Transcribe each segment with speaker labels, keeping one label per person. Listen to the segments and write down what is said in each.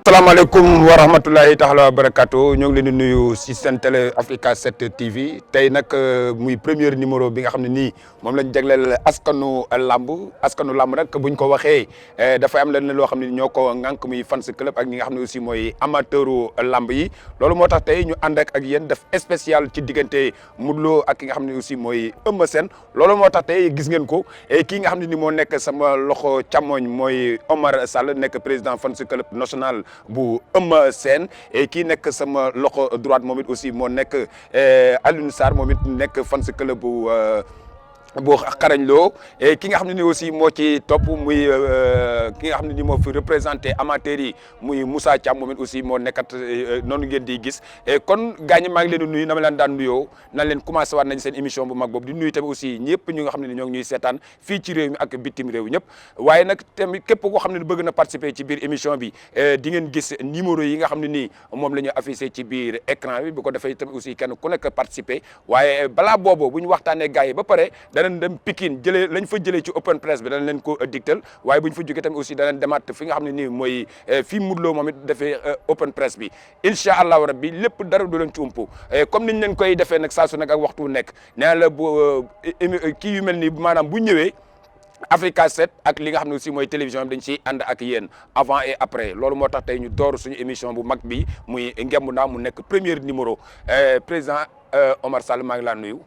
Speaker 1: salaamaaleykum wa rahmatulahi taala wa barakaatu ñoo ngi leen di nuyu si seen télé Africa 7 TV tey nag muy premier numéro bi nga xam ne nii moom lañ jagleel askanu lamb nag buñ ko waxee dafay am leen loo xam ne ñoo ko ŋànk muy fans club ak ñi nga xam ne aussi mooy amateuru lamb yi loolu moo tax tey ñu ànd ak yéen def spécial ci diggante Modou Lo ak ki nga xam ne aussi mooy Eumeu Sène loolu moo tax tey gis ngeen ko kii nga xam ne ni moo nekk sama loxo càmmoñ mooy Omar Sall nekk président fans club national bu Eumeu Sène kii nekk sama loxo droite moom it aussi moo nekk Alioune Sarr moom it nekk fans club bu xarañ loo ki nga xam ne ni aussi moo ci topp muy ki nga xam ne ni moo fi représenté amateurs yi muy Moussa Thiam moom it aussi moo nekkat noonu ngeen di gis kon gaañ maa ngi leen di nuyu na ma leen daan nuyoo nan leen commencé waat nañ seen émission bu mag boobu di nuyu tamit aussi ñëpp ñu nga xam ne ni ñoo ngi ñuy seetaan fii ci réew mi ak bitim réew ñëpp waaye nag tamit képp koo xam ne bëgg na participer ci biir émission bi di ngeen gis numéro yi nga xam ne nii moom la ñu affiché ci biir écran bi bu ko defee tamit aussi kenn ku nekk participer waaye balaa boobu bu ñu waxtaanee gars yi ba pare danañ dem Pikine jëlee lañ fa jëlee ci open press bi danañ leen ko dictal waaye bu ñu fa jógee tamit aussi danañ demaat fi nga xam ne nii mooy fii Modou Lo moom it defee open press bi incha allahu rabbi lépp dara du leen ci umpu comme niñ leen koy defee nag saa su nekk ak waxtu nekk nee la bu kii yu mel ni maanaam bu ñëwee Africa 7 ak li nga xam ne aussi mooy télévision bi dañ ciy ànd ak yéen avant et après loolu moo tax tey ñu door suñu émission bu mag bi muy Ngemb Ndaw mu nekk premier numéro président Omar Sall maa ngi laa nuyu.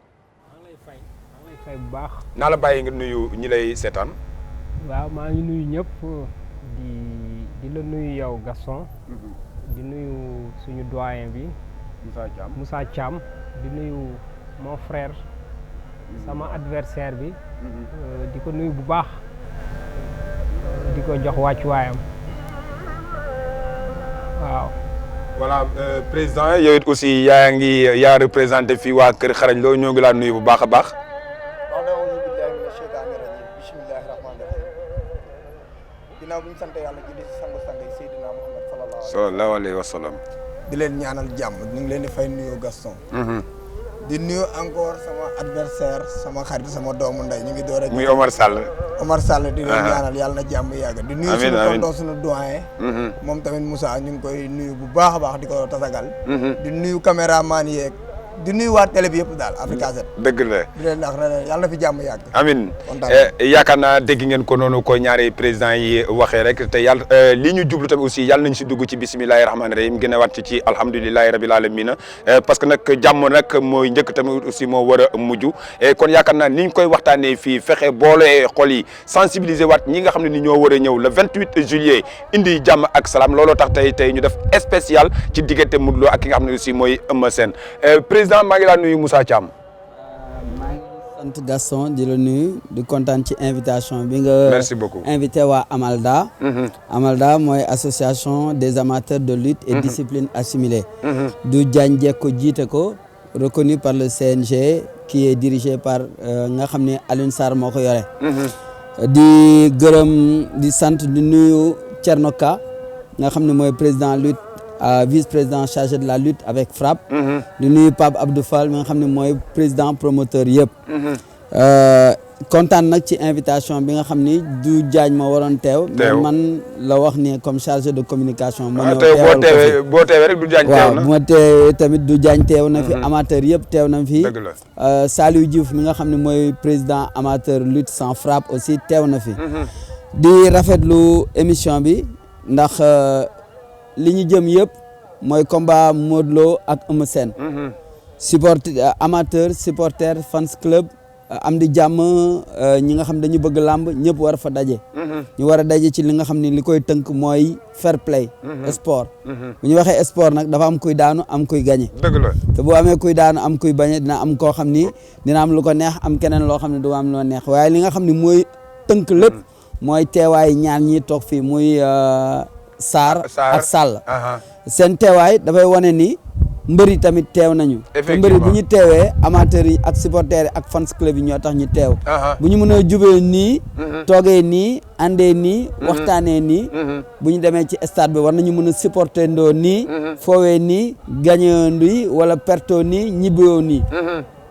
Speaker 2: bu baax
Speaker 1: naa la bàyyi nga nuyu ñi lay seetaan.
Speaker 2: waaw maa ngi nuyu ñëpp di la nuyu yow Gaston. di nuyu suñu doyen bi. Moussa Thiam di nuyu mon frère. sama adversaire bi. di ko nuyu bu baax. di ko jox wàccuwaayam waaw.
Speaker 1: voilà président yow it aussi yaa représenté fii waa Kër Xarañ Lo ñoo ngi laa nuyu bu baax a baax.
Speaker 3: ginnaaw bu ñu sant yàlla julli ci sangu-sang yi Seydina Muhammad
Speaker 1: sallallahu alayhi wa sallam.
Speaker 3: di leen ñaanal jàmm ñu ngi leen di fay nuyoo Gaston. di nuyu encore sama adversaire sama xarit sama doomu ndey ñu ngi door a.
Speaker 1: muy Omar Sall.
Speaker 3: Omar Sall di leen ñaanal yàlla na jàmm yàgg. di nuyu suñu tonton suñu doyen. moom tamit Moussa ñu ngi koy nuyu bu baax a baax di ko tasagal. di nuyu caméraman yeeg. di nuyu waa télé bi yëpp daal Africa 7.
Speaker 1: dëgg la
Speaker 3: di leen wax yàlla na fi jàmm yàgg.
Speaker 1: amiin yaakaar naa dégg ngeen ko noonu ko ñaari président yi waxee rek te yàlla lii ñu jublu tamit aussi yàlla nañ si dugg ci bisimilahi rahmaani rahim gën a wàcc ci alhamdulilahi rabil alamina parce que nag jàmm nag mooy njëkk tamit aussi moo war a mujj kon yaakaar naa ni ñu koy waxtaanee fii fexe boole xol yi sensibiliser waat ñi nga xam ne ni ñoo war a ñëw le 28 juillet indi jàmm ak salaam looloo tax tey ñu def spécial ci diggante Modou Lo ak ki nga xam ne aussi mooy Eumeu Sène président maa ngi laa nuyu Moussa Thiam.
Speaker 4: maa ngi sant Gaston di la nuyu di kontaan ci invitation bi nga.
Speaker 1: merci beaucoup
Speaker 4: invité waa Amalda. Amalda mooy association des amateurs de lutte et discipline assimilée. du Diagne Diecko jiite ko reconnu par le CNG qui est dirigé par nga xam ne Alioune Sarr moo ko yore. di gërëm di sant di nuyu Thierno Ka nga xam ne mooy président lutte. vice-président chargé de la lutte avec frappe. di nuyu Pape Abdou Fall mi nga xam ne mooy président promoteur yëpp. kontaan nag ci invitation bi nga xam ni du Diagne ma waroon teew. mais man la wax ni comme chargé de communication. ma ñëw teewal ko fi
Speaker 1: boo teewee rek du Diagne teew na
Speaker 4: waaw bu ma teewee tamit du Diagne teew na fi amateur yëpp teew na fi.
Speaker 1: dëgg la
Speaker 4: Saliou Diouf mi nga xam ne mooy président amateur lutte sans frappe aussi teew na fi. di rafetlu émission bi ndax. li ñu jëm yëpp mooy combat Modou Lo ak Eumeu Sène amateur supporter fans club am di jàmm ñi nga xam dañu bëgg làmb ñëpp war fa daje ñu war a daje ci li nga xam ne li koy tënk mooy fair play sport bu ñu waxee sport nag dafa am kuy daanu am kuy gagné
Speaker 1: dëgg la
Speaker 4: te bu amee kuy daanu am kuy bañe dina am koo xam ni dina am lu ko neex am keneen loo xam ne du am loo neex waaye li nga xam ne mooy tënk lépp mooy teewaay ñaar ñi toog fii muy Sarr ak Sall seen teewaay dafay wane ni mbëri tamit teew nañu te mbëri bu ñu teewee amateurs yi ak supporters yi ak fans club yi ñoo tax ñu teew bu ñu mën a jubee nii toogee nii àndee nii waxtaanee nii bu ñu demee ci stade bi war nañu mën a supporter ndoo nii foowee nii gagnandoo nii wala pertoo nii ñibboo nii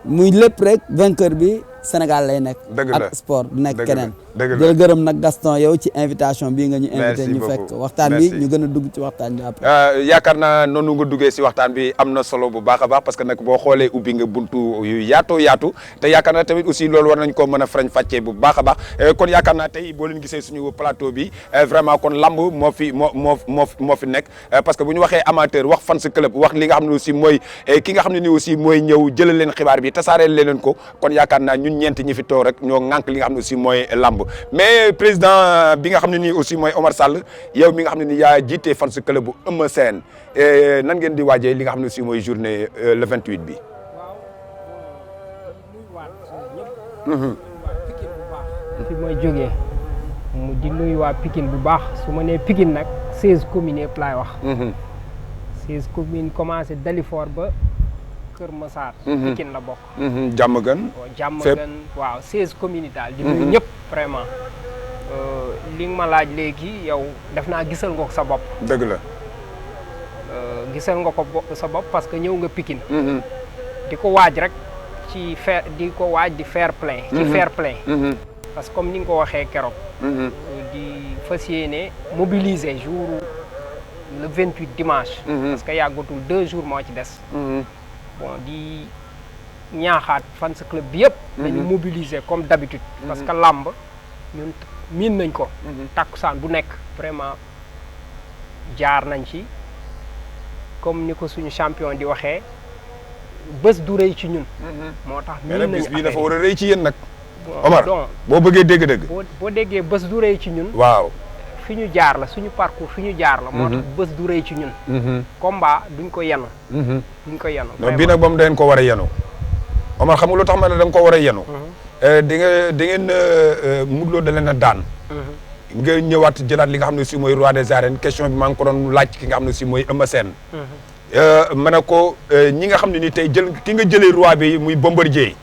Speaker 4: muy lépp rek vainqueur bi Sénégal lay nekk.
Speaker 1: dëgg la
Speaker 4: ak sport du nekk keneen.
Speaker 1: dëgg la
Speaker 4: di la gërëm nag Gaston yow ci invitation bii nga ñu invité
Speaker 1: merci
Speaker 4: ñu
Speaker 1: beaucoup.
Speaker 4: fekk waxtaan bi ñu gën a dugg ci waxtaan bi après.
Speaker 1: yaakaar naa noonu nga duggee si waxtaan bi am na solo bu baax a baax parce que nag boo xoolee ubbi nga buntu yu yaatu te yaakaar naa tamit aussi loolu war nañ koo mën a farañ fàccee bu baax a baax kon yaakaar naa tey boo leen gisee suñu plateau bi vraiment kon lamb moo fi nekk parce que bu ñu waxee amateur wax fans club wax li nga xam ne aussi mooy ki nga xam ne ni aussi mooy ñëw jëlal leen xibaar bi tasaareel leen ko kon yaakaar naa ñun ñeenti ñi fi toog rek ñoo ŋànk li nga xam ne aussi mooy lamb mais président bi nga xam ne nii aussi mooy Omar Sall yow mi nga xam ne ni yaa jiite fans club bu Eumeu Sène nan ngeen di waajee li nga xam ne aussi mooy journée le 28 bi.
Speaker 2: fi mooy jógee mu di nuyu waa Pikine bu baax su ma nee Pikine nag 16 communes yëpp laay wax. 16 communes commencé Dalifort ba Kër Massar. Pikine la bokk.
Speaker 1: Diamaguène.
Speaker 2: Diamaguène waaw 16 communes daal. di nuyu ñëpp vraiment. li nga ma laaj léegi yow def naa gisal nga ko sa bopp.
Speaker 1: dëgg la.
Speaker 2: gisal nga ko sa bopp parce que ñëw nga Pikine. di ko waaj rek ci di ko waaj di fair play. ci fair play. parce que comme ni nga ko waxee keroog. di fas yéene mobiliser jour le 28 dimanche. parce que yàggatul 2 jours moo ci des. bon di ñaaxaat fans club bi yëpp. dañu mobiliser comme d'habitude. parce que làmb ñun miin nañ ko. takkusaan bu nekk vraiment jaar nañ ci comme ni ko suñu champion di waxee bés du rëy ci ñun. moo tax miin nañu
Speaker 1: bis bii dafa war a rëy ci yéen nag.
Speaker 2: bon
Speaker 1: Omar boo bëggee dégg-dégg.
Speaker 2: boo déggee bés du rëy ci ñun.
Speaker 1: waaw
Speaker 2: fi ñu jaar la suñu parcours fi ñu jaar la. moo tax bés du rëy ci ñun. combat duñ ko yenu. duñ ko yenu.
Speaker 1: non bii nag moom dañ ko war a yenu Omar xam nga lu tax ma ne da nga ko war a yenu. di ngeen Modou Lo da leen a daan. nga ñëwaat jëlaat li nga xam ne si mooy roi des arènes question bi maa ngi ko doon laaj ki nga xam ne si mooy Eumeu Sène. ma ne ko ñi nga xam ne ni tey ki nga jëlee roi bi muy Bombardier.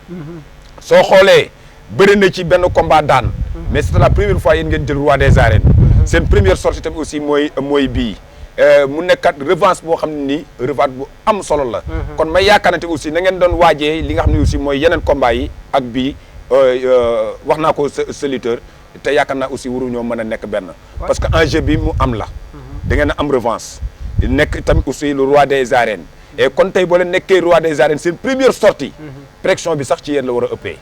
Speaker 1: soo xoolee bëri na ci benn combat daan. mais c'est la première fois yéen ngeen jël roi des arènes. seen première sortie tamit aussi mooy bii. mu nekkat revanche boo xam ne nii revanche bu am solo la. kon may yaakaarante aussi na ngeen doon waajee li nga xam ne aussi mooy yeneen combat yi ak bii wax naa ko sa lutteur te yaakaar naa aussi waruñoo mën a nekk benn. parce que enjeu bi mu am la. da ngeen a am revanche. nekk tamit aussi le roi des arènes. et kon tey boo leen nekkee roi des arènes seen première sortie. pression bi sax ci yéen la war a ëppee.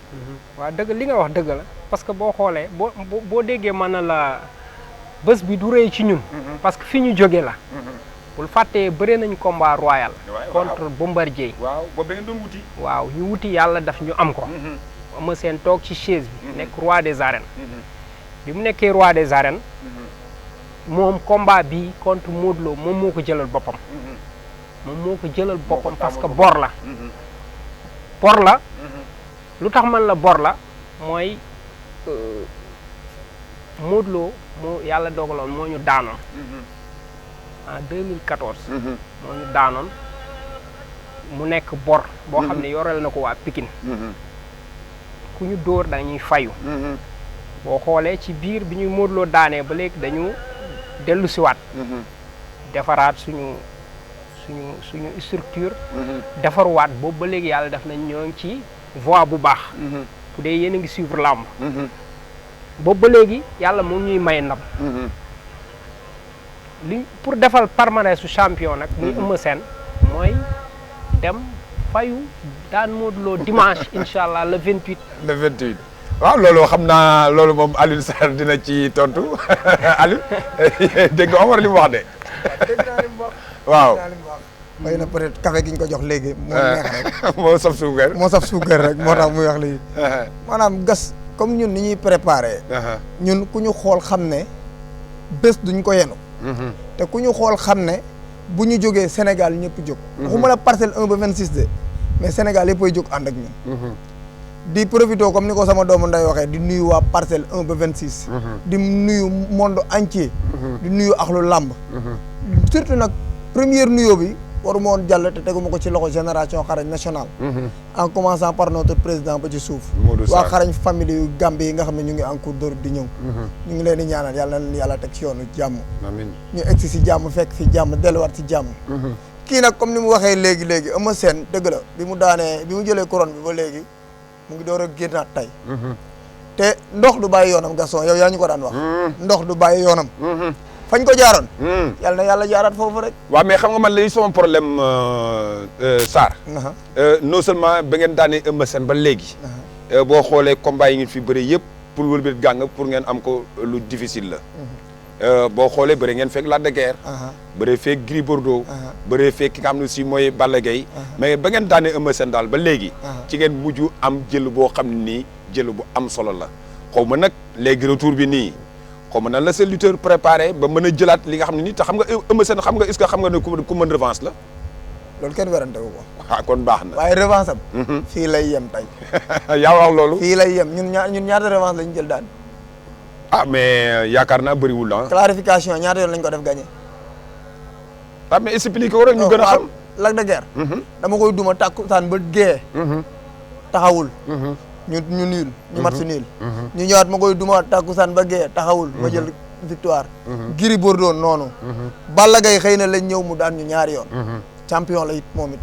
Speaker 2: waaw dëgg li nga wax dëgg la parce que boo xoolee boo déggee mën na la bés bi du rëy ci ñun. parce que fi ñu jóge la. bul fàttee bëre nañ combat royal. contre Bombardier.
Speaker 1: waaw boobu da ngeen doon wuti.
Speaker 2: waaw ñu wuti yàlla daf ñu am ko. Eumeu Sène toog ci chaise bi. nekk roi des arènes. bi mu nekkee roi des arènes. moom combat bi contre Modou Lo moom moo ko jëlal boppam. moom moo ko jëlal boppam parce que bor la. bor la. lu tax man la bor la mooy Modou Lo moo yàlla dogaloon moo ñu daanoon. en 2014. moo ñu daanoon mu nekk bor. boo xam ne yoreel na ko waa Pikine. ku ñu dóor dañuy fayu. boo xoolee ci biir bi ñuy Modou Lo daanee ba léegi dañu dellu siwaat. defaraat suñu structure. defaruwaat boobu ba léegi yàlla def nañ ñoo ngi ci voie bu baax. bu dee yéen a ngi suivre làmb. boobu ba léegi yàlla moom ñuy may ndam. li pour defal palmarès su champion nag. muy Eumeu Sène mooy dem fayu daan Modou Lo dimanche incha allah le 28.
Speaker 1: le 28 waaw loolu xam naa loolu moom Alioune Sarr dina ci tontu Aliou dégg nga Omar li mu wax de.
Speaker 3: dégg naa li mu wax.
Speaker 1: waaw.
Speaker 3: xëy na peut-être café gi ñu ko jox léegi. moo neex rek
Speaker 1: moo saf suukar.
Speaker 3: moo saf suukar rek moo tax muy wax lii. maanaam gas comme ñun ni ñuy préparé. ñun ku ñu xool xam ne bés duñ ko yenu. te ku ñu xool xam ne bu ñu jógee Sénégal ñëpp jóg. waxuma la parcelle 1 ba 26 de mais Sénégal yëpp ay jóg ànd ak ñun. di profité comme ni ko sama doomu nday waxee di nuyu waa parcelle 1 ba 26. di nuyu monde entier. di nuyu axlu làmb. surtout nag première nuyoo bi waruma woon jàll te teguma ko ci loxo génération xarañ national. en commençant par notre président ba ci suuf. waa xarañ famille yu Gambie yi nga xam ne ñu ngi en cours de route di ñëw. ñu ngi leen di ñaanal yàlla na leen yàlla teg ci yoonu jàmm.
Speaker 1: amiin
Speaker 3: ñu egsi si jàmm fekk fi jàmm delluwaat si jàmm. kii nag comme ni mu waxee léegi Eumeu Sène dëgg la bi mu jëlee couronne bi ba léegi mu ngi door a génnaat tey te ndox du bàyyi yoonam Gaston yow yaa ñu ko daan wax ndox du bàyyi yoonam fañ ko jaaroon yàlla na yàlla jaaraat foofu rek
Speaker 1: waaw mais xam nga man lay sama problème Sarr non seulement ba ngeen daanee Eumeu Sène ba léegi boo xoolee combat yi ngeen fi bëri yëpp pour wëlbit gàng pour ngeen am ko lu difficile la boo xoolee bëri ngeen fekk Lac de Guiers bëree fekk Gris Bordeaux bëree fekk ki nga xam ne si mooy Balla Gaye mais ba ngeen daanee Eumeu Sène daal ba léegi ci ngeen mujj am jël boo xam ne nii jël bu am solo la xaw ma nag léegi retour bi nii xaw ma nan la seen lutteur préparé ba mën a jëlaat li nga xam ne nii te xam nga Eumeu Sène xam nga est-ce que xam nga ne ku mën revanche la
Speaker 3: loolu kenn werante wu ko
Speaker 1: ah kon baax na
Speaker 3: waaye revanche am fii lay yem tey
Speaker 1: yaa wax loolu
Speaker 3: fii lay yem ñun ñaata revanche lañu jël daan
Speaker 1: ah mais yaakaar naa bëriwul la
Speaker 3: clarification ñaata yoon lañ ko def gagné
Speaker 1: ah mais expliqué war ñu gën a xam
Speaker 3: Lac de Guiers dama koy duma tàkkusaan ba gée taxawul ñu niil ñu mat su niil ñu ñëwaat ma koy duma tàkkusaan ba gée taxawul ma jël victoire Gris Bordeaux noonu Balla Gaye xëy na lañ ñëw mu daan ñu ñaari yoon champion la it moom it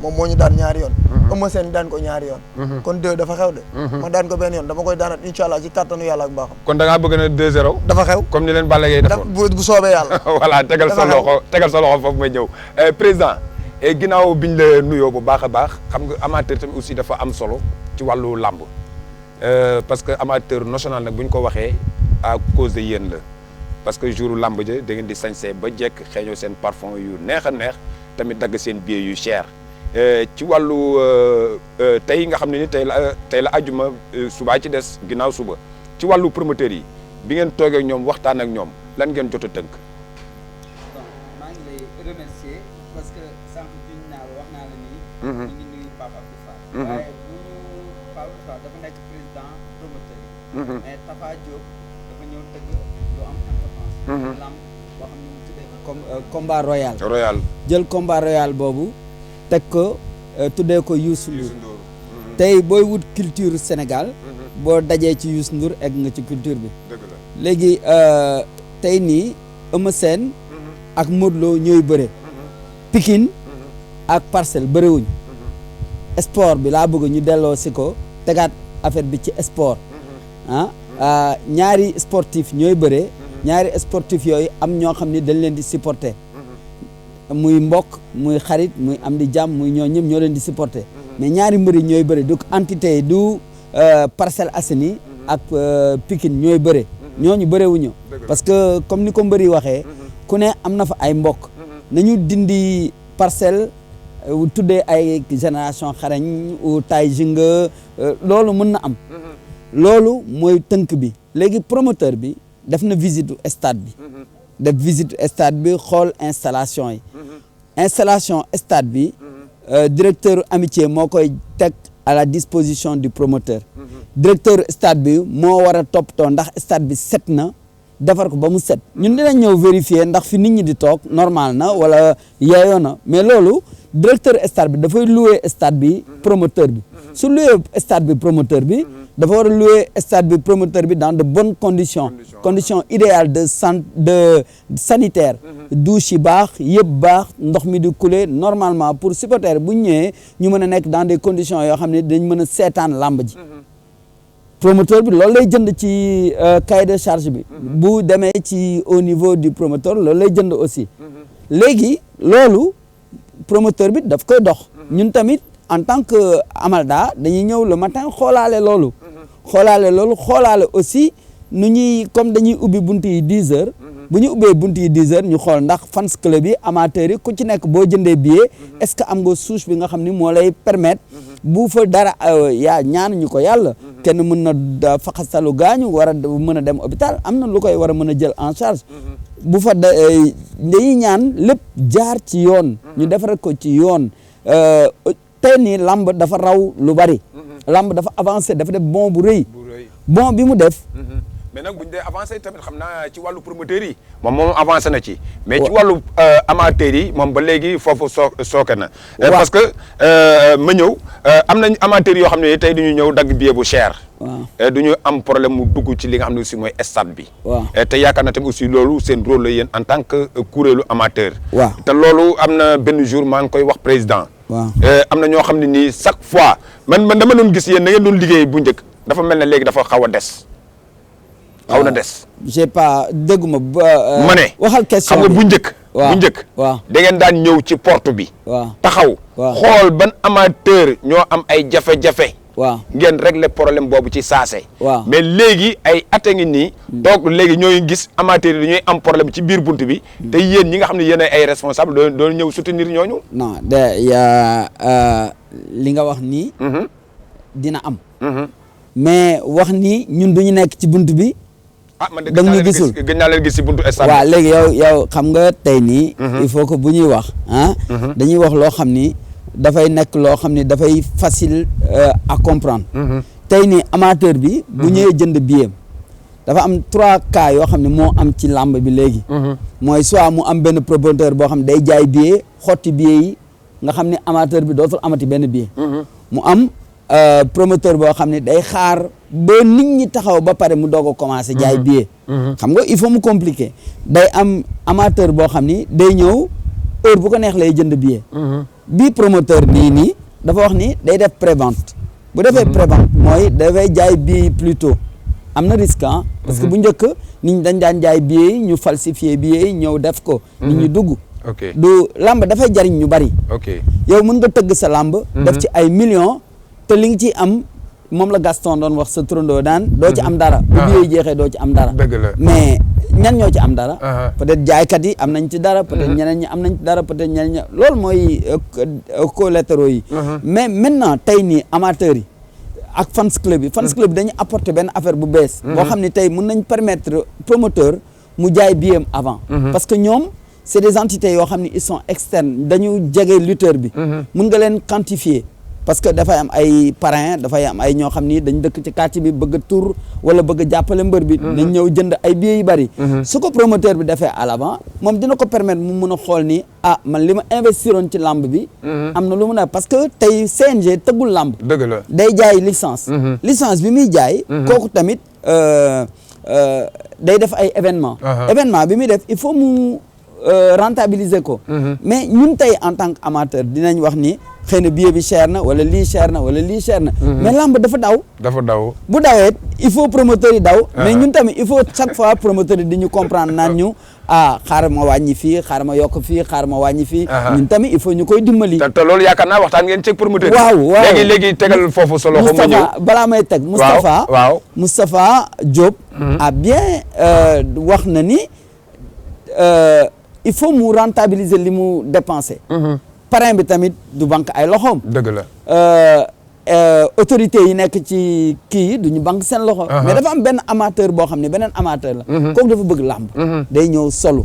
Speaker 3: moom moo ñu daan ñaari yoon Eumeu Sène daan ko ñaari yoon kon 2 dafa xew de ma daan ko benn yoon dama koy daanat incha allah ci kàttanu yàlla ak baaxam
Speaker 1: kon da ngaa bëgg na 2-0
Speaker 3: dafa xew
Speaker 1: comme ni leen Balla Gaye defoon
Speaker 3: bu soobee yàlla
Speaker 1: voilà tegal sa loxo foofu may ñëw président ginnaaw biñ la nuyoo bu baax a baax xam nga amateur tamit aussi dafa am solo ci wàllu làmb parce que amateur national nag bu ñu ko waxee à cause de yéen la parce que jour làmb ja da ngeen di sañsee ba jekk xeeñoo seen parfum yu neex a neex tamit dagg seen billet yu cher ci wàllu tey nga xam ne ni tey la ajuma subaa ci des ginnaaw suba ci wàllu promoteur yi bi ngeen toogee ak ñoom waxtaan ak ñoom lan ngeen jot a tënk.
Speaker 4: bon maa ngi lay remercier parce que sànq juñ naa la wax naa la nii. ñu ngi nuyu Pape Abdou Fall. waaye bu ñu Pape Abdou Fall dafa nekk président promoteur yi. mais Tafa Diop dafa ñëw tëgg lu am importance. lamb boo xam ne mu tuddee ko comme combat royal. jël combat royal boobu teg ko tuddee ko Youssou Ndour. tey booy wut culture Sénégal. boo dajee ci Youssou Ndour egg nga ci culture bi. léegi tey nii Eumeu Sène ak Modou Lo ñooy bëre. Pikine ak Parcelles bëriwuñ. sport bi laa bëgg ñu delloo si ko tegaat affaire bi ci sport. ñaari sportif ñooy bëre. ñaari sportif yooyu am ñoo xam ni dañ leen di supporter. muy mbokk muy xarit muy am di jàmm muy ñoo ñëpp ñoo leen di supporter. mais ñaari mbëri ñooy bëre du entité du Parcelles Assainies ak Pikine ñooy bëre. ñooñu bërewuñu parce que comme ni ko mbëri waxee ku ne am na fa ay mbokk nañu dindi Parcelles tuddee ay génération xarañ ou tay jinga loolu mën na am loolu mooy tënk bi léegi promoteur bi def na visite stade bi def visite stade bi xool installation yi installation stade bi directeur amitié moo koy teg à la disposition du promoteur directeur stade bi moo war a toppatoo ndax stade bi set na defar ko ba mu set ñun dinañ ñëw vérifier ndax fi nit ñi di toog normal na wala yeeyoo na mais loolu directeur stade bi dafay louer stade bi promoteur bi su louer stade bi promoteur bi dafa war a louer stade bi promoteur bi dans de bonnes conditions idéales de sanitaire douche yi baax yëpp baax ndox mi di couler normalement pour supporter bu ñu ñëwee ñu mën a nekk dans des conditions yoo xam ne dañ mën a seetaan làmb ji promoteur bi loolu lay jënd ci cahier de charge bi bu demee ci au niveau du promoteur loolu lay jënd aussi léegi loolu promoteur bi daf koy dox ñun tamit en tant que Amalda dañuy ñëw le matin xoolaale loolu xoolaale aussi nu ñuy comme dañuy ubbi bunt yi 10 heures bu ñu ubbee bunt yi 10 heures ñu xool ndax fans club yi amateurs yi ku ci nekk boo jëndee billet est-ce que am nga souche bi nga xam ni moo lay permettre bu fa dara ñaan ñu ko yàlla kenn mën na faxasalu gaañu war a mën a dem hôpital am na lu koy war a mën a jël en charge bu fa dañuy ñaan lépp jaar ci yoon ñu defar ko ci yoon tey nii lamb dafa raw lu bari lamb dafa avancé dafa def bon bu rëy bon bi mu def
Speaker 1: mais nag bu ñu dee avancé tamit xam naa ci wàllu promoteur yi moom avancé na ci mais ci wàllu amateur yi moom ba léegi foofu sooke na parce que ma ñëw am nañ amateurs yoo xam ne tey duñu ñëw dagg billet bu cher du ñu am problème mu dugg ci li nga xam ne aussi mooy stade bi te yaakaar na tamit aussi loolu seen rôle la yéen en tant que kuréelu amateur te loolu am na benn jour maa ngi koy wax président am na ñoo xam ne nii chaque fois man dama doon gis yéen da ngeen doon liggéey bu njëkk dafa mel ne léegi dafa xaw a des. xaw na des.
Speaker 4: j'ai pas dégguma ba.
Speaker 1: ma ne
Speaker 4: waxal question
Speaker 1: xam nga bu njëkk.
Speaker 4: waaw
Speaker 1: bu njëkk.
Speaker 4: waaw
Speaker 1: da ngeen daan ñëw ci porte bi.
Speaker 4: waaw
Speaker 1: taxaw.
Speaker 4: waaw
Speaker 1: xool ban amateur ñoo am ay jafe-jafe.
Speaker 4: waaw
Speaker 1: ngeen régler problème boobu ci saase.
Speaker 4: waaw
Speaker 1: mais léegi ay at a ngi nii. donc léegi ñooy gis amateur yi dañuy am problème ci biir bunt bi. te yéen ñi nga xam ne yéen ay responsable doon ñëw soutenir ñooñu.
Speaker 4: non li nga wax nii. dina am. mais wax ni ñun duñu nekk ci bunt bi.
Speaker 1: man de
Speaker 4: da nga ñu gisul
Speaker 1: gën naa leen gis ci buntu stade.
Speaker 4: waaw léegi yow xam nga tey nii. il faut que bu ñuy wax dañuy wax loo xam ni dafay nekk loo xam ni dafay facile à comprendre. tey nii amateur bi. bu ñëwee jënd billet dafa am 3 cas yoo xam ne moo am ci làmb bi léegi. mooy soit mu am benn promoteur boo xam ne day jaay billet xotti billet yi nga xam ne amateur bi dootul amati benn billet. mu am promoteur boo xam ne day xaar ba nit ñi taxaw ba pare mu doog a commencé jaay billet. xam nga il faut mu compliqué day am amateur boo xam ni day ñëw heure bu ko neex lay jënd billet. bii promoteur nii dafa wax ni day def prévente bu defee prévente mooy dafay jaay billet plutôt am na risque parce que bu njëkk nit ñi dañ daan jaay billet yi ñu falsifier billet yi ñëw def ko. nit ñi dugg.
Speaker 1: ok
Speaker 4: du lamb dafay jariñ ñu bari.
Speaker 1: ok
Speaker 4: yow mën nga tëgg sa lamb. def ci ay millions te li nga ciy am moom la Gaston doon wax sa turandoo daan doo ci am dara. bu billet yi jeexee doo ci am dara.
Speaker 1: dëgg la
Speaker 4: mais ñan ñoo ci am dara. peut-être jaaykat yi am nañ ci dara. peut-être ñeneen ñi am nañ ci dara peut-être ñeneen ñi loolu mooy collatéraux yi. mais maintenant tey nii amateurs yi. ak fans club yi fans club bi dañuy apporter benn affaire bu bees. boo xam ne tey mën nañ permettre promoteur mu jaay billet avant. parce que ñoom c'est des entités yoo xam ne ils sont externes dañu jege lutteur bi. mën nga leen quantifier parce que dafay am ay parrain dafay am ay ñoo xam ni dañ dëkk ci quartier bi bëgg a tour wala bëgg a jàppale mbër bi. dañ ñëw jënd ay billets yu bari. su ko promoteur bi defee à l'avant moom dina ko permettre mu mun a xool ni man li ma investiroon ci lamb bi. am na lu mun a parce que tey CNG tëggul lamb.
Speaker 1: dëgg la
Speaker 4: day jaay licence. licence bi muy jaay. kooku tamit day def ay événement événement bi muy def il faut mu rentabiliser ko. mais ñun tey en tant que amateur dinañ wax ni. xëy na billet bi cher na wala lii cher na wala lii cher na. mais lamb dafa daw.
Speaker 1: dafa daw
Speaker 4: bu dawee il faut promoteur yi daw. mais ñun tamit il faut chaque fois promoteur yi di ñu comprendre naan ñu xaaral ma wàññi fii xaaral ma yokk fii xaaral ma wàññi fii. ñun tamit il faut ñu koy dimbali.
Speaker 1: te loolu yaakaar naa waxtaan ngeen ceeg promoteur yi.
Speaker 4: waaw
Speaker 1: léegi tegal foofu solo.
Speaker 4: Moustapha balaa may teg.
Speaker 1: waaw
Speaker 4: Moustapha Diop. a bien wax na ni il faut mu rentabiliser li mu dépensé. parrain bi tamit du banque ay loxoom.
Speaker 1: dëgg la.
Speaker 4: autorité yi nekk ci kii yi du ñu banque seen loxo. mais dafa am benn amateur boo xam ne beneen amateur la. kooku dafa bëgg làmb. day ñëw solu.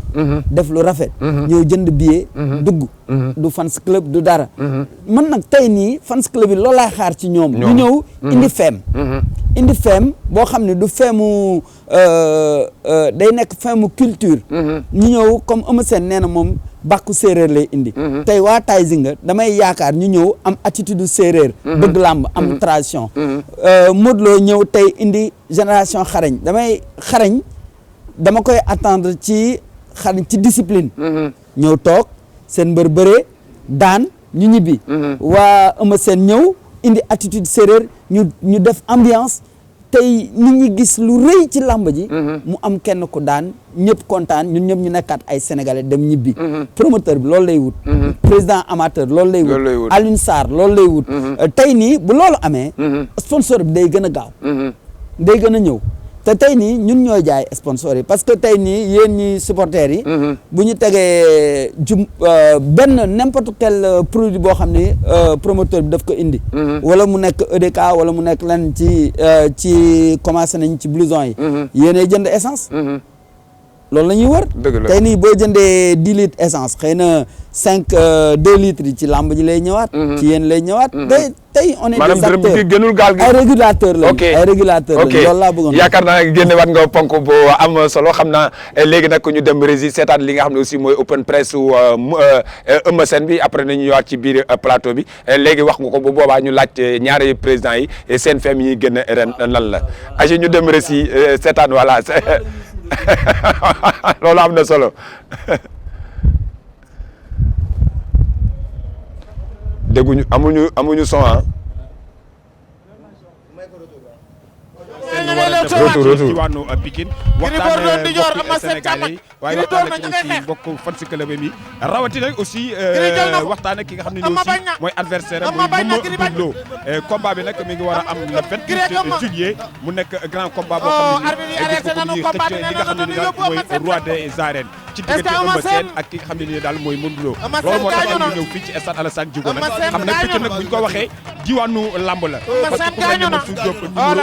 Speaker 4: def lu rafet. ñëw jënd billet. dugg. du fans club du dara. man nag tey nii fans club yi loolu laay xaar ci ñoom. ñu ñëw indi feem. indi feem boo xam ne du feemu day nekk feemu culture. ñu ñëw comme Eumeu Sène nee na moom. bàkku séeréer lay indi. tey waa Taïsinga damay yaakaar ñu ñëw am attitude séeréer. bëgg làmb am tradition. Modou Lo ñëw tey indi génération xarañ dama koy attendre ci discipline. ñëw toog seen mbër bëree daan ñu ñibbi. waa Eumeu Sène ñëw indi attitude séeréer ñu def ambiance. tey nit ñi gis lu rëy ci làmb ji. mu am kenn ku daan ñëpp kontaan ñun ñëpp ñu nekkaat ay sénégalais dem ñibbi. promoteur bi loolu lay wut. président amateur loolu lay wut. Alioune Sarr loolu lay wut. tey nii bu loolu amee. sponsor bi day gën a gaaw. day gën a ñëw te tey nii ñun ñooy jaay sponsor yi parce que tey nii yéen ñi supporters yi. bu ñu tegee benn n'importe quel produit boo xam ni promoteur bi daf ko indi. wala mu nekk EDK wala mu nekk lan ci commencé nañ ci blouson yi. yéenay jënd essence. loolu la ñuy wër. tey nii boo jëndee 10 litres essence xëy na 2 litres yi ci lamb ji lay ñëwaat. ci yéen lay ñëwaat. tey on est des acteurs
Speaker 1: maanaam gënul gaal gi.
Speaker 4: ay régulateurs lañ. ay régulateurs lañ loolu laa bëggoon.
Speaker 1: yaakaar naa génne waat nga ponk bu am solo xam naa léegi nag ñu dem régie seetaan li nga xam ne aussi mooy open press su Eumeu Sène bi après nañu ñëwaat ci biir plateau bi léegi wax nga ko bu boobaa ñu laaj ñaari président yi seen fem yi gën a ren lan la aji ñu dem régie seetaan voilà loolu am na solo dégguñu amuñu son retour
Speaker 5: ci wàllu Pikine waxtaan mbokki Sénégalais yi waaye waxtaan ak aussi mbokk fan si club bi rawatina aussi waxtaan ak ki nga xam ne ni aussi mooy adversaire am muy Mamadou Lo combat bi nag mi ngi war a am le 28 juillet mu nekk grand combat boo xam ne nii dafa ko ñuy xëcc li nga xam ne ni daal mooy roi des arènes ci diggante Eumeu Sène ak ki nga xam ne nii daal mooy Modou Lo loolu moo tax ñu ñëw fii ci stade Alassane Djigo nag xam nag Pikine nag bu ñu ko waxee diwaanu lamb la parce que ku mel ne Mansour Diop numéro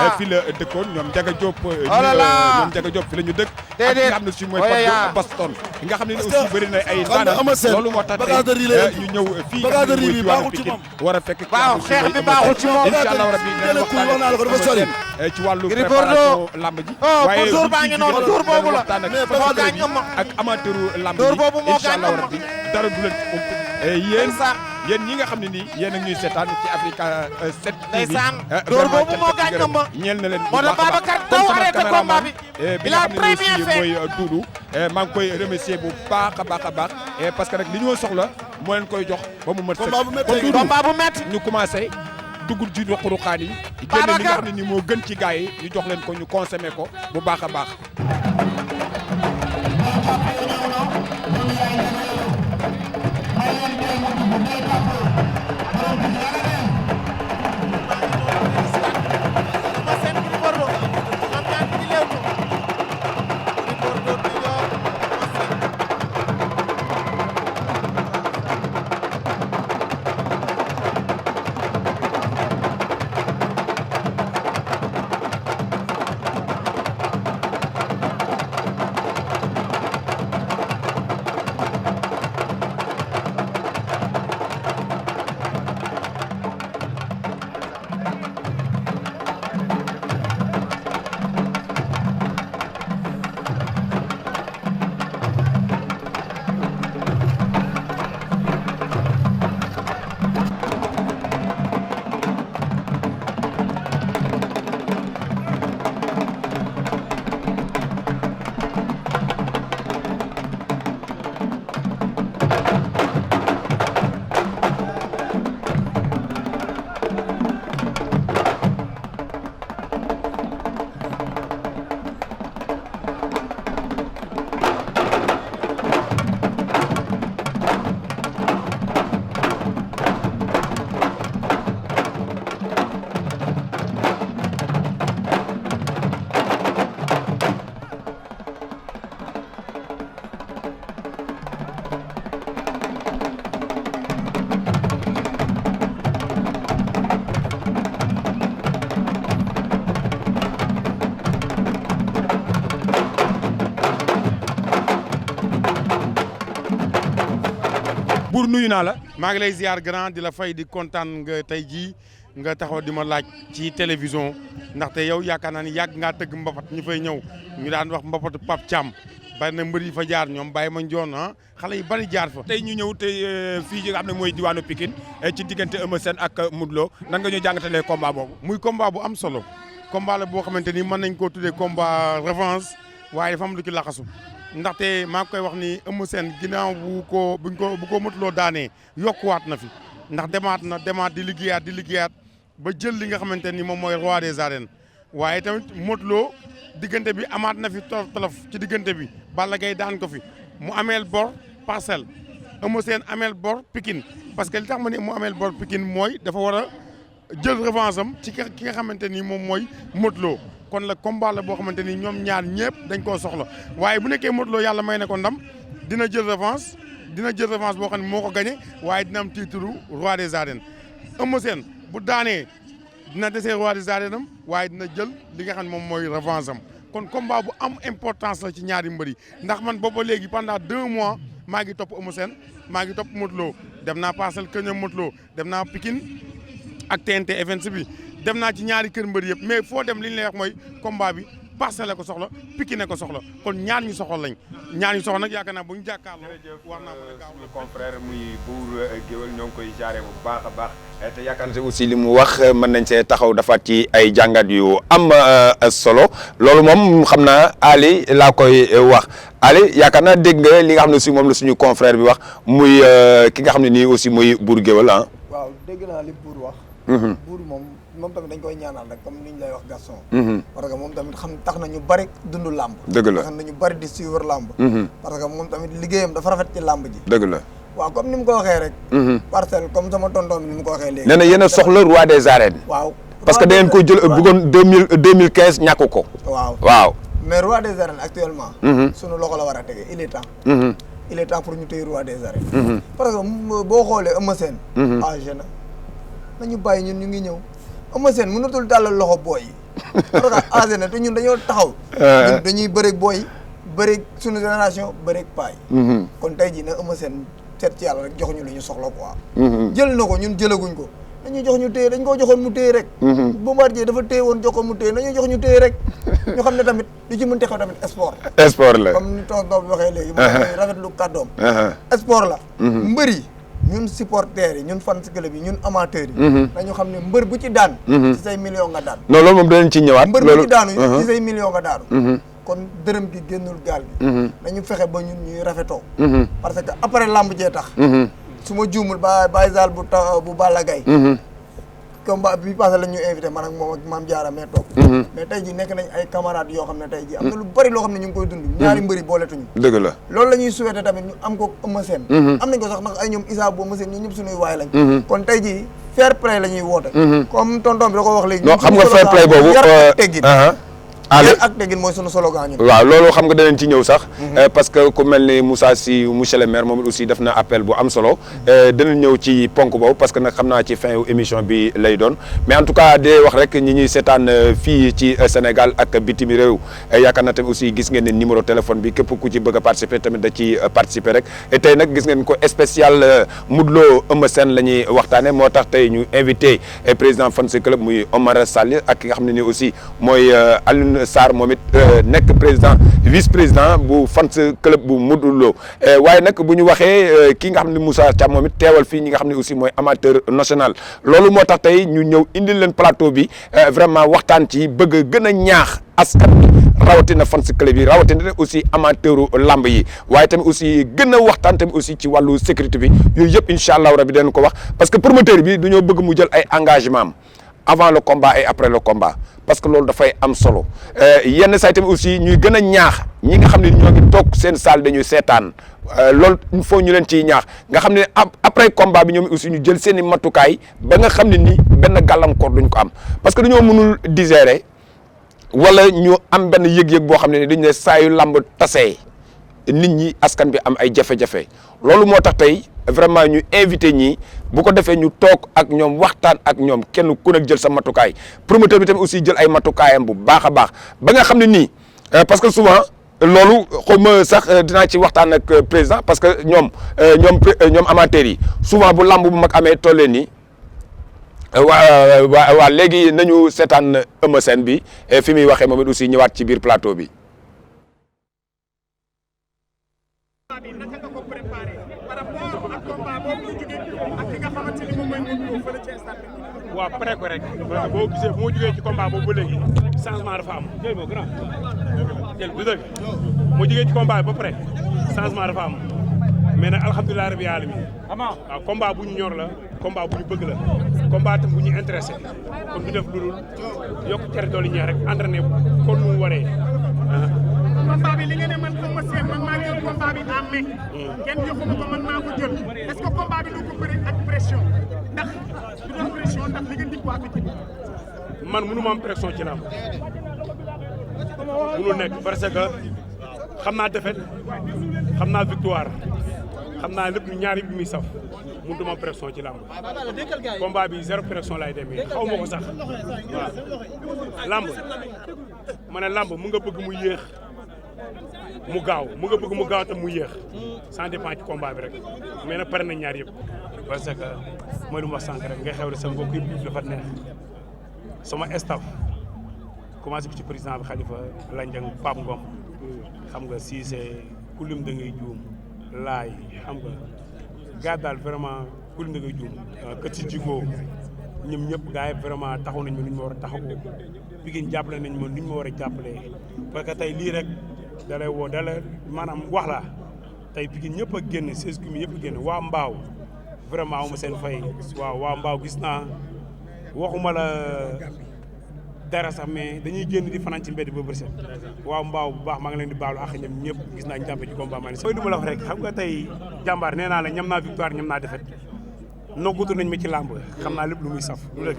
Speaker 5: 1 fii la dëkkoon ñoom Ndiaga Diop ñoom Ndiaga Diop fi la ñu dëkk ak nga xam ne si mooy Pape Baston nga xam ne aussi bëri na ay daanam loolu moo tax ñu ñëw fii nga xam ne mooy diwaanu Pikine war a fekk
Speaker 6: xeex bi baaxul ci moom
Speaker 5: incha allah rabbi dinañ waxtaan ci wàllu préparation lamb ji waaye
Speaker 6: dóor baa ngi noonu dóor boobu la
Speaker 5: waxtaan
Speaker 6: moo gaañ
Speaker 5: ak amateuru lamb
Speaker 6: dóor boobu moo
Speaker 5: incha
Speaker 6: gaañ
Speaker 5: allah rabbi dara du leen ci yéen ñi nga xam ne nii yéen a ñuy seetaan ci Africa 7 TV
Speaker 6: ndeysaan dóor boobu moo gaañ ëmb
Speaker 5: ñeel na leen
Speaker 6: moo tax Babacar daw arrêté combat bi
Speaker 5: bi nga xam ne aussi mooy Doudou maa ngi koy remercier bu baax a baax a baax parce que nag li ñu soxla moo leen koy jox ba mu mat sëkk kon Doudou
Speaker 6: combat bu métti
Speaker 5: ñu commencé dugul ci ruqaan yi génne li nga xam ne nii moo gën ci gars yi ñu jox leen ko ñu consommé ko bu baax a baax buur nuyu naa la.
Speaker 7: maa ngi lay ziar grand di la fay di kontaan nga tey jii nga taxaw di ma laaj ci télévision ndaxte yow yaakaar naa ni yàgg ngaa tëgg mbapat ñu fay ñëw ñu daan wax mbapatu Pape Thiam bari na mbër yi fa jaar ñoom Baye Mandione xale yu bari jaar fa.
Speaker 5: tey ñu ñëw tey fii nga xam ne mooy diwaanu Pikine ci diggante Eumeu Sène ak Modou Lo nan nga ñu jàngatalee combat boobu.
Speaker 7: muy combat bu am solo combat la boo xamante ni mën nañ koo tuddee combat revanche waaye dafa am lu ci laxasu ndaxte maa ngi koy wax ni Eumeu Sène ginnaaw bu ko Modou Lo daanee yokkuwaat na fi ndax demaat di liggéeyaat ba jël li nga xamante ni moom mooy roi des arènes waaye tamit Modou Lo diggante bi amaat na fi tolof ci diggante bi Balla Gaye daan ko fi mu ameel bor Parcelles Eumeu Sène ameel bor Pikine parce que li tax ma ne mu ameel bor Pikine mooy dafa war a jël revanche am ci ki nga xamante ni moom mooy Modou Lo kon la combat la boo xamante ni ñoom ñaar ñëpp dañ koo soxla waaye bu nekkee Modou Lo yàlla may na ko ndam dina jël revanche boo xam ne moo ko gagné waaye dina am titre roi des arènes Eumeu Sène bu daanee dina desee roi des arènes am waaye dina jël li nga xam ne moom mooy revanche am kon combat bu am importance la ci ñaari mbër yi ndax man booba léegi pendant 2 mois maa ngi topp Eumeu Sène maa ngi topp Modou Lo dem naa Parcelles kër ñoom Modou Lo dem naa Pikine ak TNT Events bi dem naa ci ñaari kër mbër yëpp mais foo dem li ñu lay wax mooy combat bi Parcelles ko soxla Pikine ko soxla kon ñaar ñu soxla lañ ñaar ñu soxla nag yaakaar naa bu ñu jàkkaarloo war naa mën a gaaw
Speaker 1: suñu confrère muy Bour Gueweul ñoo ngi koy jaaree bu baax a baax te yaakaar naa aussi li mu wax mën nañ see taxaw dafa ci ay jàngat yu am solo loolu moom xam naa Ali laa koy wax Ali yaakaar naa dégg nga li nga xam ne si moom la suñu confrère bi wax muy ki nga xam ne nii aussi muy Bour Gueweul ah.
Speaker 3: waaw dégg naa li Bour wax. Bour moom moom tamit dañ koy ñaanal rek comme ni ñu lay wax Gaston. parce que moom tamit xam tax na ñu bari dund làmb.
Speaker 1: dëgg la
Speaker 3: tax na ñu bari di suivre làmb. parce que moom tamit liggéeyam dafa rafet ci làmb ji.
Speaker 1: dëgg la.
Speaker 3: waaw comme ni mu ko waxee rek. parcelle comme sama tonton bi ni mu ko waxee léegi.
Speaker 1: nee na yéen a soxla roi des arènes.
Speaker 3: waaw
Speaker 1: parce que da ngeen koy jël bëggoon 2015 ñàkk ko. waaw.
Speaker 3: mais roi des arènes actuellement. sunu loxo la war a tege il est temps. il est temps pour ñu téye roi des arènes. parce que boo xoolee Eumeu Sène. âgé na nañu bàyyi ñun ñu ngi ñëw Eumeu Sène mënatul tàllal loxo booy yi. parce que âgé na te ñun dañoo taxaw. ñun dañuy bëreeg booy yi bëreeg sunu génération bëreeg paay. kon tey jii nag Eumeu Sène seet ci yàlla rek jox ñu lu ñu soxla quoi. jël na ko ñun jëlaguñ ko. nañu jox ñu téye dañ koo joxoon mu téye rek. Bombardier dafa téye woon jox ko mu téye nañu jox ñu téye rek. ñu xam ne tamit lu ci mënti xew tamit sport.
Speaker 1: sport la
Speaker 3: comme ni tonton bi waxee léegi. mooy rafetlu kàddoom. sport la. mbër yi ñun supporters yi ñun fans club yi ñun amateurs yi. nañu xam ne mbër bu ci daan. ci say million nga daan.
Speaker 1: non loolu moom danañ ci ñëwaat.
Speaker 3: mbër bu ci daanu ci say million nga daanu. kon dërëm gi génnul gaal gi. nañu fexe ba ñun ñuy rafetoo. parce que après lamb jee tax. su ma juumul Baye Zal bu Balla Gaye combat bi passé la ñu invité man ak moom ak Mame Diarra mais toog mais tey ji nekk nañ ay camarades yoo xam ne tey ji am na lu bari loo xam ne ñu ngi koy dund ñaari mbëri booletuñu
Speaker 1: dëgg la
Speaker 3: loolu la ñuy souhaité tamit ñu am ko Eumeu Sène am nañ ko sax ndax ay ñoom Issa Bo Eumeu Sène ñoo ñëpp suñuy waay lañ kon tey ji fair play la ñuy woote comme tonton bi da ko wax léegi
Speaker 1: non xam nga fair play boobu
Speaker 3: yar teggin yar ak teggin mooy sunu slogan ñun
Speaker 1: waaw loolu xam nga danañ ci ñëw sax parce que ku mel ni Moussa Sy monsieur le maire moom aussi def na appel bu am solo danañ ñëw ci ponk boobu parce que nag xam naa ci fin émission bi lay doon mais en tout cas di wax rek ñi ñuy seetaan fii ci Sénégal ak bitim réew yaakaar naa tamit aussi gis ngeen ne numéro téléphone bi képp ku ci bëgg a participer tamit da ci participer rek et tey nag gis ngeen ko spécial Modou Lo Eumeu Sène la ñuy waxtaane moo tax tey ñu invité président fans club muy Omar Sall ak ki nga xam ne ni aussi mooy Alioune Sarr moom it nekk président vice président bu fans club bu Modou Lo waaye nag bu ñu waxee ki nga xam ne Moussa Thiam moom it teewal fii ñi nga xam ne aussi mooy amateur national loolu moo tax tey ñu ñëw indil leen plateau bi vraiment waxtaan ci bëgg gën a ñaax askan bi rawatina fans club yi rawatina aussi amateuru lamb yi waaye tamit aussi gën a waxtaan tamit aussi ci wàllu sécurité bi yooyu yëpp incha allahu rabi dañ ko wax parce que promoteur bi dañoo bëgg mu jël ay engagement am avant le combat et après le combat parce que loolu dafay am solo yenn saa yi tamit aussi ñuy gën a ñaax ñi nga xam ne ñoo ngi toog seen salle dañuy seetaan loolu il faut ñu leen ciy ñaax nga xam ne après combat bi ñoom aussi ñu jël seen i matukaay ba nga xam ne ni benn gàllankoor duñ ko am parce que dañoo mënul digérer wala ñu am benn yëg-yëg boo xam ne ni dañu ne saa yu lamb tasee nit ñi askan bi am ay jafe-jafe loolu moo tax tey vraiment ñu invité ñi bu ko defee ñu toog ak ñoom waxtaan ak ñoom kenn ku nekk jël sa matukaay promoteur bi tamit aussi jël ay matukaayam bu baax a baax ba nga xam ne nii parce que souvent loolu xaw ma sax dinaa ci waxtaan ak président parce que ñoom amateurs yi souvent bu lamb bu mag amee tollee nii waa léegi nañu seetaan Eumeu Sène bi fi muy waxee moom it aussi ñëwaat ci biir plateau bi.
Speaker 8: waaw pare ko rek boo gisee bu ma jógee ci combat boobu ba léegi changement dafa am jël moo grand jël du dëgg moo jógee ci combat bi ba pare changement dafa am mais nag alhamdulilah rabbi alamin waaw combat bu ñu ñor la combat bu ñu bëgg la combat tam bu ñu intéressé kon du def lu dul yokk cere doole ñeex rek entraîné kon nu mu waree
Speaker 6: combat bi li nga ne man ko ma seen man maa jël combat bi en mai kenn joxuma ko man maa ko jël est-ce que combat bi du ko bëri ak pression ndax du doon pression ndax li nga dig waa Pikine
Speaker 8: man mënu ma am pression ci lamb mënul nekk parce que xam naa défaite xam naa victoire xam naa lépp ñaari bi muy saf mënut ma am pression ci lamb combat bi zéro pression laay demee xaw ma ko sax waaw lamb ma ne lamb mu nga bëgg mu yéex mu gaaw mu nga bëgg mu gaaw tam mu yéex ça dépend ci combat bi rek mais nag pare na ñaar yëpp parce que mooy lu ma wax sànq rek nga xew sa mbokk yëpp dafa neex sama staff commencé bi ci président bi Khalifa Landiang Pape Ngom xam nga Cissé ku lim da ngay juum laay xam nga gars daal vraiment ku lim da ngay juum kët si jigoo ñoom ñëpp gars yi vraiment taxaw nañ ma nu ñu ma war a taxawoo Pikine jàppale nañ ma nu ñu ma war a jàppalee parce que tey lii rek da lay woo da la maanaam wax la tey Pikine ñëpp a génn 16 communes yëpp a génn waa Mbaaw vraiment aw ma seen fay waaw waa Mbaaw gis naa waxuma la dara sax mais dañuy génn di fanaan ci mbedd ba bëri set waaw mbaaw bu baax maa ngi leen di baalu ak ñoom ñëpp gis naa ñu jàmpe ci combat maa ni mooy du ma la wax rek xam nga tey jàmbaar nee naa la ñam naa victoire ñam naa défaite noggutu nañ ma ci làmb xam naa lépp lu muy saf lu dëgg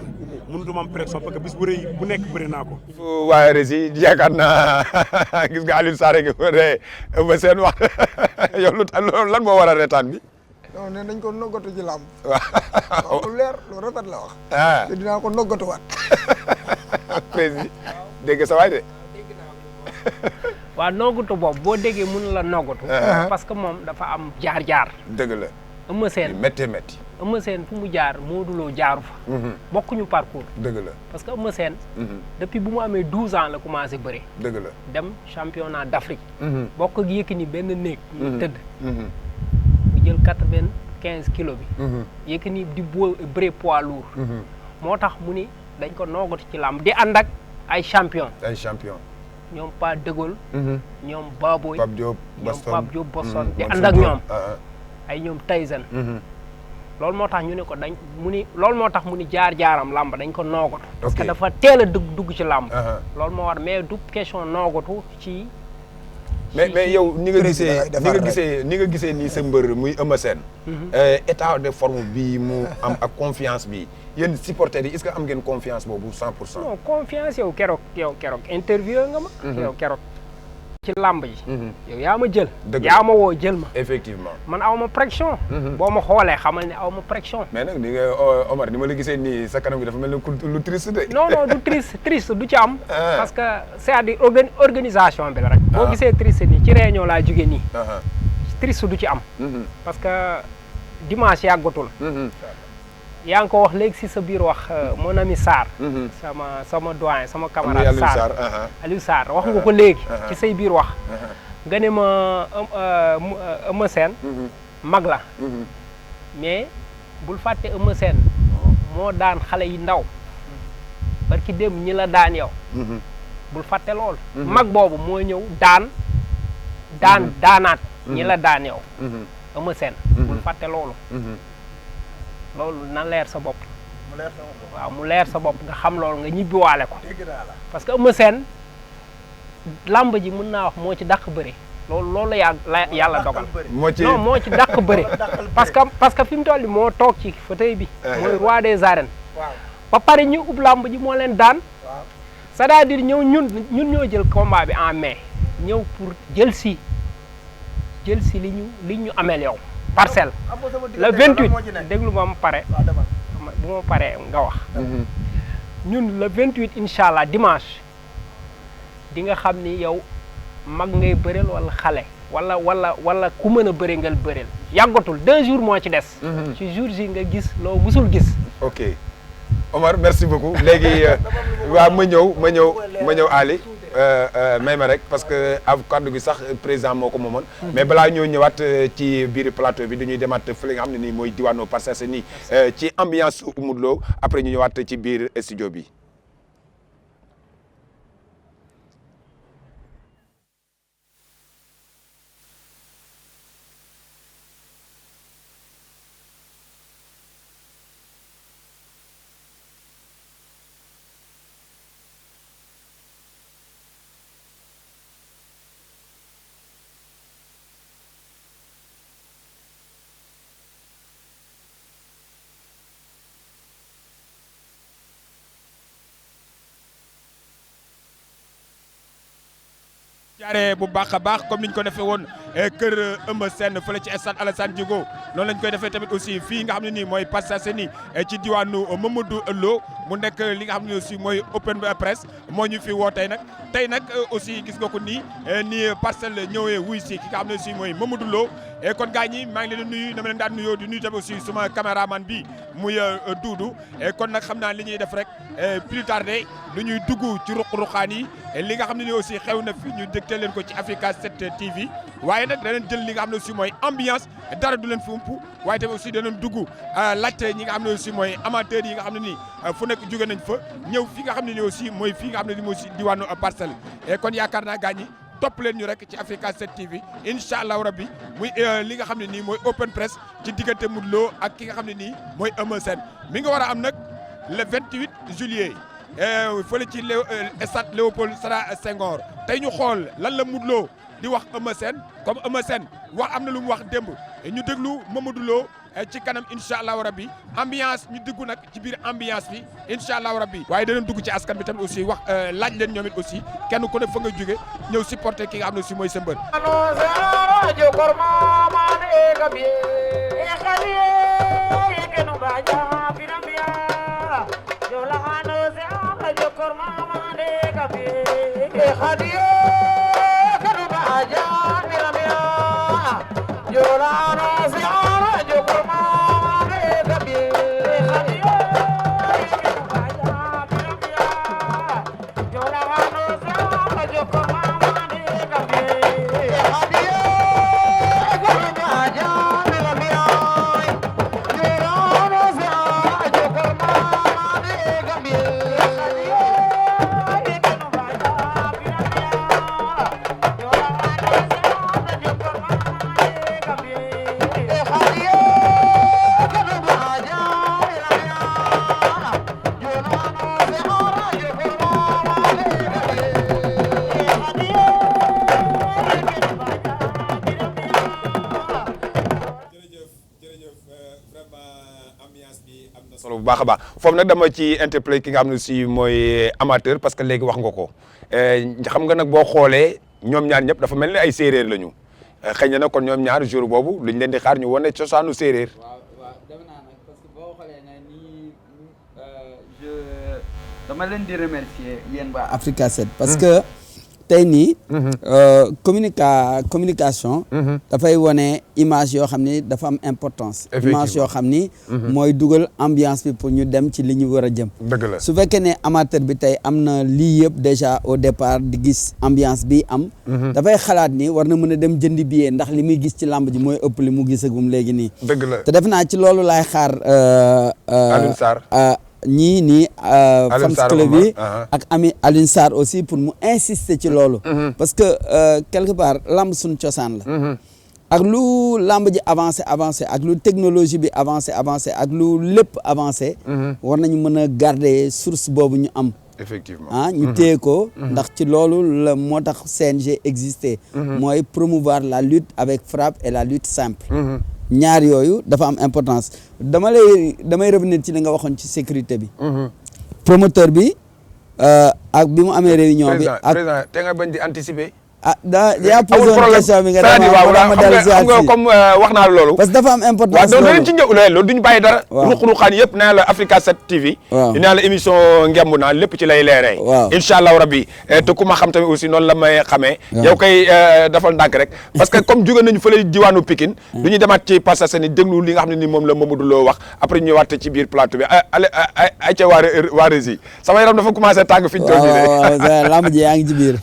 Speaker 8: mënutuma am pression parce que bis bu rëy bu nekk bëri naa ko
Speaker 1: waaye Rési yaakaar naa gis nga Alioune Sarr gi de ba seen wax yow lu tax lan moo war a reetaan bi
Speaker 3: non ne nañ ko noggatu ci làmb
Speaker 1: waaw
Speaker 3: lu leer lu rafet la wax te dinaa ko noggatuwaat
Speaker 1: président dégg sa waay de
Speaker 2: waaw noggatu boobu boo déggee mun la noggatu parce que moom dafa am jaar-jaar
Speaker 1: dëgg la
Speaker 2: Eumeu Sène
Speaker 1: métti métti
Speaker 2: Eumeu Sène fu mu jaar Modou Lo jaaru fa bokkuñu parcours
Speaker 1: dëgg la
Speaker 2: parce que Eumeu Sène depuis bu mu amee 12 ans la commencé bëre
Speaker 1: dëgg la
Speaker 2: dem championnat d'Afrique bokk ak Yékini benn néeg tëdd mu jël 95 kilos bi Yékini di bëre poids lourd moo tax mu ni dañ ko noogatu ci làmb di ànd ak ay champion ñoom Pa De Gaulle ñoom Baboy
Speaker 1: Pape Diop
Speaker 2: Boston di ànd ak ñoom ay ñoom Tyson loolu moo tax ñu ne ko loolu moo tax mu ni jaar-jaaram làmb dañ ko noogatu parce que dafa teel a dugg ci làmb loolu moo war mais du question noogatu ci
Speaker 1: mais yow ni nga gisee nii sa mbër muy Eumeu Sène état de forme bi mu am ak confiance bi yéen supporters yi est-ce que am ngeen confiance boobu 100%.
Speaker 2: non confiance yow keroog interview nga ma yow keroog ci làmb ji yow yaa ma jël yaa ma woo jël ma
Speaker 1: effectivement
Speaker 2: man aw ma pression boo ma xoolee xamal ne aw ma pression
Speaker 1: mais nag ni nga Omar ni ma la gisee nii sa kanam gi dafa mel ni lu triste de
Speaker 2: non du triste du ci am parce que c'est-à-dire organisation bi la rek boo gisee triste nii ci réunion laa jóge nii triste du ci am parce que dimanche yàggatul yaa ngi ko wax léegi si sa biir wax mon ami Sarr sama doyen sama camarade Sarr Aliou Sarr wax nga ko léegi ci say biir wax nga ne ma Eumeu Sène mag la mais bul fàtte Eumeu Sène moo daan xale yi ndaw parce que dem ñi la daan yow bul fàtte lool mag boobu moo ñëw daanaat ñi la daan yow Eumeu Sène bul fàtte loolu loolu na leer sa bopp waaw mu leer sa bopp nga xam loolu nga ñibbiwaale ko parce que Eumeu Sène làmb ji mën naa wax moo ci dàq bëri loolu la yàlla dogal non moo ci dàq bëri parce que fi mu toll nii moo toog ci fauteuil bi mooy roi des arènes ba pare ñu ub làmb ji moo leen daan c'est-à-dire ñun ñoo jël combat bi en mai ñëw pour jël si li ñu ameel yow parcelle le 28 déglu ma pare bu ma paree nga wax ñun le 28 incha allah dimanche di nga xam ni yow mag ngay bëreel wala xale wala ku mën a bëri ngal bëreel yàggatul 2 jours moo ci des ci jours yi nga gis loo musul gis
Speaker 1: ok Omar merci beaucoup léegi waaw ma ñëw Ali may ma rek parce que kàddu gi sax président moo ko moomoon mais balaa ñoo ñëwaat ci biir plateau bi dañuy demaat fële nga xam ne nii mooy diwaanu Parcelles Assainies ci ambiance Modou Lo après ñu ñëwaat ci biir studio bi
Speaker 5: jaaree bu baax a baax comme niñ ko defee woon kër Eumeu Sène fële ci stade Alassane Djigo noonu lañ koy defee tamit aussi fii nga xam ne nii mooy Parcelles Assainies ci diwaanu Mamadou Lo mu nekk li nga xam ne aussi mooy open press moo ñu fi woo tey nag aussi gis nga ko nii nii parcelle ñëwee wuy si ki nga xam ne aussi mooy Mamadou Lo et kon gars ñi maa ngi leen di nuyu dama leen daan nuyoo di nuyu tamit aussi suma caméraman bi muy Doudou et kon nag xam naa li ñuy def rek plus tardé lu ñuy dugg ci ruq-ruqaan yi li nga xam ne nii aussi xew na fi ñu dégtal leen ko ci Africa 7 TV waaye nag danañ jël li nga xam ne aussi mooy ambiance dara du leen fi ump waaye tamit aussi danañ dugg laajte ñi nga xam ne aussi mooy amateurs yi nga xam ne nii fu nekk jóge nañ fa ñëw fi nga xam ne nii aussi mooy fii nga xam ne nii mooy si diwaanu parcelle et kon yaakaar naa gars ñi topp leen ñu rek ci Africa 7 TV incha allahu rabbi muy li nga xam ne nii mooy open press ci diggante Modou Lo ak ki nga xam ne nii mooy Eumeu Sène mi nga war a am nag le 28 juillet fële ci stade Léopold Sédar Senghor tey ñu xool lan la Modou Lo di wax Eumeu Sène comme Eumeu Sène wax am na lu mu wax démb ñu déglu Mamadou Lo ci kanam incha allahu rabbi ambiance ñu dugg nag ci biir ambiance bi incha allahu rabbi waaye danañ dugg ci askan bi tamit aussi wax laaj leen ñoom it aussi kenn ku ne fa nga jóge ñëw supporter ki nga xam ne aussi mooy sa mbër.
Speaker 1: solo bu baax a baax foofu nag dama ci interpellé ki nga xam ne si mooy amateur parce que léegi wax nga ko xam nga nag boo xoolee ñoom ñaar ñëpp dafa mel ni ay séeréer lañu xëy na nag kon ñoom ñaar jour boobu luñ leen di xaar ñu wane cosaanu séeréer.
Speaker 4: waaw dama naa nag parce que boo xoolee ne nii dama leen di remercier yéen waa Africa 7 parce que tey nii communication dafay wane image yoo xam ni dafa am importance image yoo xam ni mooy dugal ambiance bi pour ñu dem ci li ñu war a jëm
Speaker 1: dëgg la
Speaker 4: su fekkee ne amateur bi tey am na lii yëpp déjà au départ di gis ambiance bi am dafay xalaat ni war na mën a dem jëndi billet ndax li muy gis ci lamb ji mooy ëpp li mu gisagum léegi nii
Speaker 1: dëgg la
Speaker 4: te def naa ci loolu laay xaar
Speaker 1: Alioune Sarr
Speaker 4: ñii nii fans club bi ak ami Alioune Sarr aussi pour mu insister ci loolu parce que quelque part lamb suñu cosaan la ak lu lamb ji avancé ak lu technologie bi avancé ak lu lépp avancé war nañu mën a garder source boobu ñu am
Speaker 1: effectivement
Speaker 4: ñu téye ko ndax ci loolu la moo tax CNG existé mooy promouvoir la lutte avec frappe et la lutte simple ñaar yooyu dafa am importance damay revenir ci li nga waxoon ci sécurité bi promoteur bi ak bi mu amee réunion bi ak
Speaker 1: président te nga bañ di anticiper
Speaker 4: yaa posé woon question bi nga
Speaker 1: xam nga comme wax naa loolu
Speaker 4: parce que dafa am importance
Speaker 1: waaw danañ ci ñëw loolu duñu bàyyi dara ruq-ruqaan yëpp nee la Africa 7 TV nee la émission ngemb naa lépp ci lay leeree incha allahu rabbi te ku ma xam tamit aussi noonu la may xamee yow koy dafal ndànk rek parce que comme jóge nañu fële diwaanu Pikine du ñu demaat ci Parcelles Assainies déglu li nga xam ne ni moom la Mamadou Lo wax après ñu ñëwaat ci biir plateau bi ay ca waa Rési sama yaram dafa commencé tàng fi ñu toll nii
Speaker 4: lamb ji yaa ngi ci biir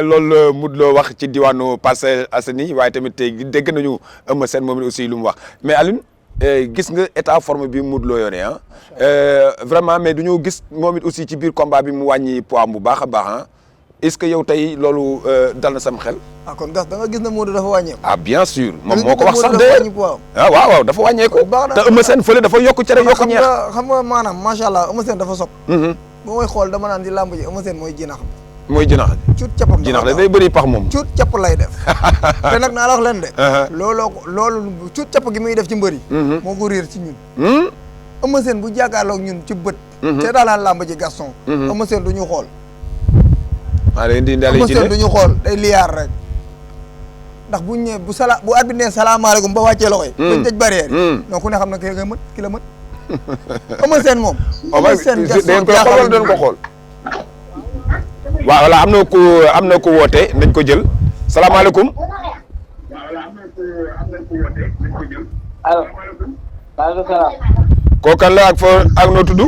Speaker 1: loolu Modou Lo wax ci diwaanu Parcelles Assainies waaye tamit tey dégg nañu Eumeu Sène moom aussi lu mu wax mais Alioune gis nga état forme bi Modou Lo yore ah vraiment mais duñoo gis moom it aussi ci biir combat bi mu wàññi poids bu baax a baax ah est-ce que yow tey loolu dal na sam xel.
Speaker 3: ah kon gas da nga gis ne Modou dafa wàññeeku.
Speaker 1: ah bien sûr moom moo ko wax sax
Speaker 3: de
Speaker 1: ah waaw dafa wàññeeku. te Eumeu Sène fële dafa yokk cere yokk ñeex.
Speaker 3: xam nga maanaam macha allah Eumeu Sène dafa sob bu may xool dama naan ci làmb ji Eumeu Sène mooy jinax bi.
Speaker 1: mooy jinax bi.
Speaker 3: cuut cappam
Speaker 1: jinax de day bëri pax moom.
Speaker 3: cuut capp lay def. te nag naa la wax leen de. loolu cuut capp gi muy def ci mbëri. moo ko réer ci ñun. Eumeu Sène bu jàkkaarloog ñun ci bët. te daalaan làmb ji Gaston. Eumeu Sène du ñu xool.
Speaker 1: maa leen di indaalee
Speaker 3: Eumeu Sène du ñu xool day liyaar rek. ndax buñ ñëwee bu arbitre nee salaamaaleykum ba wàccee loxo yi. bañ tëj barrière yi. donc ku ne xam na ki la mën. Eumeu Sène moom. Eumeu Sène Gaston
Speaker 1: jaaxal doon ko xool. waaw voilà am na ku woote nañ ko jël salaamaaleykum.
Speaker 9: allo. maaleykum salaam.
Speaker 1: kooku kan la ak noo tudd.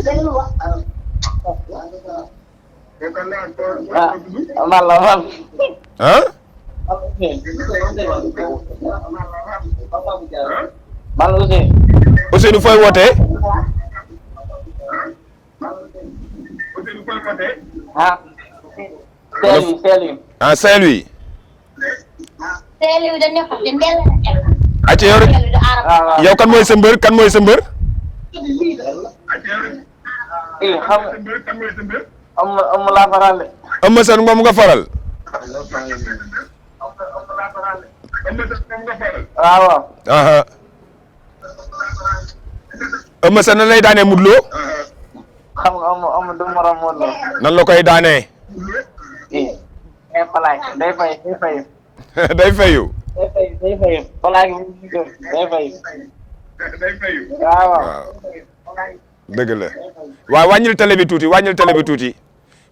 Speaker 9: man la man.
Speaker 1: ah.
Speaker 9: man la Ousseynou.
Speaker 1: Ousseynou fooy wootee.
Speaker 9: ah. Saint-Louis.
Speaker 1: ah Saint-Louis.
Speaker 10: Saint-Louis dañu xam ne mbel
Speaker 1: a ci yow rek yow kan mooy sa mbër kan mooy sa mbër.
Speaker 9: xam am laa faral de.
Speaker 1: Eumeu Sène moom nga faral.
Speaker 9: waaw.
Speaker 1: Eumeu Sène nan lay daanee Modou Lo.
Speaker 9: xam nga am du morom Modou Lo.
Speaker 1: nan la koy daanee.
Speaker 9: day fay.
Speaker 1: day fayu.
Speaker 9: day fayu. palaay day fayu. waaw.
Speaker 1: dëgg la waaw wàññil télé bi tuuti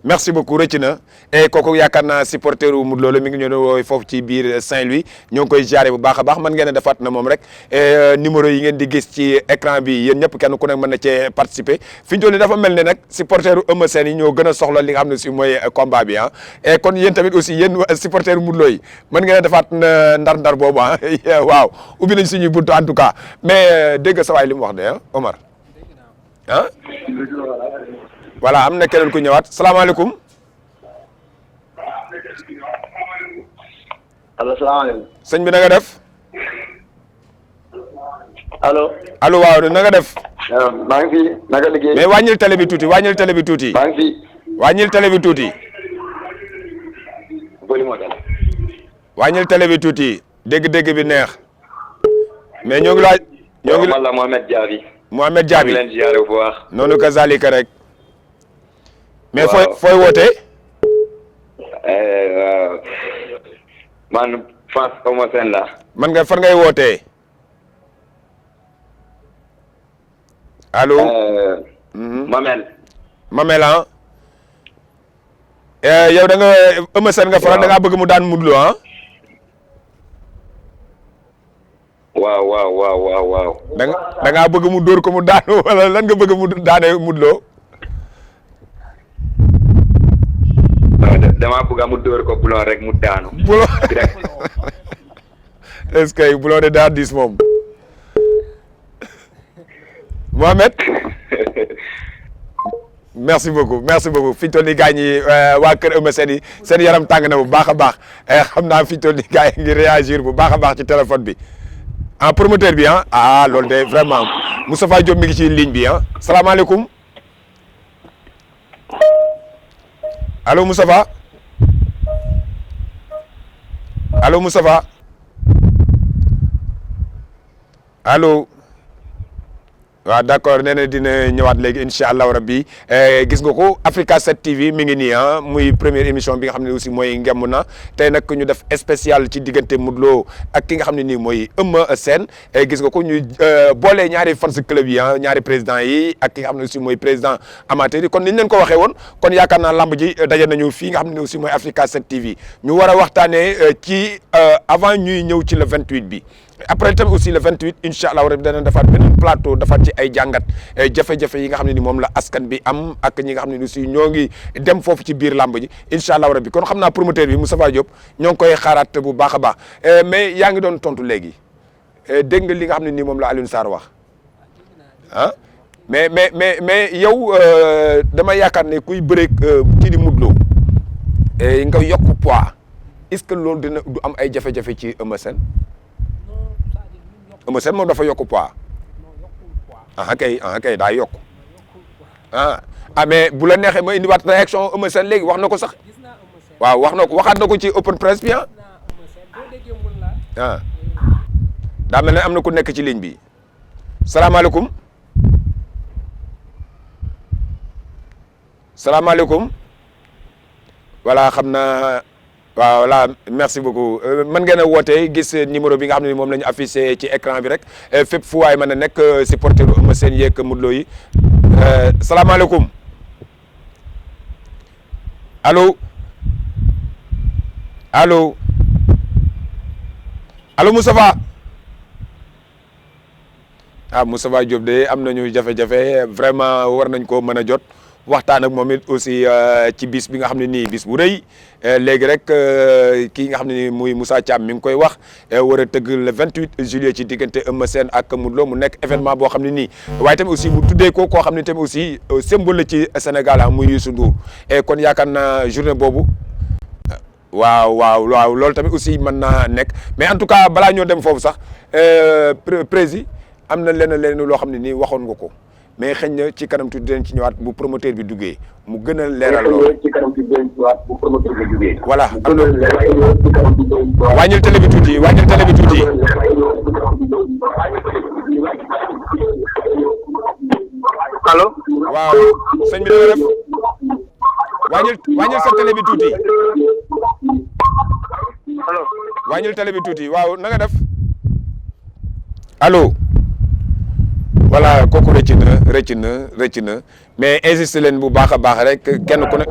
Speaker 1: merci beaucoup rëcc na et kooku yaakaar naa supporter wu Modou Lo la mi ngi ñëw wooy foofu ci biir Saint-Louis ñoo ngi koy jaare bu baax a baax mën ngeen a defaat na moom rek numéro yi ngeen di gis ci écran bi yéen ñëpp kenn ku nekk mën na cee participer fi ñu toll nii dafa mel ne nag supporter wu Eumeu Sène yi ñoo gën a soxla li nga xam ne si mooy combat bi ah et kon yéen tamit aussi yéen supporter wu Modou Lo yi mën ngeen a defaat ndar boobu ah waaw ubbi nañ suñuy buntu en tout cas mais dégg sa waay li mu wax de ah Omar ah voilà am na keneen ku ñëwaat salaamaaleykum.
Speaker 11: allo salaamaaleykum.
Speaker 1: sëñ bi na nga def.
Speaker 11: allo.
Speaker 1: allo waaw na nga def.
Speaker 11: maa ngi fi naka liggéey.
Speaker 1: mais wàññil télé bi tuuti
Speaker 11: maa ngi fi.
Speaker 1: wàññil télé bi tuuti. wàññil télé bi tuuti dégg-dégg bi neex. mais ñoo ngi laaj. ñoo ngi
Speaker 11: man la Mohamed Diaby.
Speaker 1: Mohamed Diaby
Speaker 11: leen ziare bu baax.
Speaker 1: noonu ka zalika rek. mais fooy wootee.
Speaker 11: man France Eumeu Sène la.
Speaker 1: man nga fan ngay wootee. allo. Mamel ah. yow da nga Eumeu Sène nga faral da ngaa bëgg mu daan Modou Lo ah.
Speaker 11: waaw.
Speaker 1: da ngaa bëgg mu dóor ko mu daanu wala lan nga bëgg mu daane Modou Lo.
Speaker 11: damaa bëgg mu dóor ko boulon rek mu daanu.
Speaker 1: boulon est-ce que boulon de daan dis moom. Mohamed. merci beaucoup fi ñu toll nii gars ñi waa kër Eumeu Sène yi seen yaram tàng na bu baax a baax xam naa fi ñu toll nii gars yi ngi réagir bu baax a baax ci téléphone bi. en promoteur bi ah loolu de vraiment Moustapha Diop mi ngi ci ligne bi salaamaaleykum allo Moustapha allo waaw d'accord nee na dina ñëwaat léegi incha allahu rabbi gis nga ko Africa 7 TV mi ngi nii muy première émission bi nga xam ne aussi mooy ngemm na tey nag ñu def spécial ci diggante Modou Lo ak ki nga xam ne nii mooy Eumeu Sène gis nga ko ñu boole ñaari fans club yi ñaari président yi ak ki nga xam ne aussi mooy président amateur yi kon ni ñu leen ko waxee woon kon yaakaar naa lamb ji daje nañu fii nga xam ne aussi mooy Africa 7 TV ñu war a waxtaanee ci avant ñuy ñëw ci le 28 bi. après tamit aussi le 28 incha allah rabi dana defaat beneen plateau defaat ci ay jàngat jafe-jafe yi nga xam ne ni moom la askan bi am ak ñi nga xam ne ni aussi ñoo ngi dem foofu ci biir làmb ji incha allah rabi kon xam naa promoteur bi Moustapha Diop ñoo ngi koy xaaraat bu baax a baax mais yaa ngi doon tontu léegi dégg nga li nga xam ne nii moom la Alioune Sarr wax ah mais yow dama yaakaar ne kuy bëreeg kii di Modou Lo nga yokk poids est-ce que loolu dina du am ay jafe-jafe ci Eumeu Sène moom dafa yokk poids kay daa yokk mais bu la neexee ma indiwaat réaction Eumeu Sène léegi wax na ko sax waaw waxaat na ko ci open press bi daa mel ne am na ku nekk ci ligne bi salaamaaleykum voilà xam naa waaw voilà merci beaucoup mën ngeen a wootee gis numéro bi nga xam ne moom la ñu affiché ci écran bi rek fépp fu waay mën a nekk supporter Eumeu Sène yeeg Modou Lo yi salaamaaleykum allo Moustapha Moustapha Diop de am nañu jafe-jafe vraiment war nañ ko mën a jot waxtaan ak moom it aussi ci bis bi nga xam ne nii bis bu rëy léegi rek kii nga xam ne nii muy Moussa Thiam mi ngi koy wax war a tëgg le 28 juillet ci diggante Eumeu Sène ak Modou Lo mu nekk événement boo xam ne nii waaye tamit aussi mu tuddee ko koo xam ne tamit aussi symbole la ci Sénégal muy Youssou Ndour et kon yaakaar naa journée boobu waaw loolu tamit aussi mën naa nekk mais en tout cas balaa ñoo dem foofu sax prési am na leneen loo xam ne nii waxoon nga ko mais xëy na ci kanam tuuti dinañ ci ñëwaat bu promoteur bi duggee mu gën a leeral loolu. voilà am na wàññil télé bi tuuti
Speaker 9: allo.
Speaker 1: waaw sëñ bi dana def wàññil sa télé bi tuuti.
Speaker 9: allo.
Speaker 1: wàññil télé bi tuuti waaw na nga def allo. voilà kooku rëcc na mais insisté leen bu baax a baax rek kenn ku ne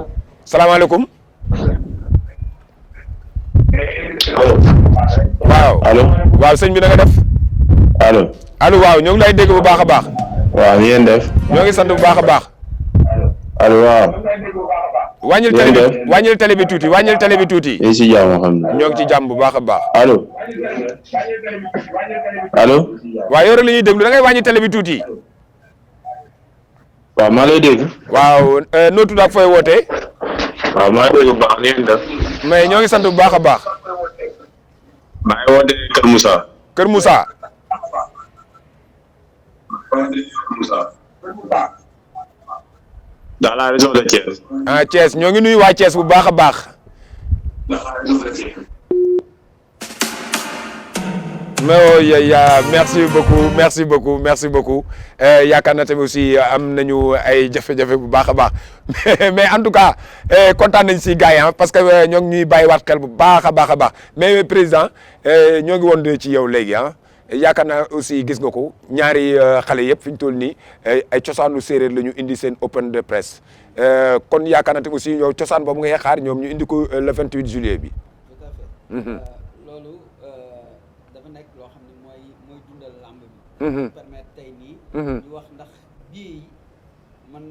Speaker 1: salaamaaleykum. waaw sëñ bi na nga def. allo waaw ñoo ngi lay dégg bu baax a baax.
Speaker 10: waaw ni ngeen def.
Speaker 1: ñoo ngi sant bu baax a baax.
Speaker 10: allo waaw.
Speaker 1: wàññil télé bi tuuti
Speaker 10: ñu ngi si jàmm xam na.
Speaker 1: ñoo ngi ci jàmm bu baax a baax.
Speaker 10: allo.
Speaker 1: waaw yow rek la ñuy déglu da ngay wàññi télé bi tuuti.
Speaker 10: waaw maa lay dégg.
Speaker 1: waaw noo tudd ak fooy wootee.
Speaker 10: waaw maa ngi dégg bu baax ni ngeen def.
Speaker 1: mais ñoo ngi sant bu baax a baax.
Speaker 10: maa ngi wootee Kër Moussa. dans la région de Thiès.
Speaker 1: Thiès ñoo ngi nuyu waa Thiès bu baax a baax. merci beaucoup yaakaar na tamit aussi am nañu ay jafe-jafe bu baax a baax mais en tout cas kontaan nañ si gars yi parce que ñoo ngi ñuy bàyyiwaat xel bu baax a baax mais président ñoo ngi woon ci yow léegi yaakaar naa aussi gis nga ko ñaari xale yëpp fi ñu toll nii ay cosaanu séeréer la ñu indi seen open de presse kon yaakaar naa tamit aussi yow cosaan boobu ngay xaar ñoom ñu indi ko le 28 juillet bi.
Speaker 4: loolu dafa nekk loo xam ne mooy dundal làmb bi. permettre tey nii. ñu wax ndax bii man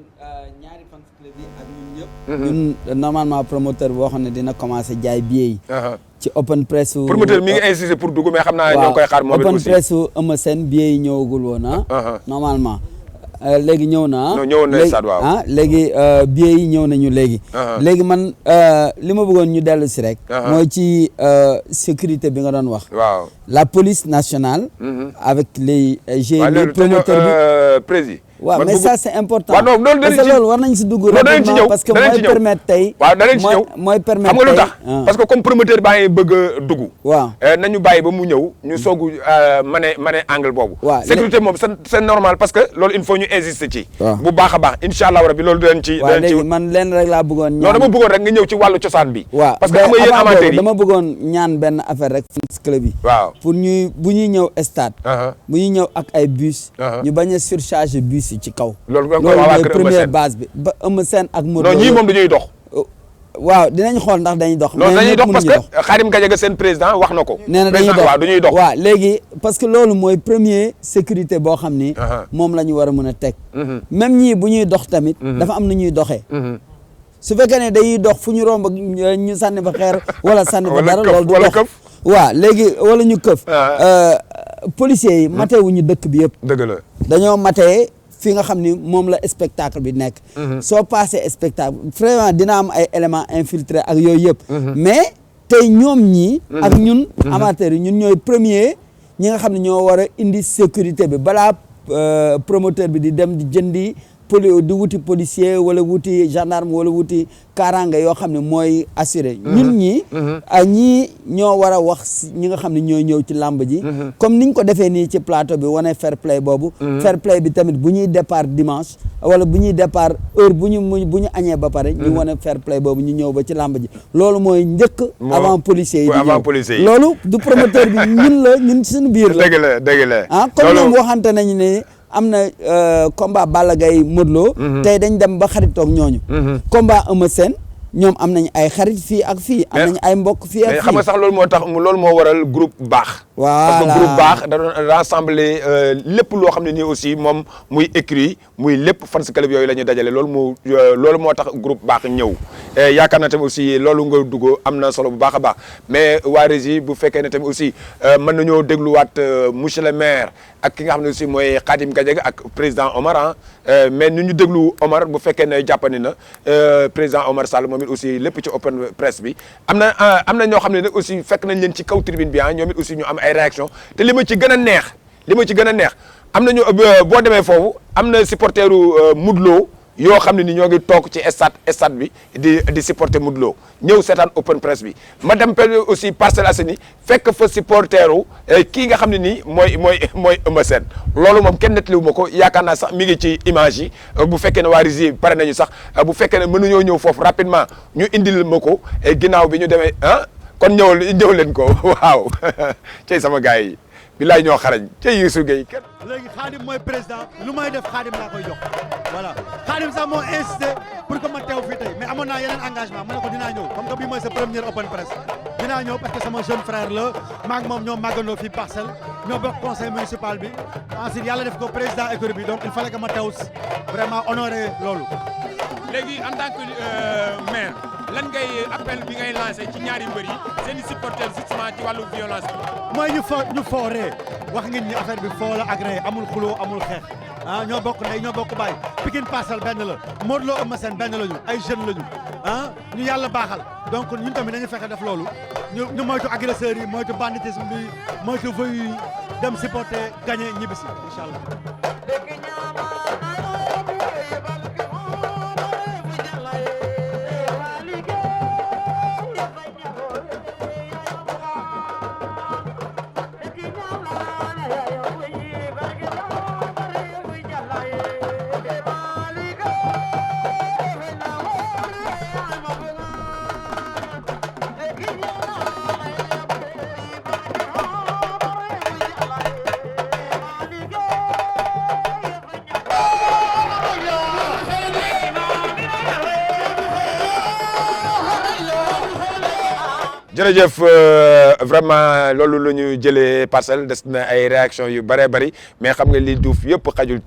Speaker 4: ñaari fans club yi ak ñun ñëpp. ñun normalement promoteur boo xam ne dina commencé jaay billets yi. ci open press.
Speaker 1: promoteur mi ngi insisté pour dugg mais xam naa ñoo koy xaar moom it aussi.
Speaker 4: open press Eumeu Sène billets yi ñëwagul woon normalement. léegi ñëw na
Speaker 1: ñëwoon na stade waaw
Speaker 4: léegi billets yi ñëw nañu léegi. léegi man li ma bëggoon ñu dellu si rek. mooy ci sécurité bi nga doon wax.
Speaker 1: waaw
Speaker 4: la police nationale. avec les promoteurs bi
Speaker 1: président.
Speaker 4: waaw mais ça c'est important.
Speaker 1: waaw non loolu
Speaker 4: parce que loolu war nañ si dugg rapidement parce que mooy permettre tey.
Speaker 1: waaw danañ ci ñëw
Speaker 4: mooy permettre
Speaker 1: xam nga lu tax parce que comme promoteur baa ngi bëgg a dugg.
Speaker 4: waaw
Speaker 1: nañu bàyyi ba mu ñëw ñu soog mane angle boobu.
Speaker 4: waaw
Speaker 1: sécurité moom c'est normal parce que loolu il faut ñu insister ci. bu baax a baax incha allah rabi loolu danañ ci.
Speaker 4: waaw léegi man leen rek laa bëggoon.
Speaker 1: non dama bëggoon rek nga ñëw ci wàllu cosaan bi.
Speaker 4: waaw
Speaker 1: parce que xam nga yéen amateurs yi
Speaker 4: dama bëggoon ñaan benn affaire rek fans club yi.
Speaker 1: waaw
Speaker 4: pour bu ñuy ñëw stade. bu ñuy ñëw ak ay bus. ñu bañ a surcharger bus yi ci kaw.
Speaker 1: loolu
Speaker 4: mooy première base bi ba Eumeu Sène ak Modou Lo.
Speaker 1: non ñii moom dañuy dox.
Speaker 4: waaw dinañ xool ndax dañuy dox.
Speaker 1: non dañuy dox parce que Khadim Gadiaga seen président wax na ko.
Speaker 4: nee na
Speaker 1: dañuy dox
Speaker 4: waaw léegi parce que loolu mooy premier sécurité boo xam ni. moom la ñu war a mën a teg. même ñii bu ñuy dox tamit. dafa am na ñuy doxee. su fekkee ne dañuy dox fu ñu romb ñu sànni fa xeer wala sànni fa dara loolu du dox waaw léegi wala ñu këf. policiers yi matewuñu dëkk bi yëpp.
Speaker 1: dëgg la
Speaker 4: dañoo matee fi nga xam ni moom la spectacle bi nekk soo passé spectacle vraiment dina am ay éléments infiltrés ak yooyu yëpp mais tey ñoom ñii ak ñun amateurs yi ñun ñooy premier ñi nga xam ne ñoo war a indi sécurité bi balaa promoteur bi di dem di jëndi di wuti policier wala wuti gendarme wala wuti kaaraanga yoo xam ne mooy assuré ñun ñii ak ñii ñoo war a wax ñi nga xam ne ñooy ñëw ci làmb ji comme niñ ko defee nii ci plateau bi wane fair play boobu fair play bi tamit bu ñuy départ dimanche wala bu ñuy départ heure bu ñu añee ba pare ñu wane fair play boobu ñu ñëw ba ci làmb ji loolu mooy njëkk avant policier yi di ñëw loolu du promoteur bi ñun suñu biir la
Speaker 1: dëgg la
Speaker 4: ah comme ñoom waxante nañu ne am na combat Balla Gaye Modou Lo tey dañ dem ba xaritoog ñooñu combat Eumeu Sène ñoom am nañ ay xarit fii ak fii am nañ ay mbokk fii ak fii
Speaker 1: xam nga sax loolu moo waral groupe baax parce que groupe baax da doon rassembler lépp loo xam ne nii aussi moom muy écrit muy lépp fans club yooyu la ñuy dajale loolu moo tax groupe baax ñëw yaakaar na tamit aussi loolu nga dugg am na solo bu baax a baax mais waa Régie bu fekkee ne tamit aussi mën nañoo dégluwaat monsieur le maire ak ki nga xam ne aussi mooy Khadim Gadiaga ak président Omar mais ñu déglu Omar bu fekkee ne jàppandi na président Omar Sall moom it aussi lépp ci open press bi am na ñoo xam ne nag aussi fekk nañ leen ci kaw tribune bi ñoom it aussi ñu am ay réaction te li ma ci gën a neex am nañu boo demee foofu am na supporteru Modou Lo yoo xam ne ni ñoo ngi toog ci stade bi di supporter Modou Lo ñëw seetaan open press bi ma dem aussi Parcelles Assainies fekk fa supporteru kii nga xam ne nii mooy Eumeu Sène loolu moom kenn nettaliwu ma ko yaakaar naa sax mi ngi ci image yi bu fekkee ne waa Régie pare nañu sax bu fekkee ne mënuñoo ñëw foofu rapidement ñu indil ma ko ginnaaw bi ñu demee kon ñëw leen ko waaw cey sama gars yi bilaay ñoo xarañ cey Youssou Gueye
Speaker 12: léegi Khadim mooy président lu may def Khadim laa koy jox voilà Khadim sax moo insisté pour que ma teew fii tey mais amoon naa yeneen engagement ma ne ko dinaa ñëw comme que bii mooy sa première open press dinaa ñëw parce que sama jeune frère la maag moom ñoo màggandoo fii Parcelles ñoo bokk conseil municipal bi ensuite yàlla def ko président écurie bi donc il fallait que ma teew vraiment honorer loolu.
Speaker 5: léegi en tant que maire lan ngay appel bi ngay lancé ci ñaari mbër yi seen i supporters justement ci wàllu violence bi.
Speaker 12: mooy ñu fooree wax ngeen ni affaire bi foo la agréé amul xuloo amul xeex ñoo bokk ndey ñoo bokk baay Pikine Parcelles benn la Modou Lo Eumeu Sène benn lañu ay jeunes lañu ñu yàlla baaxal donc ñun tamit dañu fexe def loolu ñu moytu agresseurs yi moytu banditisme bi moytu voyous yi dem supporter gagner ñibbisi incha allah.
Speaker 1: jërëjëf vraiment loolu la ñu jëlee Parcelles des na ay réaction yu bëree bëri mais xam nga li duuf yëpp xajul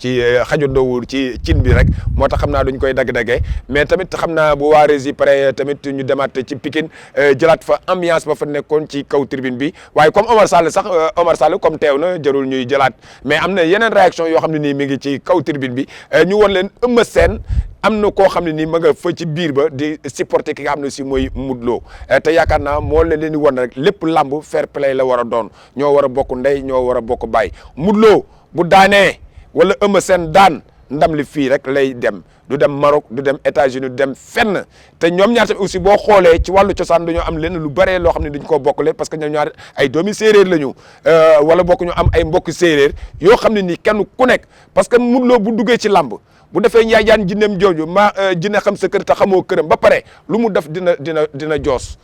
Speaker 1: ci cin bi rek moo tax xam naa duñ koy dagg-daggee mais tamit xam naa bu waa Régie pare tamit ñu demaat ci Pikine jëlaat fa ambiance ba fa nekkoon ci kaw tribune bi waaye comme Omar Sall comme teew na jërul ñuy jëlaat mais am na yeneen réaction yoo xam ne nii mi ngi ci kaw tribune bi ñu won leen Eumeu Sène am na koo xam ne nii ma nga fa ci biir ba di supporter ki nga xam ne si mooy Modou Lo te yaakaar naa moo leen di wan rek lépp lamb fair play la war a doon ñoo war a bokk ndey ñoo war a bokk baay Modou Lo bu daanee wala Eumeu Sène daan ndam li fii rek lay dem du dem Maroc du dem États-Unis du dem fenn te ñoom ñaar tamit aussi boo xoolee ci wàllu cosaan dañoo am lenn lu bëree loo xam ne dañ koo bokkale parce que ñoom ñaar ay doomi séeréer la ñu wala bokk ñu am ay mbokk séeréer yoo xam ne nii kenn ku nekk parce que Modou Lo bu duggee ci lamb bu defee njaay jaan jinneem jooju jinne xam sa kër te xamoo këram ba pare lu mu def dina joos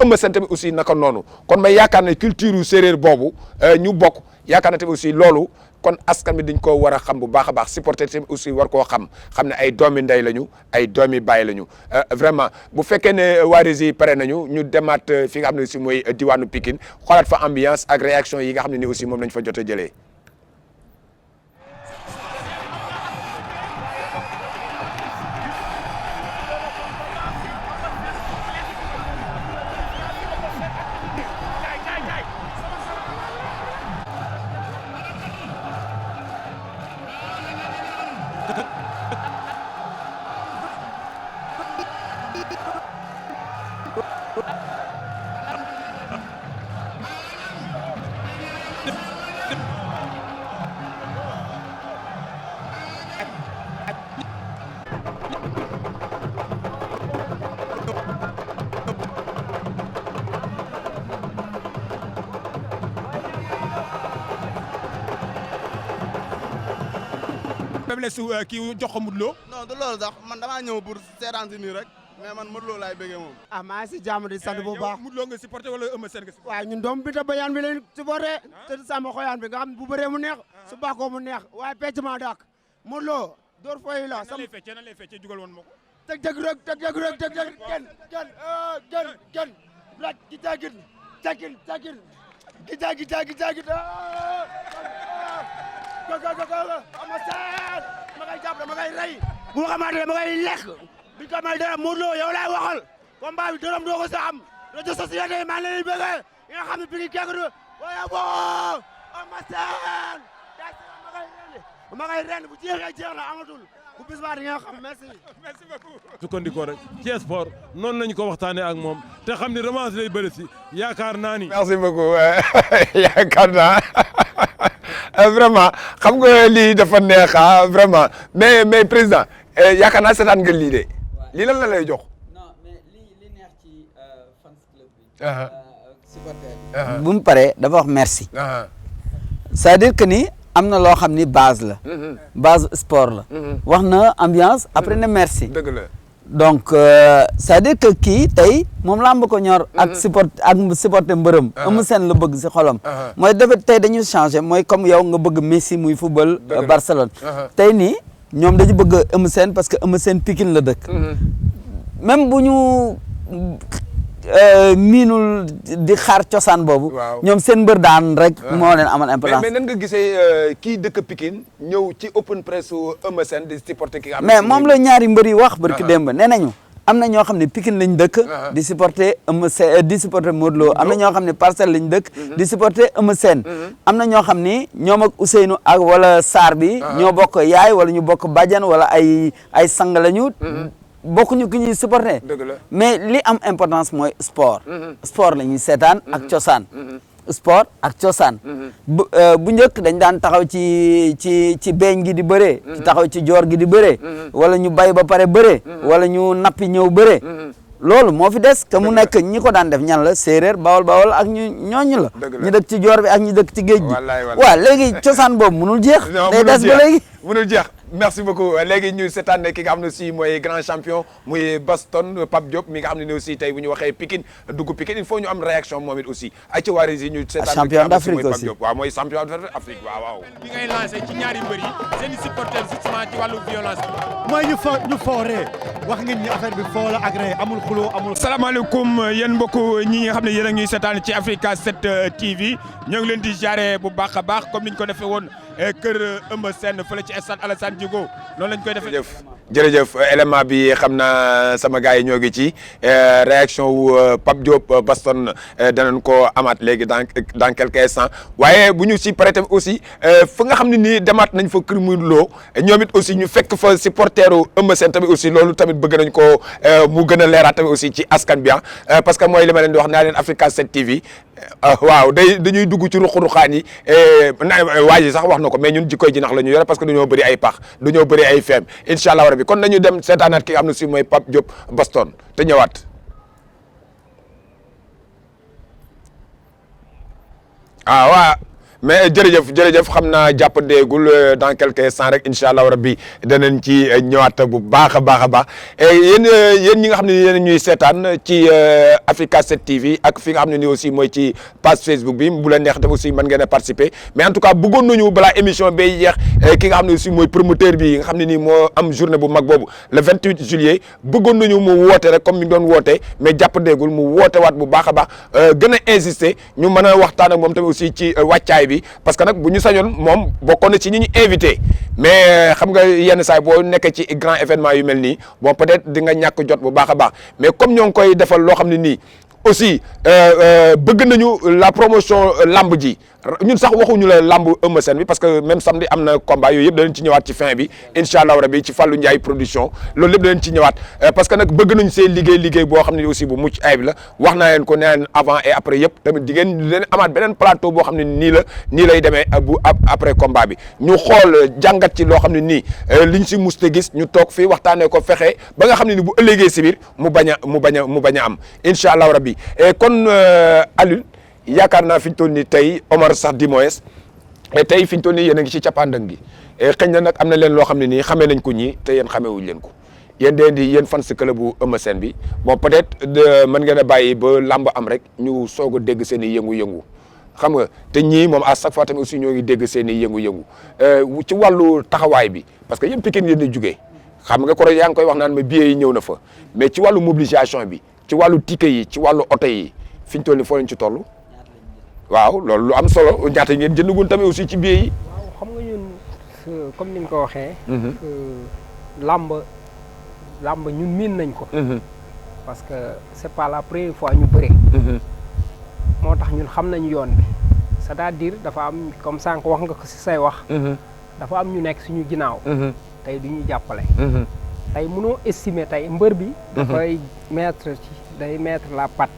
Speaker 1: Eumeu Sène tamit aussi naka noonu kon may yaakaar ne culture séeréer boobu ñu bokk yaakaar na tamit aussi loolu kon askan bi dañ koo war a xam bu baax a baax supporter tamit aussi war koo xam ne ay doomi ndey lañu ay doomi baay lañu vraiment bu fekkee ne waa Régie pare nañu ñu demaat fi nga xam ne aussi mooy diwaanu Pikine xoolaat fa ambiance ak réaction yi nga xam ne ni aussi moom lañ fa jot a jëlee.
Speaker 5: faiblesse kii jox ko Modou Lo.
Speaker 13: non du loolu sax man damaa ñëw pour seetaan si nii rek mais man Modou Lo laay bëggee moom.
Speaker 14: ah maa ngi si jàmm di sant bu baax.
Speaker 5: Modou Lo nga supporté wala Eumeu Sène nga supporté.
Speaker 14: waaw ñun doom bi ta bayaan bi leen supporté te sama xoyaan bi nga xam bu bëree mu neex su bàkkoo mu neex waaye pecc maa dàq Modou Lo door fooy la
Speaker 5: nan lay feccee jugal woon ma ko.
Speaker 14: teg rek gen raj gi tagin gi tagin ama seen ma ngay jàpp ma ngay rey bu ma xamante ne ma ngay lekk bi ko may dara Modou Lo yow laay waxal combat bi dërëm doo ko sa am rajo société maa ngi leen di bëgg nga xam ne Pikine kekk du waaye boo ama seen ma ngay ren bu jeex na amatul bu bis baa di nga xam merci
Speaker 5: beaucoup
Speaker 15: sukkandikoo rek ci sport noonu nañu ko waxtaanee ak moom te xam ni revanche lay bëri si yaakaar naa ni.
Speaker 1: merci beaucoup yaakaar naa vraiment xam nga lii dafa neex vraiment mais président yaakaar naa seetaan nga lii de lii lan la lay jox.
Speaker 4: non mais li neex ci fans club bi. supporter bu mu paree dafa wax merci. c'est-à-dire que ni am na loo xam ni base la. base sport la. wax na ambiance après ne merci.
Speaker 1: dëgg la.
Speaker 4: donc c'est-à-dire que kii tey moom làmb ko ñor. ak supporter mbërëm. Eumeu Sène la bëgg si xolam. mooy dafa tey dañu changé mooy comme yow nga bëgg Messi muy football Barcelone. tey nii ñoom dañu bëgg Eumeu Sène parce que Eumeu Sène Pikine la dëkk. même bu ñu miinul di xaar cosaan boobu. ñoom seen mbër daan rek. moo leen amal importance.
Speaker 1: mais nan nga gisee kii dëkk Pikine ñëw ci open press su Eumeu Sène di supporter ki nga xam ne.
Speaker 4: mais moom la ñaari mbër yi wax barki démb nee nañu. am na ñoo xam ne Pikine lañ dëkk. di supporter Eumeu Sène di supporter Modou Lo am na ñoo xam ne Parcelles lañ dëkk. di supporter Eumeu Sène. am na ñoo xam ni ñoom ak Ousseynou ak wala Sarr bi. ñoo bokk yaay wala ñu bokk bàjjan wala ay sang lañu. bokkuñu ki ñuy supporter. mais li am importance mooy sport. sport la ñuy seetaan ak cosaan. sport ak cosaan. bu njëkk dañ daan taxaw ci beeñ gi di bëree. ci taxaw ci joor gi di bëree. wala ñu bay ba pare bëree. wala ñu nappi ñëw bëree. loolu moo fi des que mu nekk ñi ko daan def ñan la séeréer bawol ak ñooñu la. ñi dëkk ci joor bi ak ñi dëkk ci géej gi. waaw léegi cosaan boobu mënul jeex. day des ba léegi
Speaker 1: mënul jeex. merci beaucoup léegi ñu seetaan ki nga xam ne aussi mooy grand champion muy Baston Pape Diop mi nga xam ne aussi tey bu ñu waxee Pikine dugg Pikine il faut ñu am réaction moom it aussi ay ci waa Rési ñu seetaan
Speaker 4: champion d'Afrique aussi
Speaker 1: waaw mooy champion d'Afrique waaw
Speaker 5: bi ngay lancé ci ñaari mbër yi seen i supporters justement ci wàllu violence bi
Speaker 12: mooy ñu fooree wax ngeen ni affaire bi foo la agréé amul xuloo amul.
Speaker 5: salaamaaleykum yéen mbokku ñi nga xam ne yéen a ñuy seetaan ci Africa 7 TV ñoo ngi leen di jaaree bu baax a baax comme niñ ko defee woon kër Eumeu Sène fële ci stade Alassane Djigo noonu lañ koy defee.
Speaker 1: jërëjëf élément bi xam naa sama gars yi ñoo ngi ci réaction wu Pape Diop Baston danañ ko amaat léegi dans quelques instants waaye bu ñu si paree tamit aussi fa nga xam ne nii demaat nañ fa kër Modou Lo ñoom it aussi ñu fekk fa supporteru Eumeu Sène tamit aussi loolu tamit bëgg nañ ko mu gën a leeraat tamit aussi ci askan bi parce que mooy li ma leen di wax naa leen Africa 7 TV waaw dañuy dugg ci ruq-ruqaan yi waa ji sax wax na ko mais ñun jikkoy jinax la ñu yore parce que dañoo bëri ay pax dañoo bëri ay feem incha allah rabbi kon nañu dem seetaanaat ki nga xam ne si mooy Pape Diop Baston te ñëwaat. waaw mais jërëjëf xam naa jàpp deegul dans quelques instants rek incha allah rabbi danañ ci ñëwaat bu baax a baax yéen ñi nga xam ne yéen ñuy seetaan ci Africa 7 TV ak fi nga xam ne ni aussi mooy ci page Facebook bi bu la neex def aussi mën ngeen a participer mais en tout cas bëggoon nañu balaa émission bay jeex ki nga xam ne aussi mooy promoteur bi nga xam ne nii moo am journée bu mag boobu le 28 juillet bëggoon nañu mu woote rek comme mi doon woote mais jàpp deegul mu woote waat bu baax a baax gën a insister ñu mën a waxtaan ak moom tamit aussi ci wàccaay bi parce que nag bu ñu sañoon moom bokkoon na ci ñi ñu invité mais xam nga yenn saay boo nekkee ci grand événement yu mel nii bon peut-être di nga ñàkk jot bu baax a baax mais comme ñoo ngi koy defal loo xam ne nii aussi bëgg nañu la promotion lamb ji ñun sax waxuñu la lamb Eumeu Sène bi parce que même samedi am na combat yooyu yëpp danañ ci ñëwaat ci fin bi incha allah rabi ci Fallou Ndiaye production loolu lépp danañ ci ñëwaat parce que nag bëgg nañ see liggéey boo xam ne aussi bu mucc ayib la wax naa leen ko nee leen avant et après yëpp tamit di ngeen leen amaat beneen plateau boo xam ne nii lay demee bu après combat bi ñu xool jàngat ci loo xam ne nii liñ si muste gis ñu toog fii waxtaanee ko fexe ba nga xam ne ni bu ëllëgee si biir mu bañ a am incha allah rabi kon Aliou yaakaar naa fi ñu toll nii tey Omar sax di moins tey fi ñu toll nii yéen a ngi ci cappaandag gi xëy na nag am na leen loo xam ne nii xamee nañ ko ñii te yéen xamewuñ leen ko yéen fans club bu Eumeu Sène bi bon peut-être mën ngeen a bàyyi ba làmb am rek ñu soog a dégg seen i yëngu-yëngu xam nga te ñii moom à chaque fois tamit aussi ñoo ngi dégg seen i yëngu-yëngu ci wàllu taxawaay bi parce que yéen Pikine yéen a jugee xam nga ko yaa ngi koy wax naan ma billets yi ñëw na fa mais ci wàllu mobilisation bi ci wàllu ticket yi ci wàllu oto yi fi ñu toll nii foo leen ci toll. waaw loolu lu am solo ñaata ngeen jëndagun tamit aussi ci billet yi.
Speaker 2: waaw xam nga ñun comme ni nga ko waxee. làmb ñun miin nañ ko. parce que c'est pas la première fois ñu bëre. moo tax ñun xam nañu yoon bi c'est-à-dire dafa am comme sànq wax nga ko ci say wax. dafa am ñu nekk suñu ginnaaw. tey du ñu jàppale. tey mënoo estimer tey mbër bi. dafay day mettre la patte.